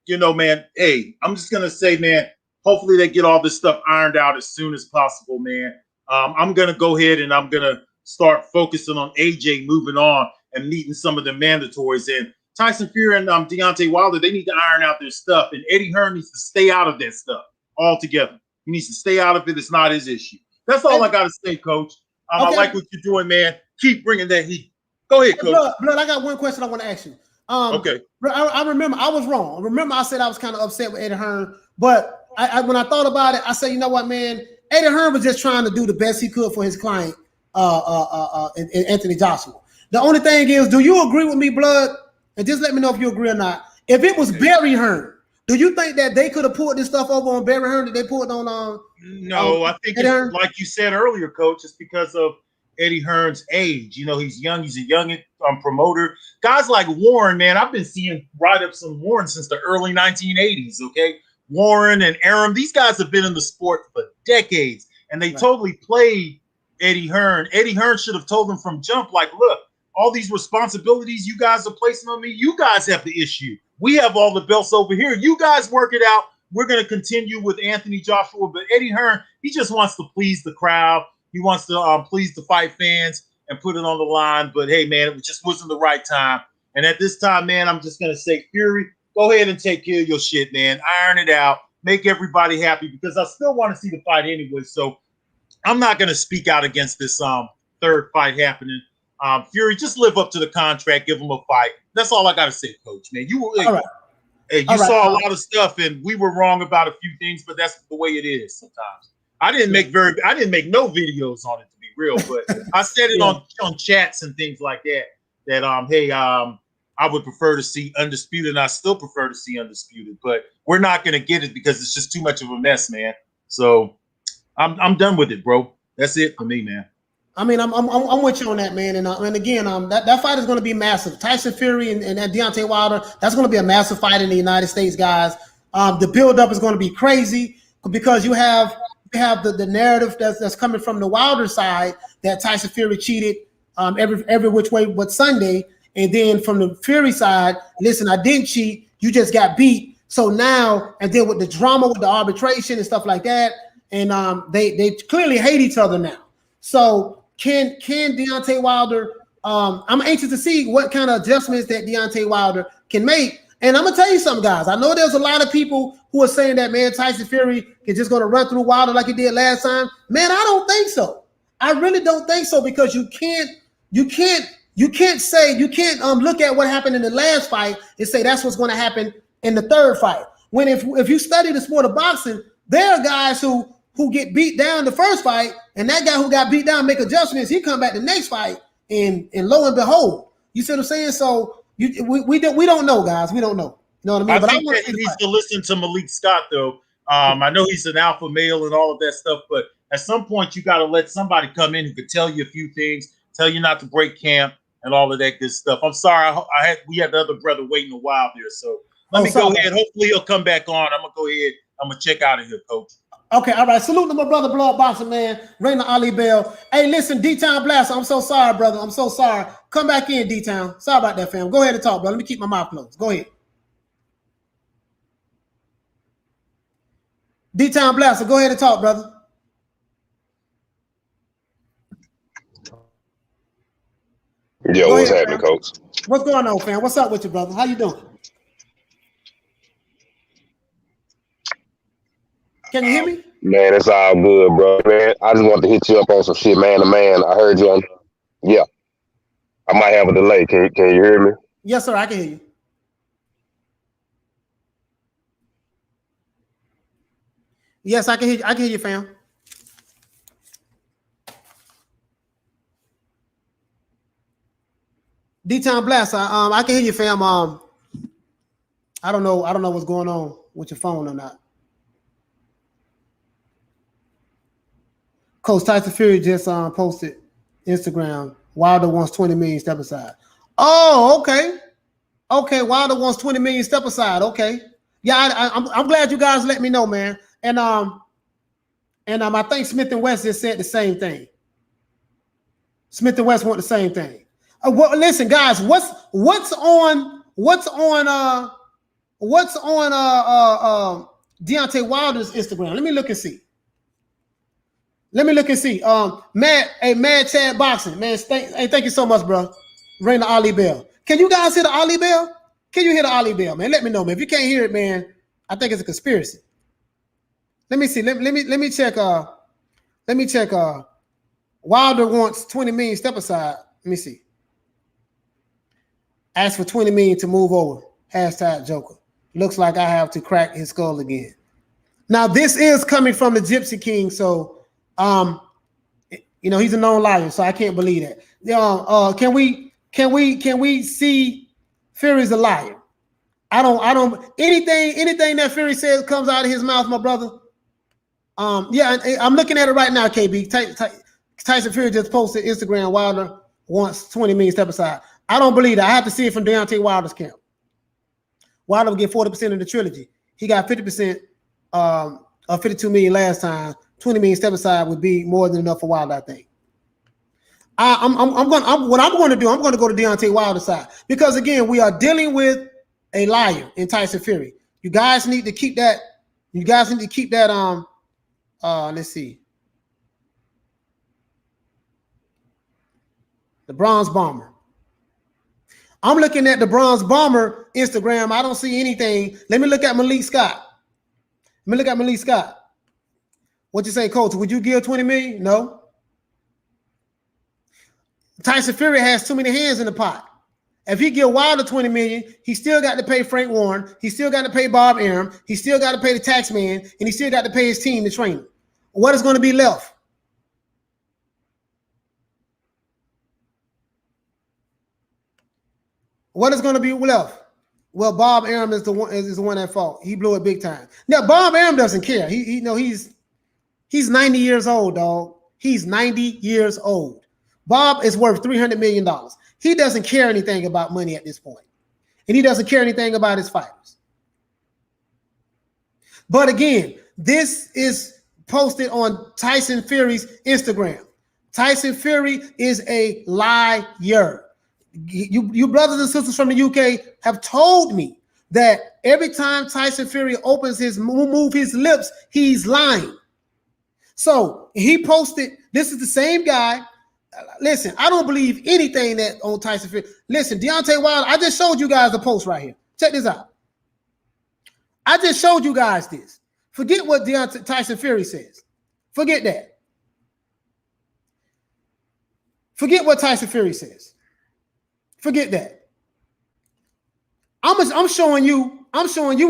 You know, man, hey, I'm just going to say, man, hopefully they get all this stuff ironed out as soon as possible, man. I'm going to go ahead and I'm going to start focusing on AJ moving on and meeting some of the mandatories. And Tyson Fury and Deontay Wilder, they need to iron out their stuff. And Eddie Hearn needs to stay out of that stuff altogether. He needs to stay out of it. It's not his issue. That's all I got to say, Coach. Okay. I like what you're doing, man. Keep bringing that heat. Go ahead, Coach. Blood, I got one question I want to ask you. Okay. I remember I was wrong. I remember I said I was kind of upset with Eddie Hearn, but when I thought about it, I said, you know what, man? Eddie Hearn was just trying to do the best he could for his client, Anthony Joshua. The only thing is, do you agree with me, Blood? And just let me know if you agree or not. If it was Barry Hearn, do you think that they could have pulled this stuff over on Barry Hearn that they pulled on? No, I think it's, like you said earlier, Coach, it's because of Eddie Hearn's age. You know, he's young. He's a young promoter. Guys like Warren, man, I've been seeing write-ups on Warren since the early 1980s, okay? Warren and Arum, these guys have been in the sport for decades, and they totally played Eddie Hearn. Eddie Hearn should have told them from jump, like, look, all these responsibilities you guys are placing on me, you guys have the issue. We have all the belts over here. You guys work it out. We're going to continue with Anthony Joshua, but Eddie Hearn, he just wants to please the crowd. He wants to please the fight fans and put it on the line. But, hey, man, it just wasn't the right time. And at this time, man, I'm just going to say, Fury, go ahead and take care of your shit, man. Iron it out. Make everybody happy because I still want to see the fight anyway. So I'm not going to speak out against this third fight happening. Fury, just live up to the contract. Give him a fight. That's all I got to say, Coach, man. You saw a lot of stuff, and we were wrong about a few things, but that's the way it is sometimes. I didn't make no videos on it, to be real, but I said it on chats and things like that. That I would prefer to see Undisputed, and I still prefer to see Undisputed, but we're not gonna get it because it's just too much of a mess, man. So I'm done with it, bro. That's it for me, man. I mean, I'm with you on that, man. And again, that fight is going to be massive. Tyson Fury and Deontay Wilder, that's going to be a massive fight in the United States, guys. The build-up is going to be crazy because you have the narrative that's coming from the Wilder side that Tyson Fury cheated every which way but Sunday, and then from the Fury side, listen, I didn't cheat, you just got beat. So now, and then with the drama with the arbitration and stuff like that, and they clearly hate each other now. So can Deontay Wilder? I'm anxious to see what kind of adjustments that Deontay Wilder can make. And I'm gonna tell you something, guys. I know there's a lot of people who are saying that, man, Tyson Fury is just gonna run through Wilder like he did last time. Man, I don't think so. I really don't think so because you can't look at what happened in the last fight and say that's what's going to happen in the third fight. When if you study the sport of boxing, there are guys who get beat down the first fight, and that guy who got beat down make adjustments. He come back the next fight, and lo and behold, you see what I'm saying? So we don't know, guys. We don't know. You know what I mean? I think that he needs to listen to Malik Scott, though. I know he's an alpha male and all of that stuff, but at some point you got to let somebody come in who could tell you a few things, tell you not to break camp, and all of that good stuff. I'm sorry, we had the other brother waiting a while there, so let me go ahead. Hopefully he'll come back on. I'm gonna go ahead. I'm gonna check out of here, Coach. Okay, all right. Salute to my brother, Blood Boxer, man. Raina Ali Bell. Hey, listen, D-Town Blaster. I'm so sorry, brother. I'm so sorry. Come back in, D-Town. Sorry about that, fam. Go ahead and talk, bro. Let me keep my mouth closed. Go ahead. D-Town Blaster, go ahead and talk, brother. Yo, what's happening, Coach? What's going on, fam? What's up with you, brother? How you doing? Can you hear me? Man, it's all good, bro. Man, I just wanted to hit you up on some shit, man to man. I heard you on. Yeah, I might have a delay. Can you hear me? Yes, sir. I can hear you. Yes, I can hear you. I can hear you, fam. D-Town Blast. I can hear you, fam. I don't know what's going on with your phone or not. Coach Tyson Fury just posted Instagram. Wilder wants 20 million, step aside. Oh, okay. Okay, Wilder wants 20 million, step aside. Okay. Yeah, I'm glad you guys let me know, man. And I think Smith and West just said the same thing. Smith and West want the same thing. Well, listen, guys, what's on Deontay Wilder's Instagram? Let me look and see. Mad Chad Boxing, man. Thank you so much, bro. Raina Ali Bell. Can you guys hear the Ali Bell? Can you hear the Ali Bell, man? Let me know, man. If you can't hear it, man, I think it's a conspiracy. Let me see. Let me check. Let me check. Wilder wants 20 million, step aside. Let me see. Ask for 20 million to move over. Hashtag Joker. Looks like I have to crack his skull again. Now, this is coming from the Gypsy King, so he's a known liar, so I can't believe that. Can we see Fury's a liar? I don't anything that Fury says comes out of his mouth, my brother. Yeah, I'm looking at it right now, KB. Tyson Fury just posted Instagram. Wilder wants 20 million step aside. I don't believe that. I have to see it from Deontay Wilder's camp. Wilder will get 40% of the trilogy. He got 50% of 52 million last time. 20 million step aside would be more than enough for Wilder, I think. What I'm going to do, I'm going to go to Deontay Wilder's side because again, we are dealing with a liar in Tyson Fury. You guys need to keep that. You guys need to keep that. Let's see. The Bronze Bomber. I'm looking at the Bronze Bomber Instagram. I don't see anything. Let me look at Malik Scott. What you say, Coach? Would you give 20 million? No. Tyson Fury has too many hands in the pot. If he give Wilder 20 million, he still got to pay Frank Warren. He still got to pay Bob Arum. He still got to pay the tax man, and he still got to pay his team, the trainer. What is going to be left? What is going to be left? Well, Bob Arum is the one at fault. He blew it big time. Now, Bob Arum doesn't care. He's 90 years old, dog. He's 90 years old. Bob is worth $300 million. He doesn't care anything about money at this point. And he doesn't care anything about his fighters. But again, this is posted on Tyson Fury's Instagram. Tyson Fury is a liar. You brothers and sisters from the UK have told me that every time Tyson Fury opens move his lips, he's lying. So he posted, this is the same guy. Listen, I don't believe anything that on Tyson Fury. Listen, Deontay Wilder, I just showed you guys the post right here. Check this out. I just showed you guys this. Forget what Tyson Fury says. Forget that. Forget what Tyson Fury says. Forget that. I'm showing you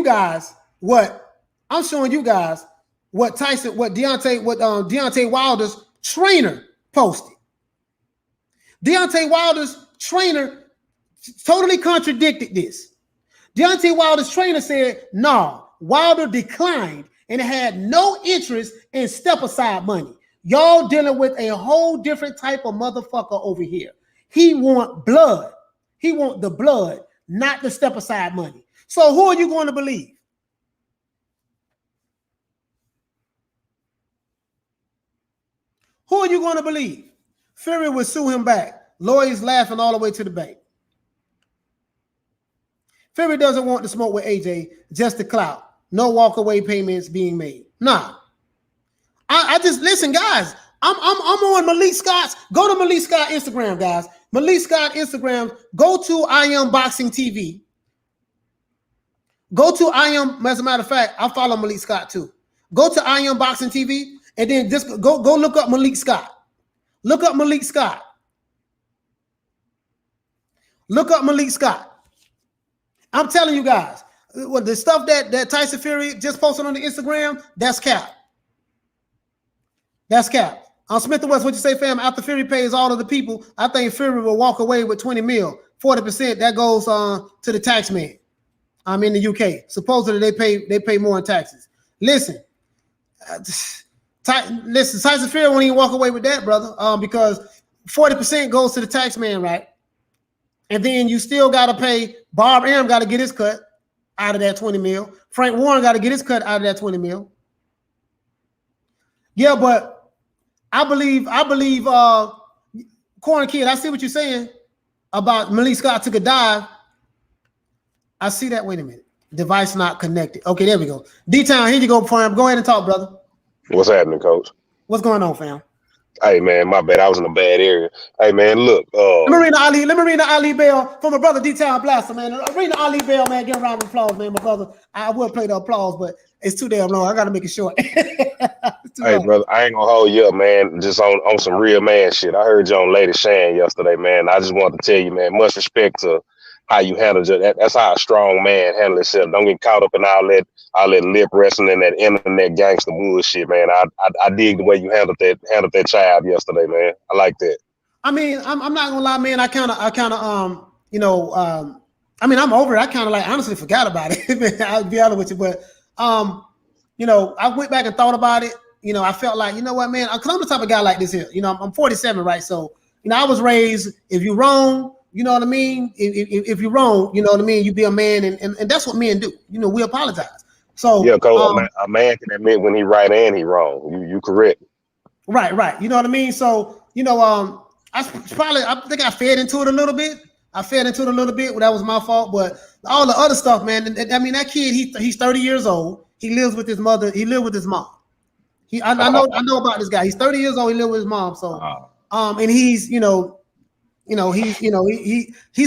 guys what Deontay Wilder's trainer posted. Deontay Wilder's trainer totally contradicted this. Deontay Wilder's trainer said, no, Wilder declined and had no interest in step-aside money. Y'all dealing with a whole different type of motherfucker over here. He want blood. He want the blood, not the step-aside money. So who are you going to believe? Who are you going to believe? Fury will sue him back. Lawyers laughing all the way to the bank. Fury doesn't want to smoke with AJ, just the clout. No walkaway payments being made. Nah. I just listen, guys. I'm on Malik Scott's. Go to Malik Scott Instagram, guys. Malik Scott Instagram. Go to I Am Boxing TV. Go to I Am. As a matter of fact, I follow Malik Scott too. Go to I Am Boxing TV and then just go look up Malik Scott. Look up Malik Scott. Look up Malik Scott. I'm telling you guys, the stuff that Tyson Fury just posted on the Instagram, that's cap. That's cap. On Smith & West, what you say, fam? After Fury pays all of the people, I think Fury will walk away with 20 mil. 40% that goes to the tax man. I'm in the UK. Supposedly they pay more in taxes. Listen, Tyson Fury won't even walk away with that, brother, because 40% goes to the tax man, right? And then you still got to pay. Bob Arum got to get his cut out of that 20 mil. Frank Warren got to get his cut out of that 20 mil. Yeah, but I believe, Corn Kid, I see what you're saying about Malik Scott took a dive. I see that. Wait a minute. Device not connected. Okay, there we go. D-Town, here you go, fam. Go ahead and talk, brother. What's happening, Coach? What's going on, fam? Hey, man, my bad. I was in a bad area. Hey, man, look. Let me read the Ali Bell from my brother D-Town Blaster, man. Read the Ali Bell, man. Give a round of applause, man. My brother, I would play the applause, but it's too damn long. I got to make it short. Hey, brother, I ain't gonna hold you up, man. Just on some real man shit. I heard you on Lady Shan yesterday, man. I just wanted to tell you, man, much respect to how you handle it. That's how a strong man handles himself. Don't get caught up in all that lip wrestling and that internet gangster bullshit, man. I dig the way you handled that child yesterday, man. I like that. I mean, I'm not gonna lie, man. I kind of I mean, I'm over it. I kind of like honestly forgot about it. I'll be honest with you, but I went back and thought about it. you know, I felt like, you know what, man, because I'm the type of guy like this here. You know, I'm 47, right? So, you know, I was raised, if you're wrong, you know what I mean? If you're wrong, you know what I mean? You be a man, and that's what men do. You know, we apologize. So yeah, Cole, a man can admit when he right and he wrong. You correct. Right. You know what I mean? So, you know, I think I fed into it a little bit. Well, that was my fault. But all the other stuff, man. I mean, that kid, he's 30 years old. He lives with his mother. He lived with his mom. I know about this guy. He's 30 years old. He lived with his mom. So, and he's, he's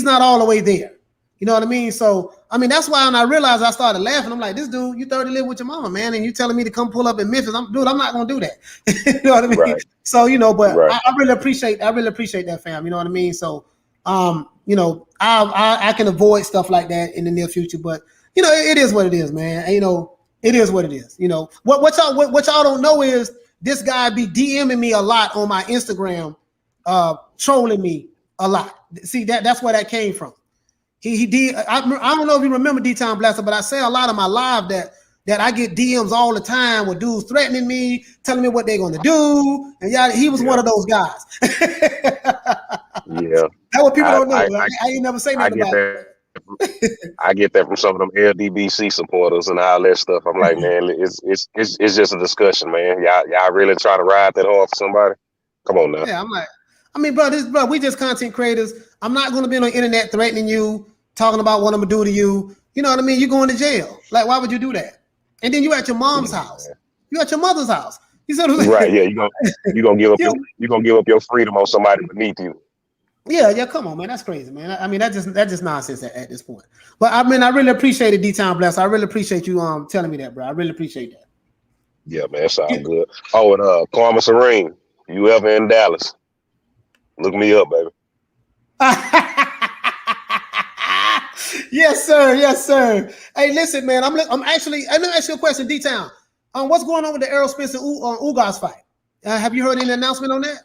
not all the way there. You know what I mean? So, I mean, that's why when I realized, I started laughing. I'm like, this dude, you 30 live with your mama, man, and you telling me to come pull up in Memphis. I'm not gonna do that. You know what I mean? Right. So, you know, but right. I really appreciate that, fam. You know what I mean? So, you know, I can avoid stuff like that in the near future, but you know, it is what it is, man. And, you know, it is what it is. You know, what y'all don't know is this guy be DMing me a lot on my Instagram, trolling me a lot. See, that's where that came from. He did. I don't know if you remember D-Town Blaster, but I say a lot of my live that I get DMs all the time with dudes threatening me, telling me what they're going to do, and he was one of those guys. Yeah, that's what people don't know. I ain't never say nothing about it. I get that from some of them LDBC supporters and all that stuff. I'm like, man, it's just a discussion, man. Y'all really try to ride that hard for somebody? Come on now. Yeah, I'm like, I mean, bro, we just content creators. I'm not going to be on the internet threatening you, talking about what I'm going to do to you. You know what I mean? You're going to jail. Like, why would you do that? And then you at your mom's house. You at your mother's house. You said, right? Yeah, you gonna give up your freedom on somebody beneath you. Yeah. Come on, man. That's crazy, man. I mean, that's just nonsense at this point. But I mean, I really appreciate it, D-Town Bless. I really appreciate you telling me that, bro. I really appreciate that. Yeah, man. That sounds good. Oh, and Karma Serene, you ever in Dallas? Look me up, baby. Yes, sir. Hey, listen, man. I'm gonna ask you a question, D-Town. What's going on with the Errol Spence and Ugas fight? Have you heard any announcement on that?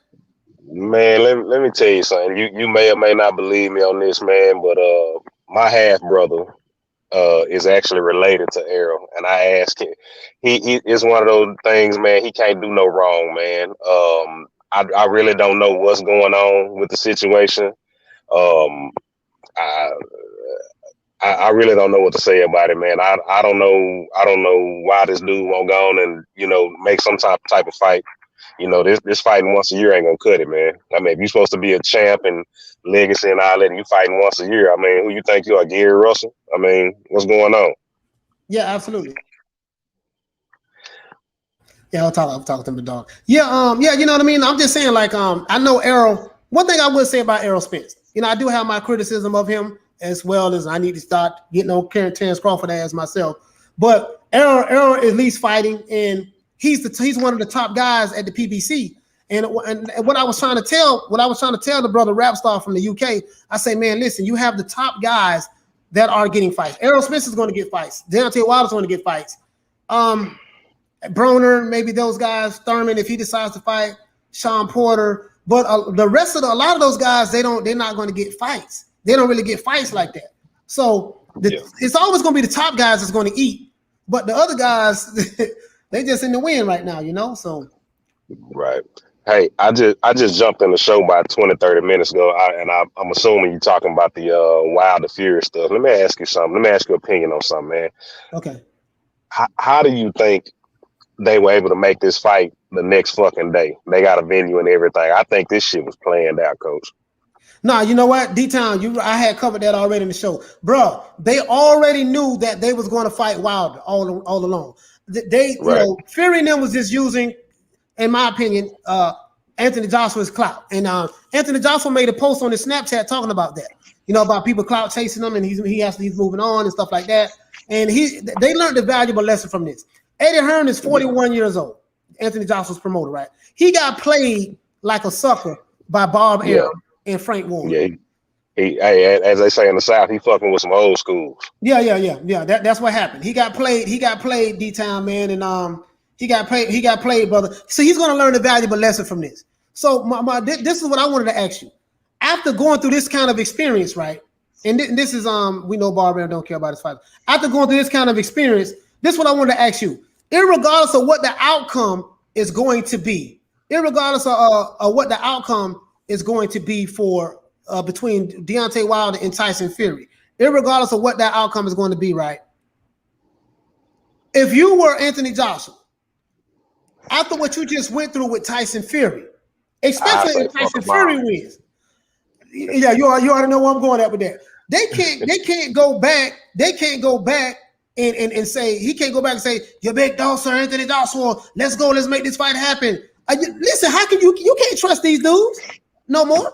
Man, let me tell you something. You may or may not believe me on this, man, but my half brother is actually related to Errol, and I asked him. He is one of those things, man. He can't do no wrong, man. I really don't know what's going on with the situation. I really don't know what to say about it, man. I don't know why this dude won't go on and make some type of fight. This fighting once a year ain't gonna cut it, man. I mean, if you're supposed to be a champ and legacy and all that, and you fighting once a year, I mean, who you think you are, Gary Russell? I mean, what's going on? Yeah, absolutely. Yeah, I'm talking to the dog. Yeah, you know what I mean? I'm just saying, like, I know Errol. One thing I would say about Errol Spence, I do have my criticism of him, as well as I need to start getting on Terrence Crawford as myself. But Errol is at least fighting, and he's one of the top guys at the PBC. And what I was trying to tell the brother Rapstar from the UK, I say, man, listen, you have the top guys that are getting fights. Errol Spence is going to get fights. Deontay Wilder is going to get fights. Broner, maybe those guys. Thurman, if he decides to fight. Sean Porter, but the rest of a lot of those guys, they're not going to get fights. They don't really get fights like that. So it's always going to be the top guys that's going to eat, but the other guys, they just in the win right now, So right. Hey, I just jumped in the show about 20-30 minutes ago, and I'm assuming you're talking about the Wilder Fury stuff. Let me ask you something. Let me ask your opinion on something, man. Okay. How do you think they were able to make this fight the next fucking day? They got a venue and everything. I think this shit was planned out, Coach. No, you know what, D-Town, I had covered that already in the show, bro. They already knew that they was going to fight Wilder all along. Fury and them was just using, in my opinion, Anthony Joshua's clout, and Anthony Joshua made a post on his Snapchat talking about that, about people clout chasing him, and he's moving on and stuff like that. And they learned a valuable lesson from this. Eddie Hearn is 41 years old, Anthony Joshua's promoter, right? He got played like a sucker by Bob Arum and Frank Warren. Yeah, he, as they say in the South, he fucking with some old schools. Yeah. That's what happened. He got played, D-Town, man, and he got played, brother. So he's going to learn a valuable lesson from this. So this is what I wanted to ask you. After going through this kind of experience, right? And this is we know Bob Arum don't care about his fight. After going through this kind of experience, this is what I wanted to ask you. Irregardless of what the outcome is going to be, irregardless of what the outcome is going to be for between Deontay Wilder and Tyson Fury, irregardless of what that outcome is going to be, right? If you were Anthony Joshua, after what you just went through with Tyson Fury, especially if Tyson Fury wins, yeah, you already know where I'm going at with that. They can't go back. They can't go back and say, he can't go back and say, your big dog, Sir Anthony Joshua, let's go, let's make this fight happen. Listen, how can you can't trust these dudes no more?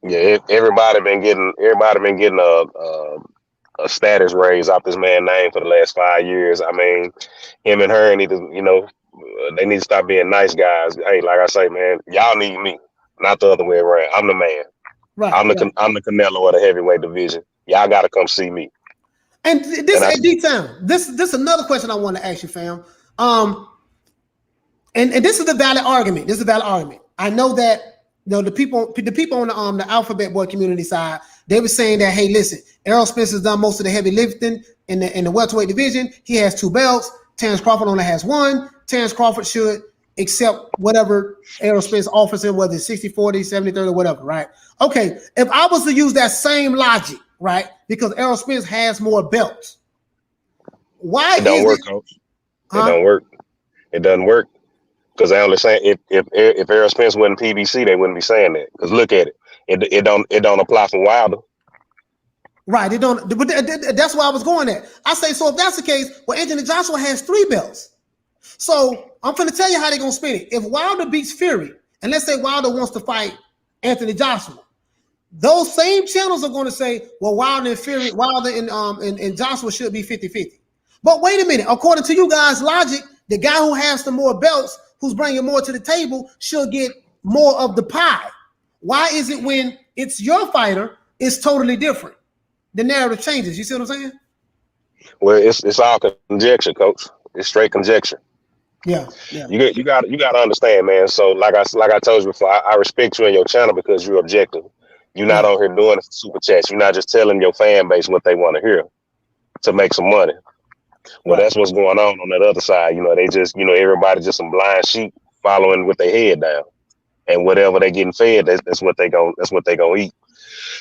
Yeah, everybody been getting a status raise off this man's name for the last 5 years. I mean, him and her need to, they need to stop being nice guys. Hey, like I say, man, y'all need me, not the other way around. I'm the man. Right. I'm the Canelo of the heavyweight division. Y'all got to come see me. And this D-Town, this is another question I want to ask you, fam. And this is the valid argument. This is a valid argument. I know that the people on the Alphabet Boy community side, they were saying that, hey, listen, Errol Spence has done most of the heavy lifting in the welterweight division. He has 2 belts. Terrence Crawford only has 1. Terrence Crawford should accept whatever Errol Spence offers him, whether it's 60-40, 70-30, whatever, right? Okay, if I was to use that same logic, right, because Errol Spence has more belts, why it don't work, Coach? It don't work. It doesn't work. Because I understand if Errol Spence wasn't PBC, they wouldn't be saying that. Because look at it. It don't apply for Wilder. Right. It don't. But that's where I was going at. I say, so if that's the case, well, Anthony Joshua has 3 belts. So I'm going to tell you how they're going to spin it. If Wilder beats Fury, and let's say Wilder wants to fight Anthony Joshua, those same channels are going to say, well, Wilder and Joshua should be 50-50. But wait a minute. According to you guys' logic, the guy who has the more belts, who's bringing more to the table, should get more of the pie. Why is it when it's your fighter, it's totally different? The narrative changes. You see what I'm saying? Well, it's all conjecture, Coach. It's straight conjecture. Yeah. You got to understand, man. So like I told you before, I respect you and your channel because you're objective. You're not on here doing super chats. You're not just telling your fan base what they want to hear to make some money. Well, that's what's going on that other side. They just, everybody just some blind sheep following with their head down, and whatever they getting fed, that's what they gonna eat.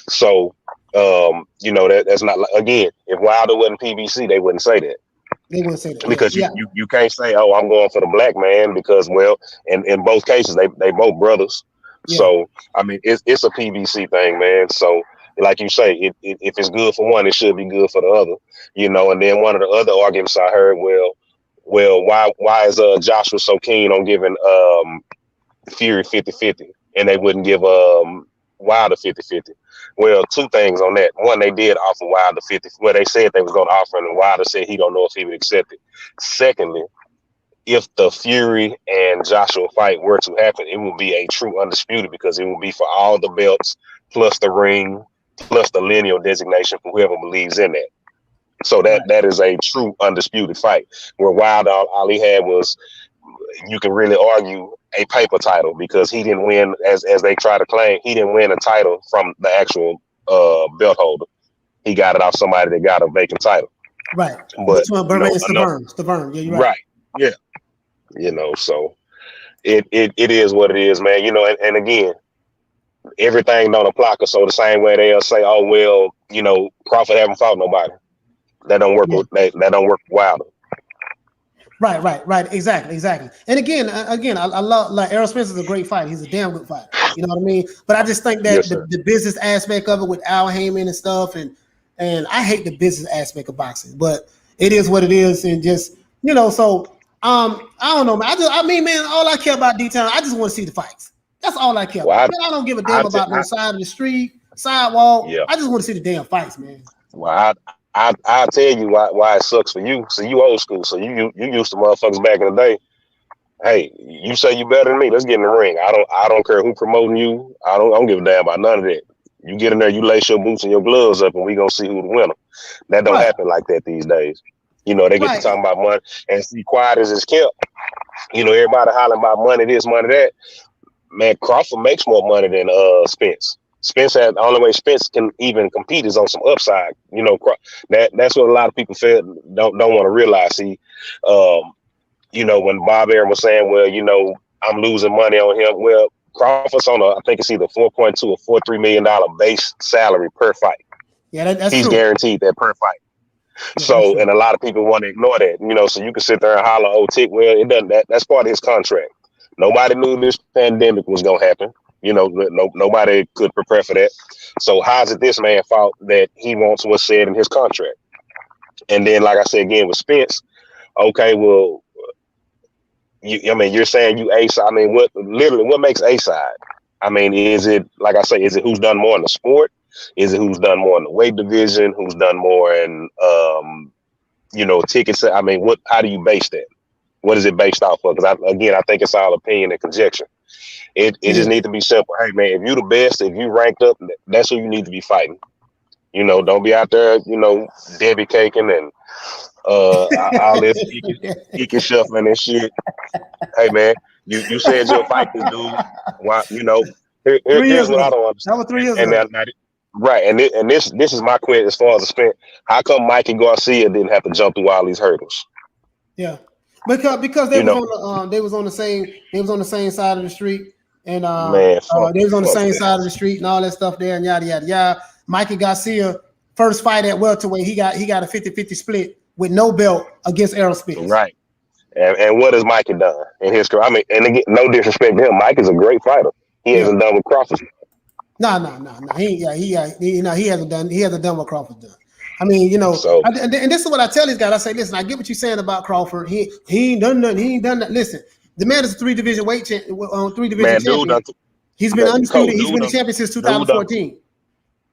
So, that's not again. If Wilder wasn't PBC, they wouldn't say that. They wouldn't say that because you can't say, oh, I'm going for the black man because, well, in both cases they both brothers. Yeah. So I mean, it's a PBC thing, man. So. Like you say, if it's good for one, it should be good for the other, And then one of the other arguments I heard, why is Joshua so keen on giving Fury 50-50, and they wouldn't give Wilder 50-50? Well, 2 things on that. One, they did offer Wilder 50. Well, they said they was going to offer him, and Wilder said he don't know if he would accept it. Secondly, if the Fury and Joshua fight were to happen, it would be a true undisputed because it would be for all the belts plus the ring, plus the lineal designation for whoever believes in that. So that is a true undisputed fight. Where Wilder, all he had was, you can really argue, a paper title because he didn't win, as they try to claim, he didn't win a title from the actual belt holder. He got it off somebody that got a vacant title. Right. But it's Stavern. Yeah, you're right. Yeah. So it is what it is, man. And again, everything don't apply. So the same way they'll say, oh well, Crawford haven't fought nobody. That don't work with that don't work with Wilder. Right. Exactly. And again, I love, like, Errol Spence is a great fighter. He's a damn good fighter. You know what I mean? But I just think that the business aspect of it with Al Heyman and stuff, and I hate the business aspect of boxing, but it is what it is, and just so I don't know, man. Man, all I care about D-Town, I just want to see the fights. That's all I care about. I don't give a damn about no side of the street, sidewalk. Yeah. I just want to see the damn fights, man. Well, I'll tell you why it sucks for you. So you old school. So you used to motherfuckers back in the day. Hey, you say you better than me. Let's get in the ring. I don't care who promoting you. I don't give a damn about none of that. You get in there, you lace your boots and your gloves up, and we gonna see who the winner. That don't happen like that these days. They get to talking about money and see quiet as it's kept. Everybody hollering about money this, money that. Man, Crawford makes more money than Spence. Spence has, the only way Spence can even compete is on some upside. That's what a lot of people don't want to realize. See, when Bob Arum was saying, well, I'm losing money on him. Well, Crawford's on I think it's either $4.2 or $4.3 million base salary per fight. Yeah, that's He's true. guaranteed that per fight. Yeah, So, and a lot of people want to ignore that, so you can sit there and holler, oh, Tick, well, it doesn't. That's part of his contract. Nobody knew this pandemic was going to happen. Nobody could prepare for that. So how is it this man's fault that he wants what's said in his contract? And then, like I said again with Spence, okay, well, you're saying you A side. I mean, what makes A side? I mean, is it, like I say, is it who's done more in the sport? Is it who's done more in the weight division? Who's done more in, tickets? I mean, how do you base that? What is it based off of? Because I think it's all opinion and conjecture. It just needs to be simple. Hey, man, if you the best, if you ranked up, that's who you need to be fighting. Don't be out there, Debbie caking and all this eking shuffling and shit. Hey, man, you said you'll fight this dude. Why, here's what I don't understand. That was 3 years ago. Right, and this is my question as far as the spent. How come Mikey Garcia didn't have to jump through all these hurdles? Yeah, because they was on the same side of the street, and they was on the same side of the street and all that stuff there, and yada yada yada. Mikey Garcia first fight at welterweight, he got a 50-50 split with no belt against Errol Spence. Right, and what has Mikey done in his career? I mean, and again, no disrespect to him, Mike is a great fighter. He hasn't done what Crawford. No. He hasn't done what Crawford's done. I mean, and this is what I tell these guys. I say, listen, I get what you're saying about Crawford. He ain't done nothing. He ain't done that. Listen, the man is a 3-division weight champion. He's been undisputed. He's been the champion since 2014.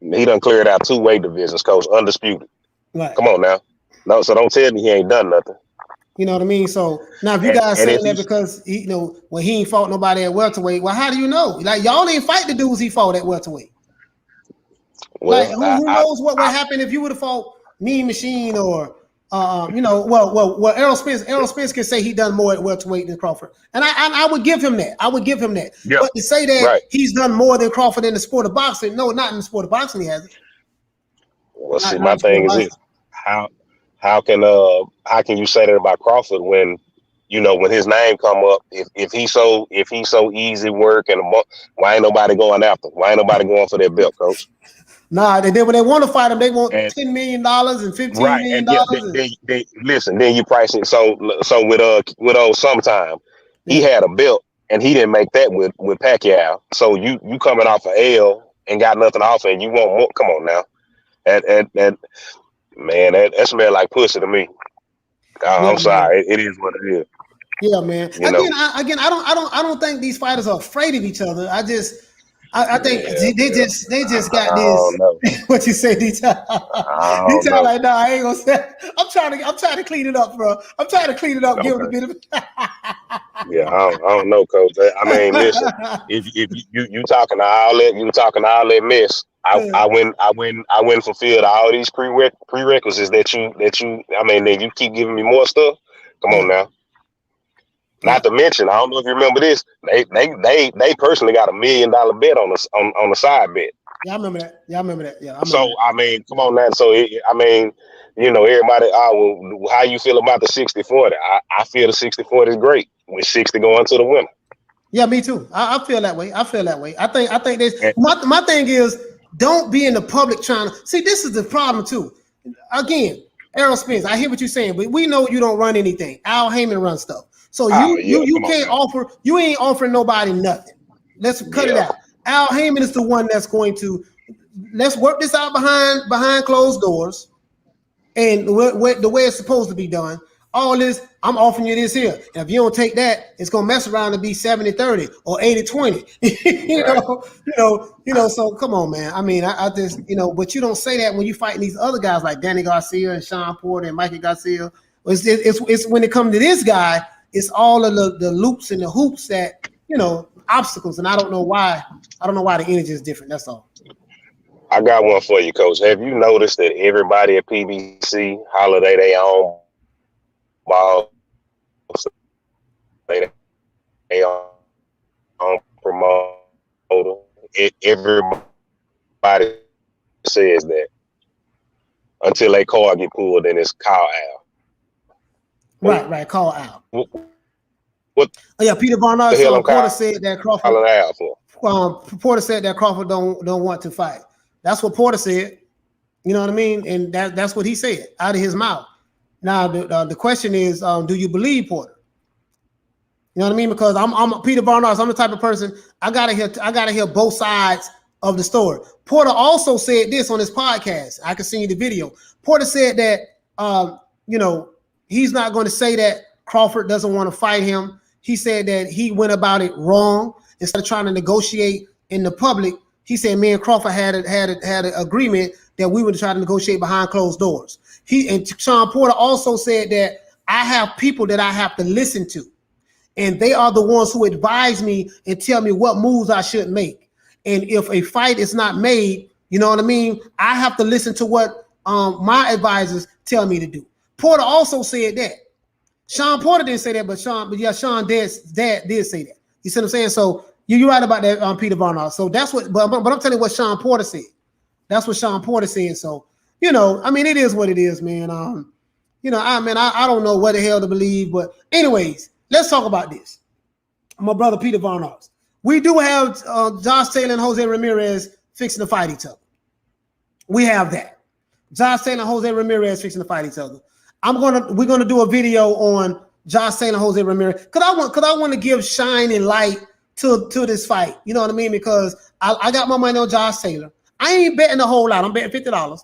He done cleared out 2 weight divisions, coach, undisputed. Right. Come on now. No, so don't tell me he ain't done nothing. You know what I mean? So now if you guys saying that because he ain't fought nobody at welterweight, well, how do you know? Like, y'all ain't fight the dudes he fought at welterweight. Well, like, who knows what would happen if you would have fought Mean Machine or Errol Spence. Errol Spence can say he done more at welterweight than Crawford, and I would give him that. Yeah. But to say that he's done more than Crawford in the sport of boxing, no, not in the sport of boxing, he hasn't. Well, see, my thing is this: how can you say that about Crawford when when his name come up? If he's so easy work and why ain't nobody going after him? Why ain't nobody going for that belt, coach? Nah, when they want to fight him, they want $10 million and $15 million. Listen, then you price it. So with old sometime, he had a belt and he didn't make that with Pacquiao. So you coming off an L and got nothing off and you want more. Come on now, that smell like pussy to me. I'm sorry, it is what it is. Yeah, man. I don't think these fighters are afraid of each other. I think they just got this. What you say, Detail? Detail like, no, I ain't gonna say. I'm trying to clean it up, bro. I'm trying to clean it up. Okay. Give it a bit of. Yeah, I don't know, coach. I mean, listen, if you talking all that mess, I went fulfilled all these prerequisites that you. I mean, then you keep giving me more stuff. Come on now. Not to mention, I don't know if you remember this. They personally got $1 million bet on the side bet. Yeah, I remember that. Yeah. I mean, come on now. So everybody. Well, how you feel about the 60-40? I feel the 60-40 is great with 60 going to the winner. Yeah, me too. I feel that way. I think this. My thing is, don't be in the public trying to see. This is the problem too. Again, Errol Spence. I hear what you're saying, but we know you don't run anything. Al Heyman runs stuff. So you can't offer. You ain't offering nobody nothing. Let's cut it out. Al Heyman is the one that's going to. Let's work this out behind closed doors, and the way it's supposed to be done. All this, I'm offering you this here. And if you don't take that, it's gonna mess around and be 70-30 or 80-20. So come on, man. I mean, I just, but you don't say that when you fighting these other guys like Danny Garcia and Sean Porter and Mikey Garcia. It's when it comes to this guy. It's all of the loops and the hoops that, obstacles. And I don't know why. The energy is different. That's all. I got one for you, Coach. Have you noticed that everybody at PBC holiday they own ball? They own promoter. Everybody says that until their car get pulled and it's call out. Right. Call Al. What Oh, yeah, Peter Barnard. the hell I'm Porter said that Crawford. calling Al for? Porter said that Crawford don't want to fight. That's what Porter said. You know what I mean? And that's what he said out of his mouth. Now the question is, do you believe Porter? You know what I mean? Because I'm Peter Barnard. I'm the type of person I gotta hear both sides of the story. Porter also said this on his podcast. I can send you the video. Porter said that he's not going to say that Crawford doesn't want to fight him. He said that he went about it wrong. Instead of trying to negotiate in the public, he said me and Crawford had an agreement that we would try to negotiate behind closed doors. Sean Porter also said that I have people that I have to listen to, and they are the ones who advise me and tell me what moves I should make. And if a fight is not made, you know what I mean, I have to listen to what my advisors tell me to do. Porter also said that. Sean Porter didn't say that, but Sean dad did say that. You see what I'm saying? So you're right about that, Peter Barnard. So that's what, but I'm telling you what Sean Porter said. That's what Sean Porter said. So, I mean, it is what it is, man. I don't know what the hell to believe, but anyways, let's talk about this. My brother Peter Barnard. We do have Josh Taylor and Jose Ramirez fixing to fight each other. We have that. Josh Taylor and Jose Ramirez fixing to fight each other. We're gonna do a video on Josh Taylor and Jose Ramirez because I want to give shine and light to this fight. You know what I mean? Because I got my money on Josh Taylor. I ain't betting a whole lot. I'm betting $50.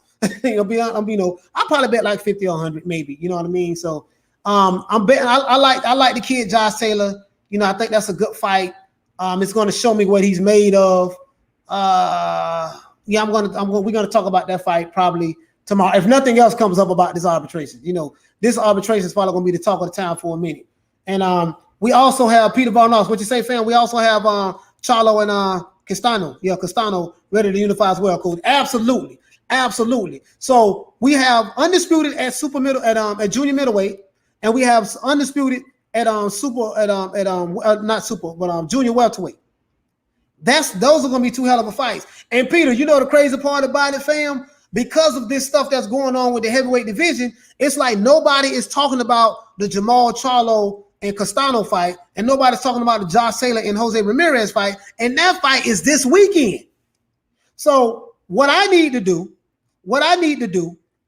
I'll probably bet like 50 or 100 maybe. You know what I mean? So I'm betting. I like the kid Josh Taylor. I think that's a good fight. It's going to show me what he's made of. We're going to talk about that fight probably tomorrow. If nothing else comes up about this arbitration, this arbitration is probably going to be the talk of the town for a minute. And we also have Peter Barnard. What you say, fam? We also have Charlo and Castano. Yeah, Castano ready to unify as well, coach. Absolutely. So we have undisputed at at junior middleweight, and we have undisputed at junior welterweight. Those are gonna be two hell of a fights. And Peter, the crazy part about it, fam, because of this stuff that's going on with the heavyweight division, it's like nobody is talking about the Jamal Charlo and Castano fight, and nobody's talking about the Josh Taylor and Jose Ramirez fight, and that fight is this weekend. So what I need to do,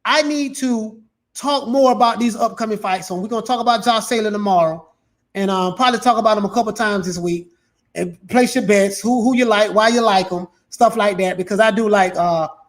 I need to talk more about these upcoming fights. So we're going to talk about Josh Taylor tomorrow, and probably talk about him a couple times this week, and place your bets, who you like, why you like them, stuff like that, because I do like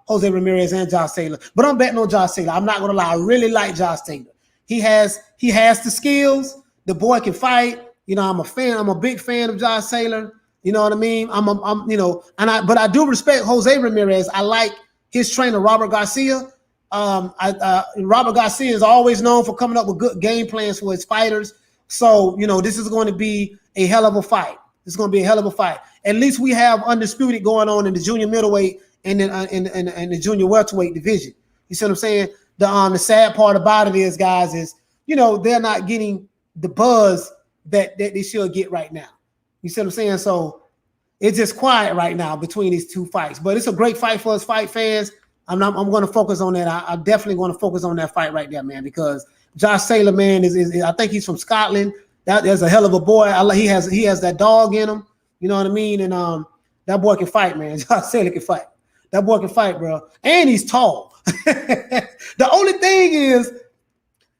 Jose Ramirez and Josh Taylor, but I'm betting on Josh Taylor. I'm not going to lie. I really like Josh Taylor. He has the skills. The boy can fight. I'm a fan. I'm a big fan of Josh Taylor. You know what I mean? But I do respect Jose Ramirez. I like his trainer, Robert Garcia. Robert Garcia is always known for coming up with good game plans for his fighters. So, this is going to be a hell of a fight. It's going to be a hell of a fight. At least we have undisputed going on in the junior middleweight and then in the junior welterweight division. You see what I'm saying? The sad part about it is, guys, is they're not getting the buzz that they should get right now. You see what I'm saying? So it's just quiet right now between these two fights. But it's a great fight for us fight fans. I'm going to focus on that. I'm definitely going to focus on that fight right there, man, because Josh Taylor, man, is I think he's from Scotland. There's a hell of a boy. He has that dog in him. You know what I mean? And that boy can fight, man. Josh Taylor can fight. That boy can fight, bro. And he's tall. The only thing is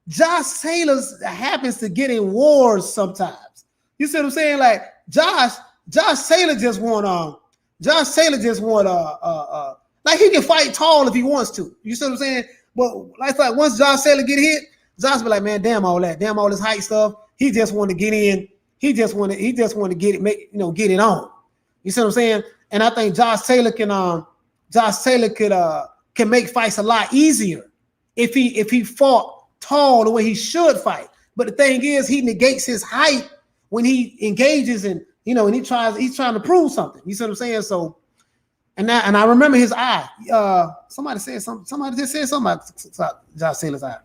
Josh Taylor happens to get in wars sometimes. You see what I'm saying? Like Josh Taylor just want like he can fight tall if he wants to. You see what I'm saying? But like once Josh Taylor get hit, Josh be like, man, damn all this height stuff. He just want to get in. He just want to get it, get it on. You see what I'm saying? And I think Josh Taylor can make fights a lot easier if he fought tall the way he should fight. But the thing is, he negates his height when he engages and he's trying to prove something. You see what I'm saying? So, and I remember his eye. Somebody just said something about Josh Taylor's eye.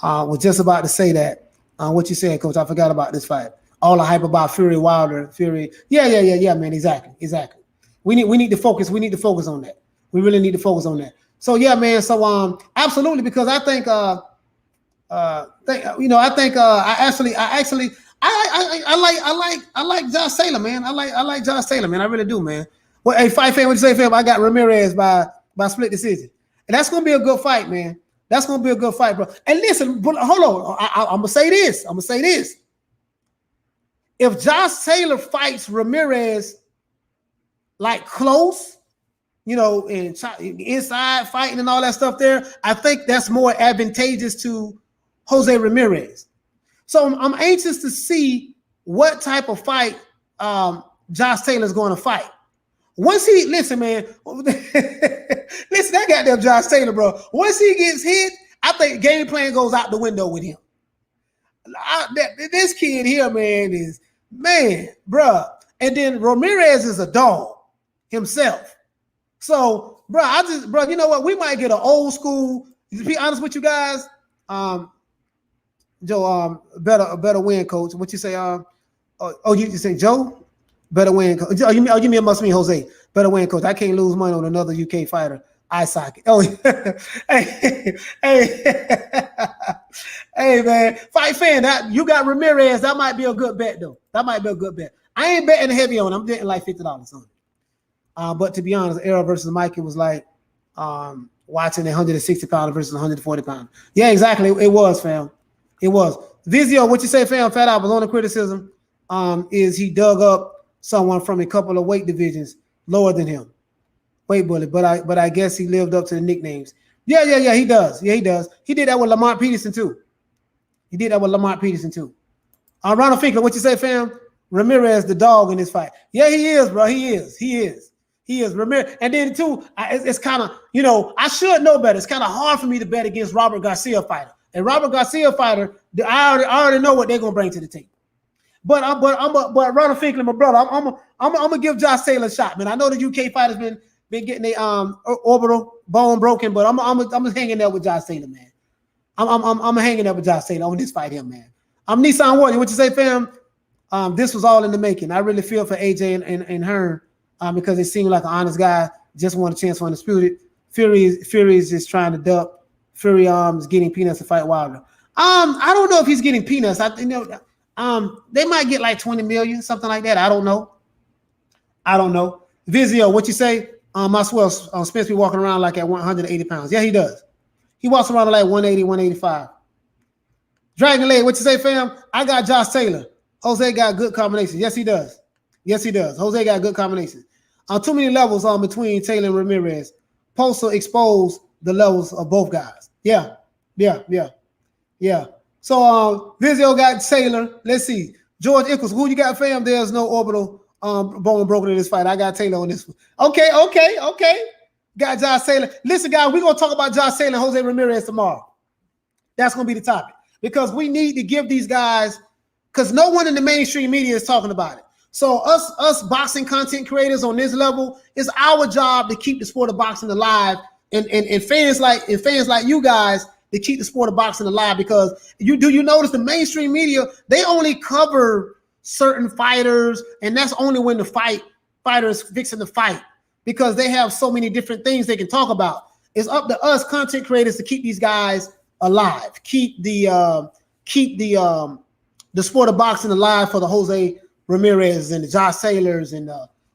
Was just about to say that. What you said, Coach? I forgot about this fight. All the hype about Wilder. Yeah, man. Exactly. We need to focus. We need to focus on that. We really need to focus on that. So yeah, man. So absolutely, because I think I think I like Josh Taylor, man. I like Josh Taylor, man. I really do, man. Well, hey, fight fan, what you say, fam? I got Ramirez by split decision, and that's gonna be a good fight, man. That's gonna be a good fight, bro. And listen, hold on. I'm gonna say this. If Josh Taylor fights Ramirez like close, you know, and inside fighting and all that stuff there, I think that's more advantageous to Jose Ramirez. So I'm anxious to see what type of fight Josh Taylor's going to fight. Once he, listen, man, listen, that goddamn Josh Taylor, bro. Once he gets hit, I think game plan goes out the window with him. This kid here, man, bro. And then Ramirez is a dog himself. So, bro, you know what? We might get an old school. To be honest with you guys, Joe, better win, coach. What you say? You say Joe, better win, coach. You must mean Jose, better win, coach. I can't lose money on another UK fighter. Eye socket. Oh, hey, man, fight fan. That you got Ramirez. That might be a good bet, though. That might be a good bet. I ain't betting heavy on. I'm betting like $50 on it. But to be honest, Era versus Mikey was like watching a 160-pounder versus 140-pounder. Yeah, exactly. It was, fam. It was. Vizio, what you say, fam? Fat Out was on the criticism. Is he dug up someone from a couple of weight divisions lower than him? Weight bully, but I guess he lived up to the nicknames. Yeah, he does. Yeah, he does. He did that with Lamont Peterson too. Ronald Finkler, what you say, fam? Ramirez, the dog in this fight. Yeah, he is, bro. He is Ramirez. And then too, it's kind of, you know, I should know better. It's kind of hard for me to bet against Robert Garcia fighter. And Robert Garcia fighter, I already know what they're gonna bring to the table. But Ronald Finkler, my brother, I'm gonna give Josh Taylor a shot, man. I know the UK fighters been getting their orbital bone broken, but I'm hanging there with Josh Taylor, man. I'm hanging there with Josh Taylor on this fight here, man. I'm Nissan Warrior. What you say, fam? This was all in the making. I really feel for AJ and Hearn because it seemed like an honest guy. Just want a chance for Undisputed. Fury is just trying to duck. Fury is getting peanuts to fight Wilder. I don't know if he's getting peanuts. They might get like 20 million, something like that. I don't know. Vizio, what you say? I swear, Spence be walking around like at 180 pounds. Yeah, he does. He walks around like 180, 185. Dragon Leg, what you say, fam? I got Josh Taylor. Jose got good combinations. Yes, he does. Jose got good combinations. Too many levels between Taylor and Ramirez. Poster exposed the levels of both guys. Yeah. So Vizio got Taylor. Let's see. George Ickles, who you got, fam? There's no orbital bone broken in this fight. I got Taylor on this one. Okay. Got Josh Taylor. Listen, guys, we're going to talk about Josh Taylor and Jose Ramirez tomorrow. That's going to be the topic because we need to give these guys, because no one in the mainstream media is talking about it. So us boxing content creators on this level, it's our job to keep the sport of boxing alive and fans like you guys to keep the sport of boxing alive, because you notice the mainstream media, they only cover certain fighters, and that's only when the fighter is fixing the fight, because they have so many different things they can talk about. It's up to us content creators to keep these guys alive, keep the sport of boxing alive for the Jose Ramirez and the Josh Taylors and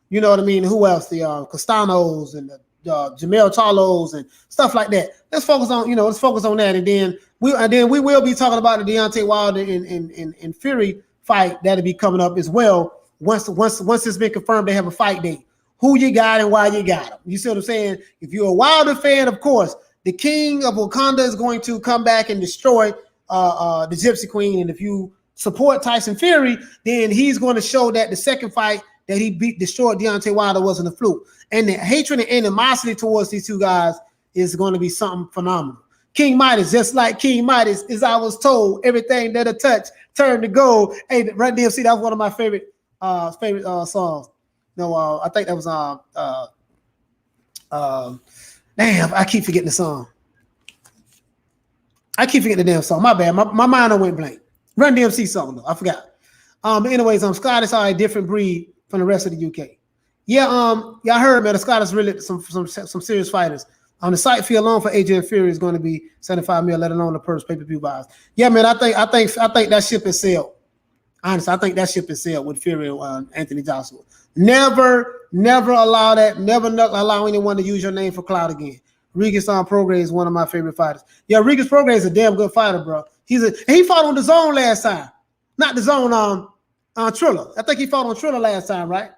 you know what I mean? Who else? The Castanos and the Jamel Charlos and stuff like that. Let's focus on that, and then we will be talking about the Deontay Wilder and Fury fight that'll be coming up as well. Once it's been confirmed they have a fight date, who you got and why you got them. You see what I'm saying? If you're a Wilder fan, of course, the King of Wakanda is going to come back and destroy the Gypsy Queen, and if you support Tyson Fury, then he's going to show that the second fight that he destroyed Deontay Wilder wasn't a fluke. And the hatred and animosity towards these two guys is going to be something phenomenal. King Midas, just like King Midas, as I was told, everything that I touch turned to gold. Hey, Run DMC, that was one of my favorite songs. No, I think that was damn, I keep forgetting the song. I keep forgetting the damn song. My bad. My mind went blank. Run DMC song though. I forgot. But anyways, Scottish are a different breed from the rest of the UK. Yeah, y'all heard, man. The Scottish really some serious fighters. On the site fee alone for AJ and Fury is going to be $75 million, let alone the purse pay-per-view buys. Yeah, man, I think that ship is sailed. Honestly, I think that ship is sailed with Fury and Anthony Joshua. Never allow that. Never allow anyone to use your name for clout again. Regis Prograis is one of my favorite fighters. Yeah, Regis Prograis is a damn good fighter, bro. He fought on the Zone last time. Not the Zone on Triller. I think he fought on Triller last time, right?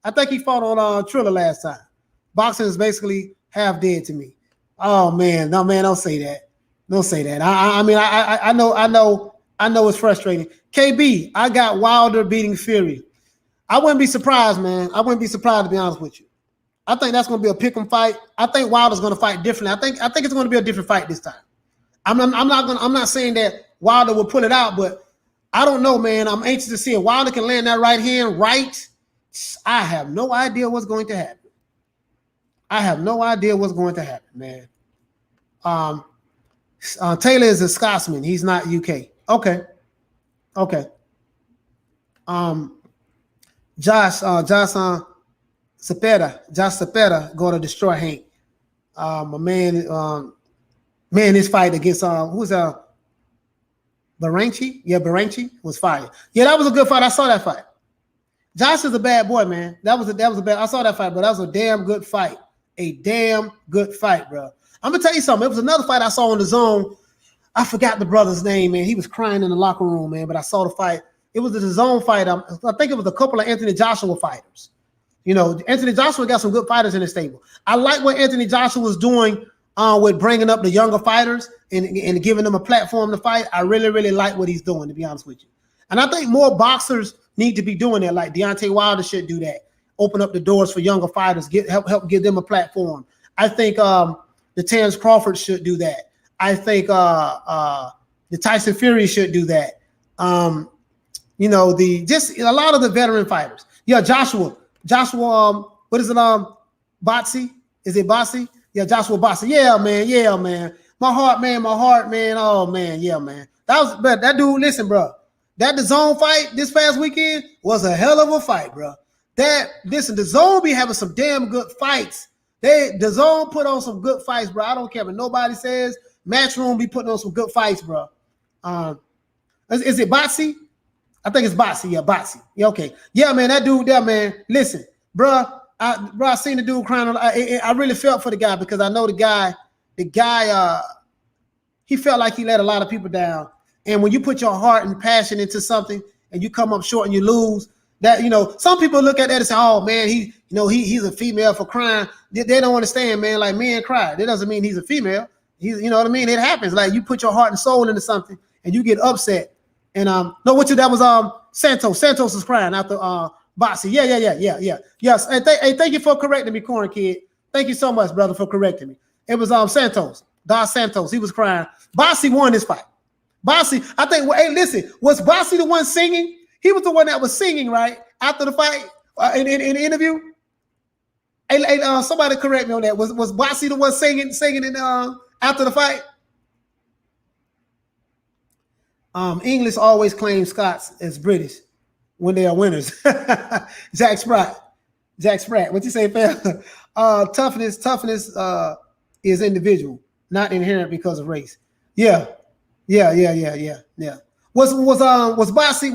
I think he fought on Triller last time. Boxing is basically half dead to me. Oh man, no man, don't say that. Don't say that. I know it's frustrating. KB, I got Wilder beating Fury. I wouldn't be surprised, man. I wouldn't be surprised, to be honest with you. I think that's going to be a pick'em fight. I think Wilder's going to fight differently. I think it's going to be a different fight this time. I'm not saying that Wilder will pull it out, but I don't know, man. I'm anxious to see if Wilder can land that right hand right. I have no idea what's going to happen. Man. Taylor is a Scotsman. He's not UK. Okay. Josh Cepeda going to destroy Hank. My man, his fight against who's Baranchi? Yeah, Baranchi was fire. Yeah, that was a good fight. I saw that fight. Josh is a bad boy, man. That was a bad. I saw that fight, but that was a damn good fight. A damn good fight, bro. I'm gonna tell you something. It was another fight I saw on the Zone. I forgot the brother's name, man. He was crying in the locker room, man. But I saw the fight. It was the Zone fight. I think it was a couple of Anthony Joshua fighters. You know, Anthony Joshua got some good fighters in his stable. I like what Anthony Joshua was doing with bringing up the younger fighters and giving them a platform to fight. I really like what he's doing, to be honest with you. And I think more boxers need to be doing that. Like Deontay Wilder should do that. Open up the doors for younger fighters. Help give them a platform. I think the Terrence Crawford should do that. I think the Tyson Fury should do that. Just a lot of the veteran fighters. Yeah, Joshua, what is it? Botsy? Is it Botsy? Yeah, Joshua Botsy. Yeah, man. My heart, man. Oh man, yeah, man. That dude, listen, bro. That the Zone fight this past weekend was a hell of a fight, bro. The Zone be having some damn good fights. The Zone put on some good fights, bro. I don't care what nobody says. Matchroom be putting on some good fights, bro. Is it Botsy? I think it's Botsy. Yeah, Botsy. Yeah, okay. Yeah, man, that dude there, man. Listen, bro. I seen the dude crying. I really felt for the guy because I know the guy. He felt like he let a lot of people down. And when you put your heart and passion into something and you come up short and you lose, that some people look at that and say, "Oh man, he's a female for crying." They don't understand, man. Like men cry. That doesn't mean he's a female. He's, you know what I mean? It happens. Like you put your heart and soul into something and you get upset. And that was Santos. Santos is crying after Boxy. Yeah. Yes. And thank you for correcting me, Corn Kid. Thank you so much, brother, for correcting me. It was Santos. Dos Santos. He was crying. Boxy won this fight. Boxy, I think. Hey, listen, was Boxy the one singing? He was the one that was singing, right? After the fight, in the interview. Hey, somebody correct me on that. Was Boxy the one singing in after the fight? English always claims Scots as British when they are winners. Jack Spratt. What you say, fam? Toughness is individual, not inherent because of race. Yeah. Was Bossy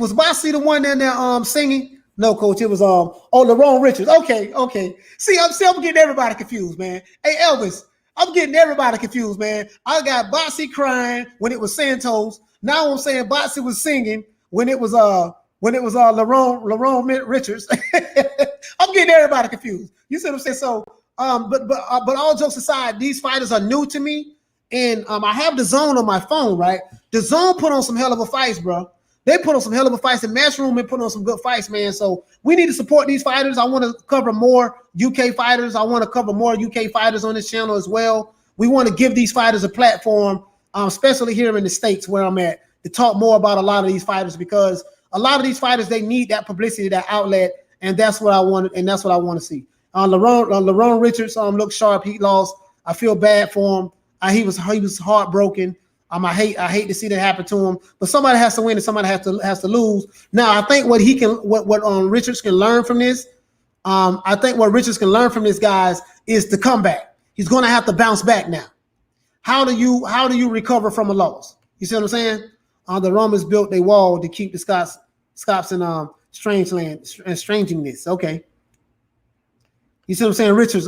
the one in there singing? No, coach. It was LaRon Richards. Okay. See, I'm getting everybody confused, man. Hey, Elvis, I'm getting everybody confused, man. I got Bossy crying when it was Santos. Now I'm saying Botsy was singing when it was LaRon Richards. I'm getting everybody confused. You see what I'm saying? So but all jokes aside, these fighters are new to me, and I have the Zone on my phone, right? The Zone put on some hell of a fights, bro. They put on some hell of a fights. The Matchroom and put on some good fights, man. So we need to support these fighters. I want to cover more UK fighters. I want to cover more UK fighters on this channel as well. We want to give these fighters a platform. Especially here in the States where I'm at, to talk more about a lot of these fighters, because a lot of these fighters, they need that publicity, that outlet, and that's what I want, and that's what I want to see. LaRon Richards looked sharp. He lost. I feel bad for him. He was heartbroken. I hate to see that happen to him. But somebody has to win and somebody has to lose. Now I think what Richards can learn from this. I think what Richards can learn from this, guys, is to come back. He's going to have to bounce back now. How do you recover from a loss? You see what I'm saying? The Romans built a wall to keep the Scots in strange land and strangeness. Okay. You see what I'm saying? Richards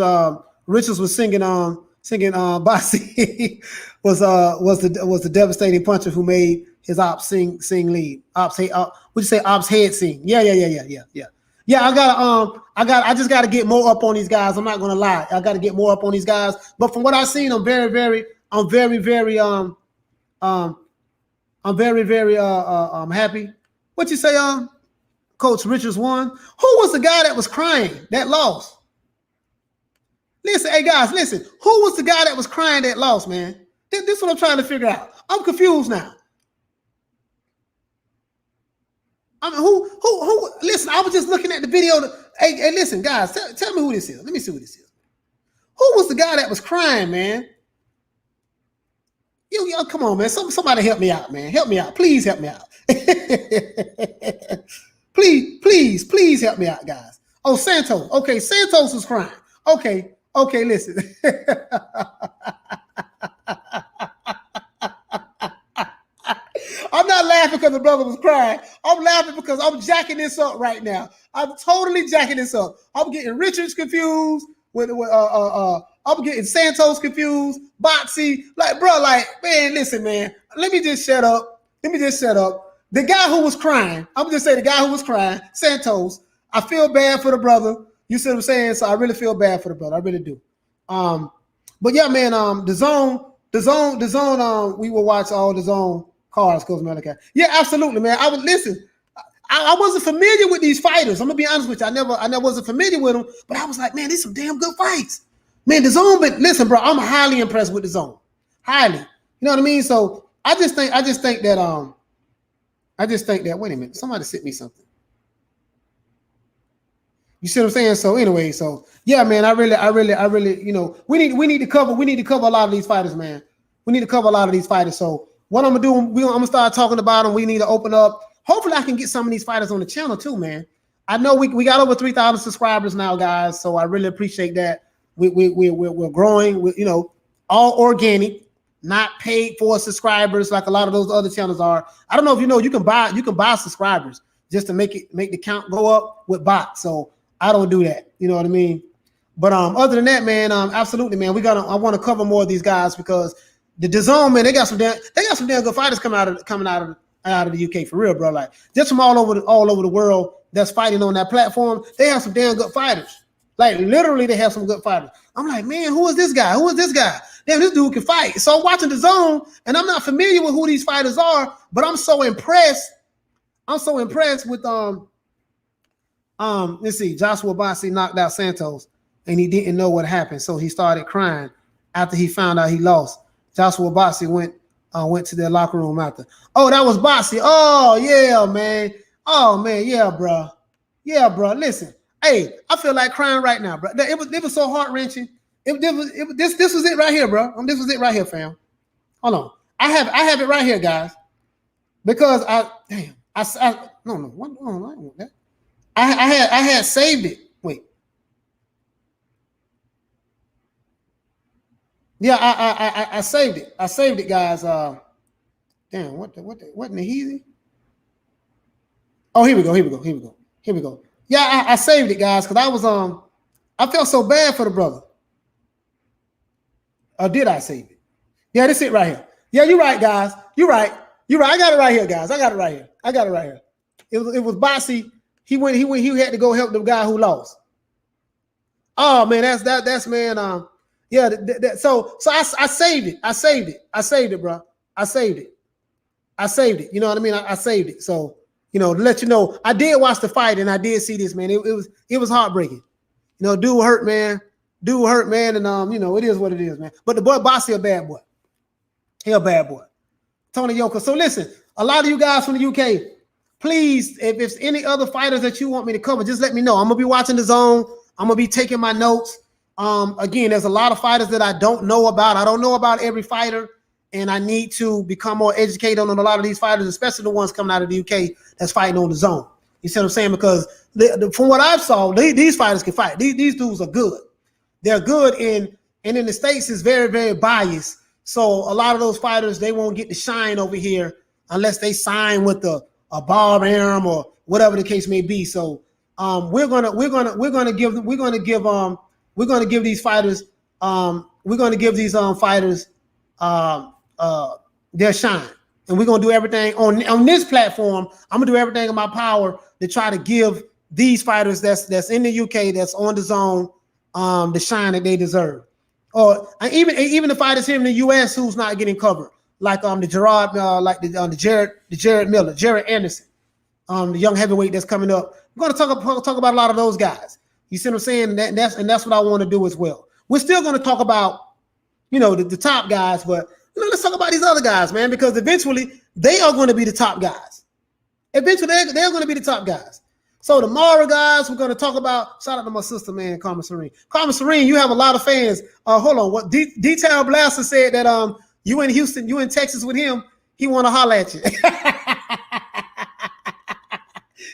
was singing Bossy was the devastating puncher who made his ops sing lead. Ops head sing. Yeah. I just gotta get more up on these guys. I'm not gonna lie. I gotta get more up on these guys. But from what I've seen, I'm very happy. What you say, Coach Richards won? Who was the guy that was crying that lost? Listen, hey guys, listen. Who was the guy that was crying that lost, man? This is what I'm trying to figure out. I'm confused now. I mean, who? Listen, I was just looking at the video. Hey, listen, guys, tell me who this is. Let me see who this is. Who was the guy that was crying, man? Yo, come on, man. Somebody help me out, man. Help me out. Please help me out. please help me out, guys. Oh, Santos. Okay, Santos was crying. Okay, listen. I'm not laughing because the brother was crying. I'm laughing because I'm jacking this up right now. I'm totally jacking this up. I'm getting Richards confused with I'm getting Santos confused, Boxy. Like, bro, man, listen, man. Let me just shut up. The guy who was crying, I'm just saying the guy who was crying, Santos, I feel bad for the brother. You see what I'm saying? So I really feel bad for the brother. I really do. But yeah, man, the zone, we will watch all the zone cards, Coach Malachi. Yeah, absolutely, man. I wasn't familiar with these fighters. I'm gonna be honest with you. I never wasn't familiar with them, but I was like, man, these some damn good fights. Man, the zone, but listen, bro, I'm highly impressed with the zone. Highly. You know what I mean? So I just think that wait a minute, somebody sent me something. You see what I'm saying? So anyway, yeah, man, I really, you know, we need to cover a lot of these fighters, man. We need to cover a lot of these fighters. So what I'm gonna do, I'm gonna start talking about them. We need to open up. Hopefully I can get some of these fighters on the channel too, man. I know we got over 3,000 subscribers now, guys. So I really appreciate that. We're growing, you know, all organic, not paid for subscribers like a lot of those other channels are. I don't know if you know, you can buy subscribers just to make the count go up with bots. So I don't do that. You know what I mean? But other than that, man, absolutely, man. I want to cover more of these guys because the DAZN, man, they got some damn good fighters coming out of the UK for real, bro. Like just from all over the world that's fighting on that platform, they have some damn good fighters. Like literally, they have some good fighters. I'm like, man, who is this guy? Damn, this dude can fight. So I'm watching DAZN, and I'm not familiar with who these fighters are, but I'm so impressed. With let's see, Joshua Bossy knocked out Santos, and he didn't know what happened, so he started crying after he found out he lost. Joshua Bossy went to their locker room after. Oh, that was Bossy. Oh yeah, man. Oh man, yeah, bro. Listen. Hey, I feel like crying right now, bro. It was so heart-wrenching. This was it right here, bro. This was it right here, fam. Hold on. I have it right here, guys. Because I want that. I had saved it. Wait. Yeah, I saved it. I saved it, guys. Damn, what in the heezy? Oh, here we go. Yeah, I saved it, guys, because I was I felt so bad for the brother. Or did I save it? Yeah, this is it right here. Yeah, you're right, guys. You're right. I got it right here, guys. I got it right here. It was Bossy. He had to go help the guy who lost. Oh man, that's man. Yeah. So I saved it. I saved it, bro. I saved it. You know what I mean? I saved it. So, you know, to let you know, I did watch the fight and I did see this, man. It was heartbreaking. You know, dude hurt, man. And you know, it is what it is, man. But the boy Bossy a bad boy. He a bad boy. Tony Yoka. So listen, a lot of you guys from the UK, please, if it's any other fighters that you want me to cover, just let me know. I'm gonna be watching DAZN. I'm gonna be taking my notes. Again, there's a lot of fighters that I don't know about. I don't know about every fighter, and I need to become more educated on a lot of these fighters, especially the ones coming out of the UK that's fighting on DAZN. You see what I'm saying? Because from what I've saw, these fighters can fight. These dudes are good. They're good in And in the States, it's very, very biased. So a lot of those fighters, they won't get to shine over here unless they sign with a Bob Arum or whatever the case may be. So we're gonna give these fighters their shine, and we're gonna do everything on this platform. I'm gonna do everything in my power to try to give these fighters that's in the UK, that's on the zone, the shine that they deserve. Or even the fighters here in the US who's not getting covered, like the Jared Miller, Jared Anderson, the young heavyweight that's coming up. We're gonna talk about a lot of those guys. You see what I'm saying? And that's what I want to do as well. We're still gonna talk about, the top guys, but let's talk about these other guys, man, because eventually they are going to be the top guys. Eventually they're going to be the top guys. So the Mara guys, we're going to talk about. Shout out to my sister, man, Carmen Serene. Carmen Serene, you have a lot of fans. Hold on. What Detail Blaster said that you in Houston, you in Texas with him, he want to holler at you.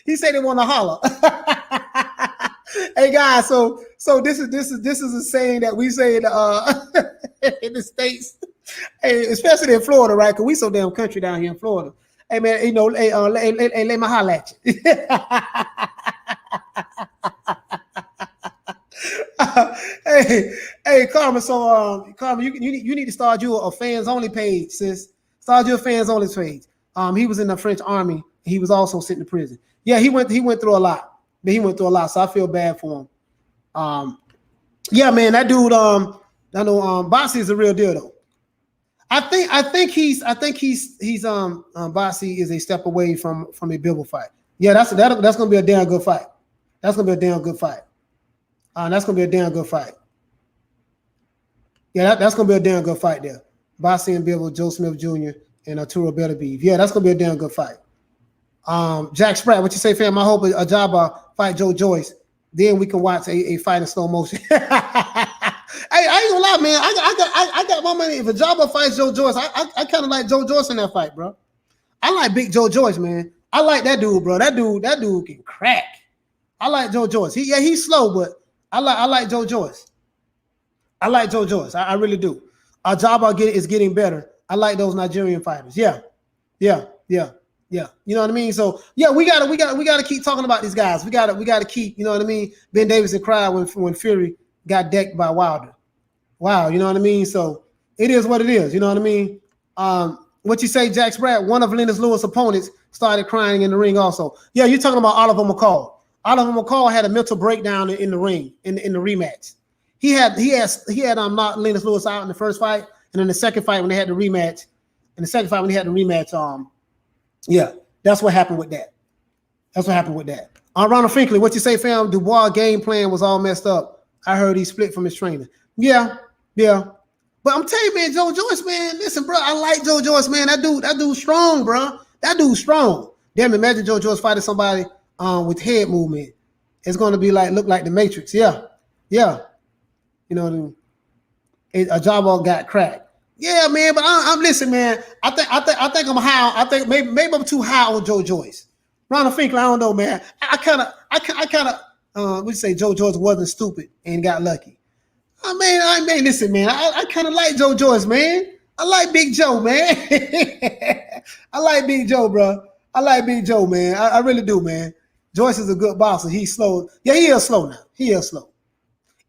He said he want to holler. Hey guys, so this is a saying that we say in the States, hey, especially in Florida, right? Because we so damn country down here in Florida. Hey man, let me holler at you. hey, Carmen. So, Carmen, you need to start you a fans only page, sis. Start you a fans only page. He was in the French army. He was also sent to prison. Yeah, he went through a lot. He went through a lot, so I feel bad for him. Yeah, man, that dude. I know Bossy is a real deal though. I think Bossy is a step away from a Bivol fight. Yeah, that's gonna be a damn good fight. That's gonna be a damn good fight. That's gonna be a damn good fight. Yeah, that's gonna be a damn good fight there. Bossy and Bivol, Joe Smith Jr. and Arturo Beterbiev. Yeah, that's gonna be a damn good fight. Jack Spratt, what you say, fam? I hope a Jabba fight Joe Joyce. Then we can watch a fight in slow motion. Hey, I ain't gonna lie, man. I got my money. If a Jabba fights Joe Joyce, I kind of like Joe Joyce in that fight, bro. I like big Joe Joyce, man. I like that dude, bro. That dude can crack. I like Joe Joyce. He's slow, but I like Joe Joyce. I like Joe Joyce. I really do. Jabba is getting better. I like those Nigerian fighters. Yeah. You know what I mean? So yeah, we gotta keep talking about these guys. We gotta keep, you know what I mean? Ben Davison cried when Fury got decked by Wilder. Wow, you know what I mean? So it is what it is, you know what I mean? What you say, Jack Spratt, one of Lennox Lewis' opponents started crying in the ring also. Yeah, you're talking about Oliver McCall. Oliver McCall had a mental breakdown in the ring, in the rematch. He had knocked Lennox Lewis out in the first fight, and in the second fight when they had the rematch, yeah, that's what happened with that. Ronald Finkley, what you say, fam? Dubois' game plan was all messed up. I heard he split from his trainer. Yeah. But I'm telling you, man, Joe Joyce, man, listen, bro, I like Joe Joyce, man. That dude's strong, bro. That dude's strong. Damn, imagine Joe Joyce fighting somebody with head movement. It's going to be look like the Matrix. Yeah. You know what I mean? A Jabba got cracked. Yeah, man, but I'm listen, man. I think I'm high. I think maybe I'm too high on Joe Joyce. Ronald Finkley, I don't know, man. I kind of we say Joe Joyce wasn't stupid and got lucky. I mean, listen, man. I kind of like Joe Joyce, man. I like Big Joe, man. I like Big Joe, bro. I like Big Joe, man. I really do, man. Joyce is a good boxer. He's slow. Yeah, he is slow now. He is slow,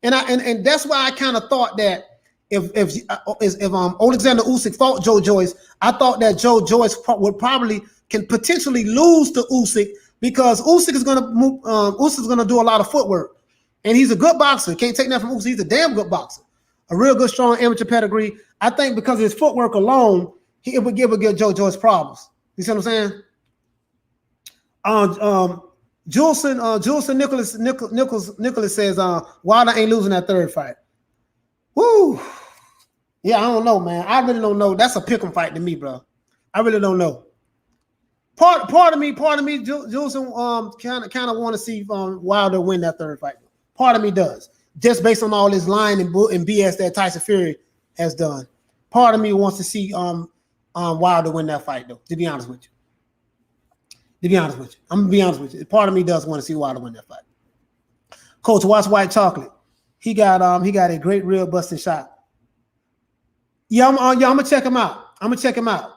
and that's why I kind of thought that. If Alexander Usyk fought Joe Joyce, I thought that Joe Joyce can potentially lose to Usyk because Usyk is gonna do a lot of footwork, and he's a good boxer. Can't take that from Usyk. He's a damn good boxer, a real good, strong amateur pedigree. I think because of his footwork alone, it would give Joe Joyce problems. You see what I'm saying? Julson Nicholas says Wilder ain't losing that third fight. Woo. Yeah, I don't know, man. I really don't know. That's a pick'em fight to me, bro. I really don't know. Part of me, Julson kind of want to see Wilder win that third fight. Part of me does, just based on all this lying and BS that Tyson Fury has done. Part of me wants to see Wilder win that fight, though. To be honest with you, I'm gonna be honest with you. Part of me does want to see Wilder win that fight. Coach, watch White Chocolate. He got a great real busting shot Yeah, I'm gonna check him out. I'm gonna check him out.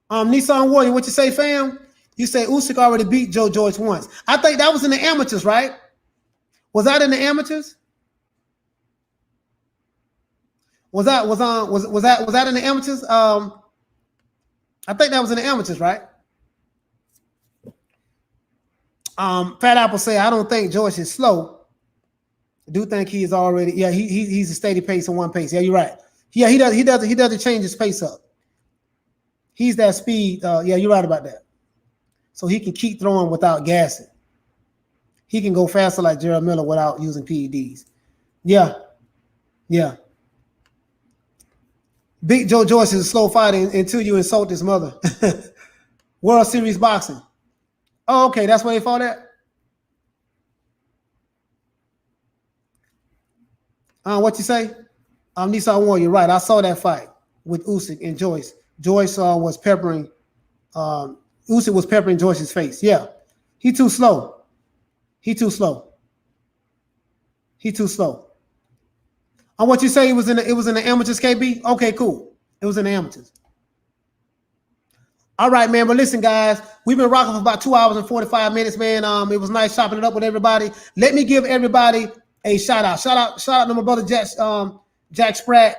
Nissan Warrior, what you say, fam? You say Usyk already beat Joe Joyce once. I think that was in the amateurs, right? Was that in the amateurs? Was that in the amateurs? I think that was in the amateurs, right? Fat Apple say I don't think Joyce is slow. I do think he is already. Yeah, he's a steady pace and one pace. Yeah, you're right. Yeah, he doesn't change his pace up. He's that speed. Yeah, you're right about that. So he can keep throwing without gassing. He can go faster like Gerald Miller without using PEDs. Yeah. Big Joe Joyce is a slow fighter until you insult his mother. World Series boxing. Oh, okay, that's where they fought at. What you say? Nissan Warrior, right? I saw that fight with Usyk and Joyce. Joyce was peppering. Usyk was peppering Joyce's face. Yeah, he too slow. And what you say? It was in the amateurs, KB. Okay, cool. It was in the amateurs. All right, man. But listen, guys, we've been rocking for about 2 hours and 45 minutes, man. It was nice chopping it up with everybody. Let me give everybody a shout out. Shout out to my brother Jack Spratt.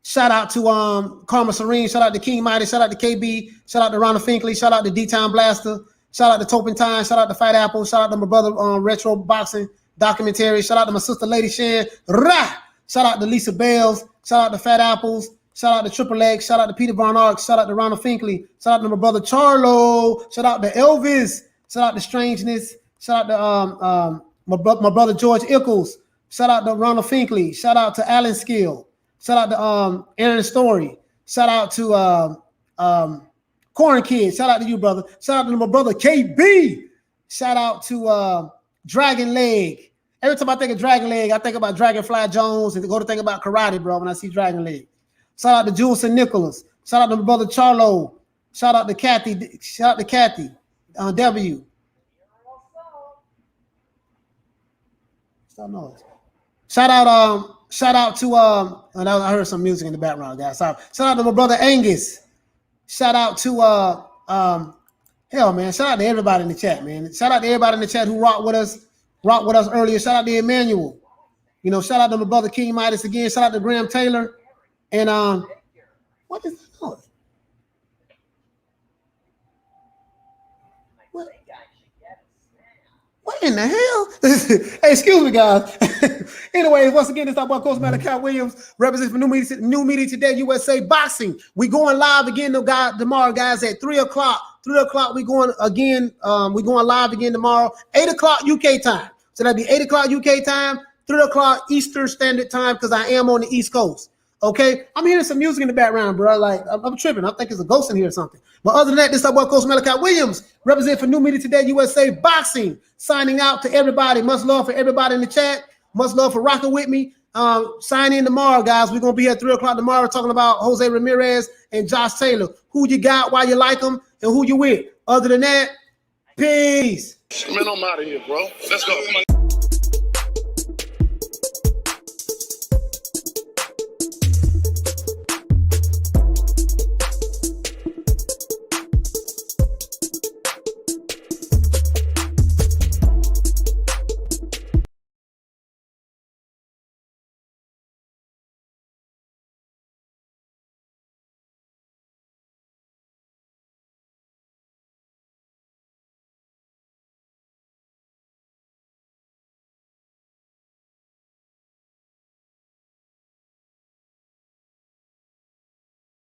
Shout out to Karma Serene. Shout out to King Mighty. Shout out to KB. Shout out to Ronald Finkley. Shout out to D-Town Blaster. Shout out to Topin Time. Shout out to Fat Apple. Shout out to my brother Retro Boxing Documentary. Shout out to my sister Lady Shan. Rah! Shout out to Lisa Bells. Shout out to Fat Apples. Shout out to Triple X. Shout out to Peter Von Ark. Shout out to Ronald Finkley. Shout out to my brother Charlo. Shout out to Elvis. Shout out to Strangeness. Shout out to my brother George Ickles. Shout out to Ronald Finkley. Shout out to Alan Skill. Shout out to Aaron Story. Shout out to Corn Kid. Shout out to you, brother. Shout out to my brother KB. Shout out to Dragon Leg. Every time I think of Dragon Leg, I think about Dragonfly Jones and go to think about karate, bro, when I see Dragon Leg. Shout out to Jules and Nicholas. Shout out to my brother Charlo. Shout out to Kathy. Shout out to Kathy. W. Shout out to I heard some music in the background, guys. Sorry. Shout out to my brother Angus. Shout out to hell, man. Shout out to everybody in the chat, man. Shout out to everybody in the chat who rocked with us earlier. Shout out to Emmanuel. You know, shout out to my brother King Midas again. Shout out to Graham Taylor. And what is that noise? What in the hell? Hey, excuse me, guys. Anyway, once again, it's our boy Coach Malachi Williams, representing for New Media Today, USA Boxing. We going live again tomorrow, guys, at 3 o'clock. 3 o'clock, we going again. We going live again tomorrow, 8 o'clock UK time. So that'll be 8 o'clock UK time, 3 o'clock Eastern Standard Time, because I am on the East Coast. Okay, I'm hearing some music in the background, bro. Like I'm tripping. I think there's a ghost in here or something. But other than that, this is our boy Coach Malachi Williams, representing for New Media Today, USA Boxing. Signing out to everybody. Much love for everybody in the chat. Much love for rocking with me. Sign in tomorrow, guys. We're gonna be at 3 o'clock tomorrow talking about Jose Ramirez and Josh Taylor. Who you got, why you like them, and who you with. Other than that, peace. Man, I'm out of here, bro. Let's go.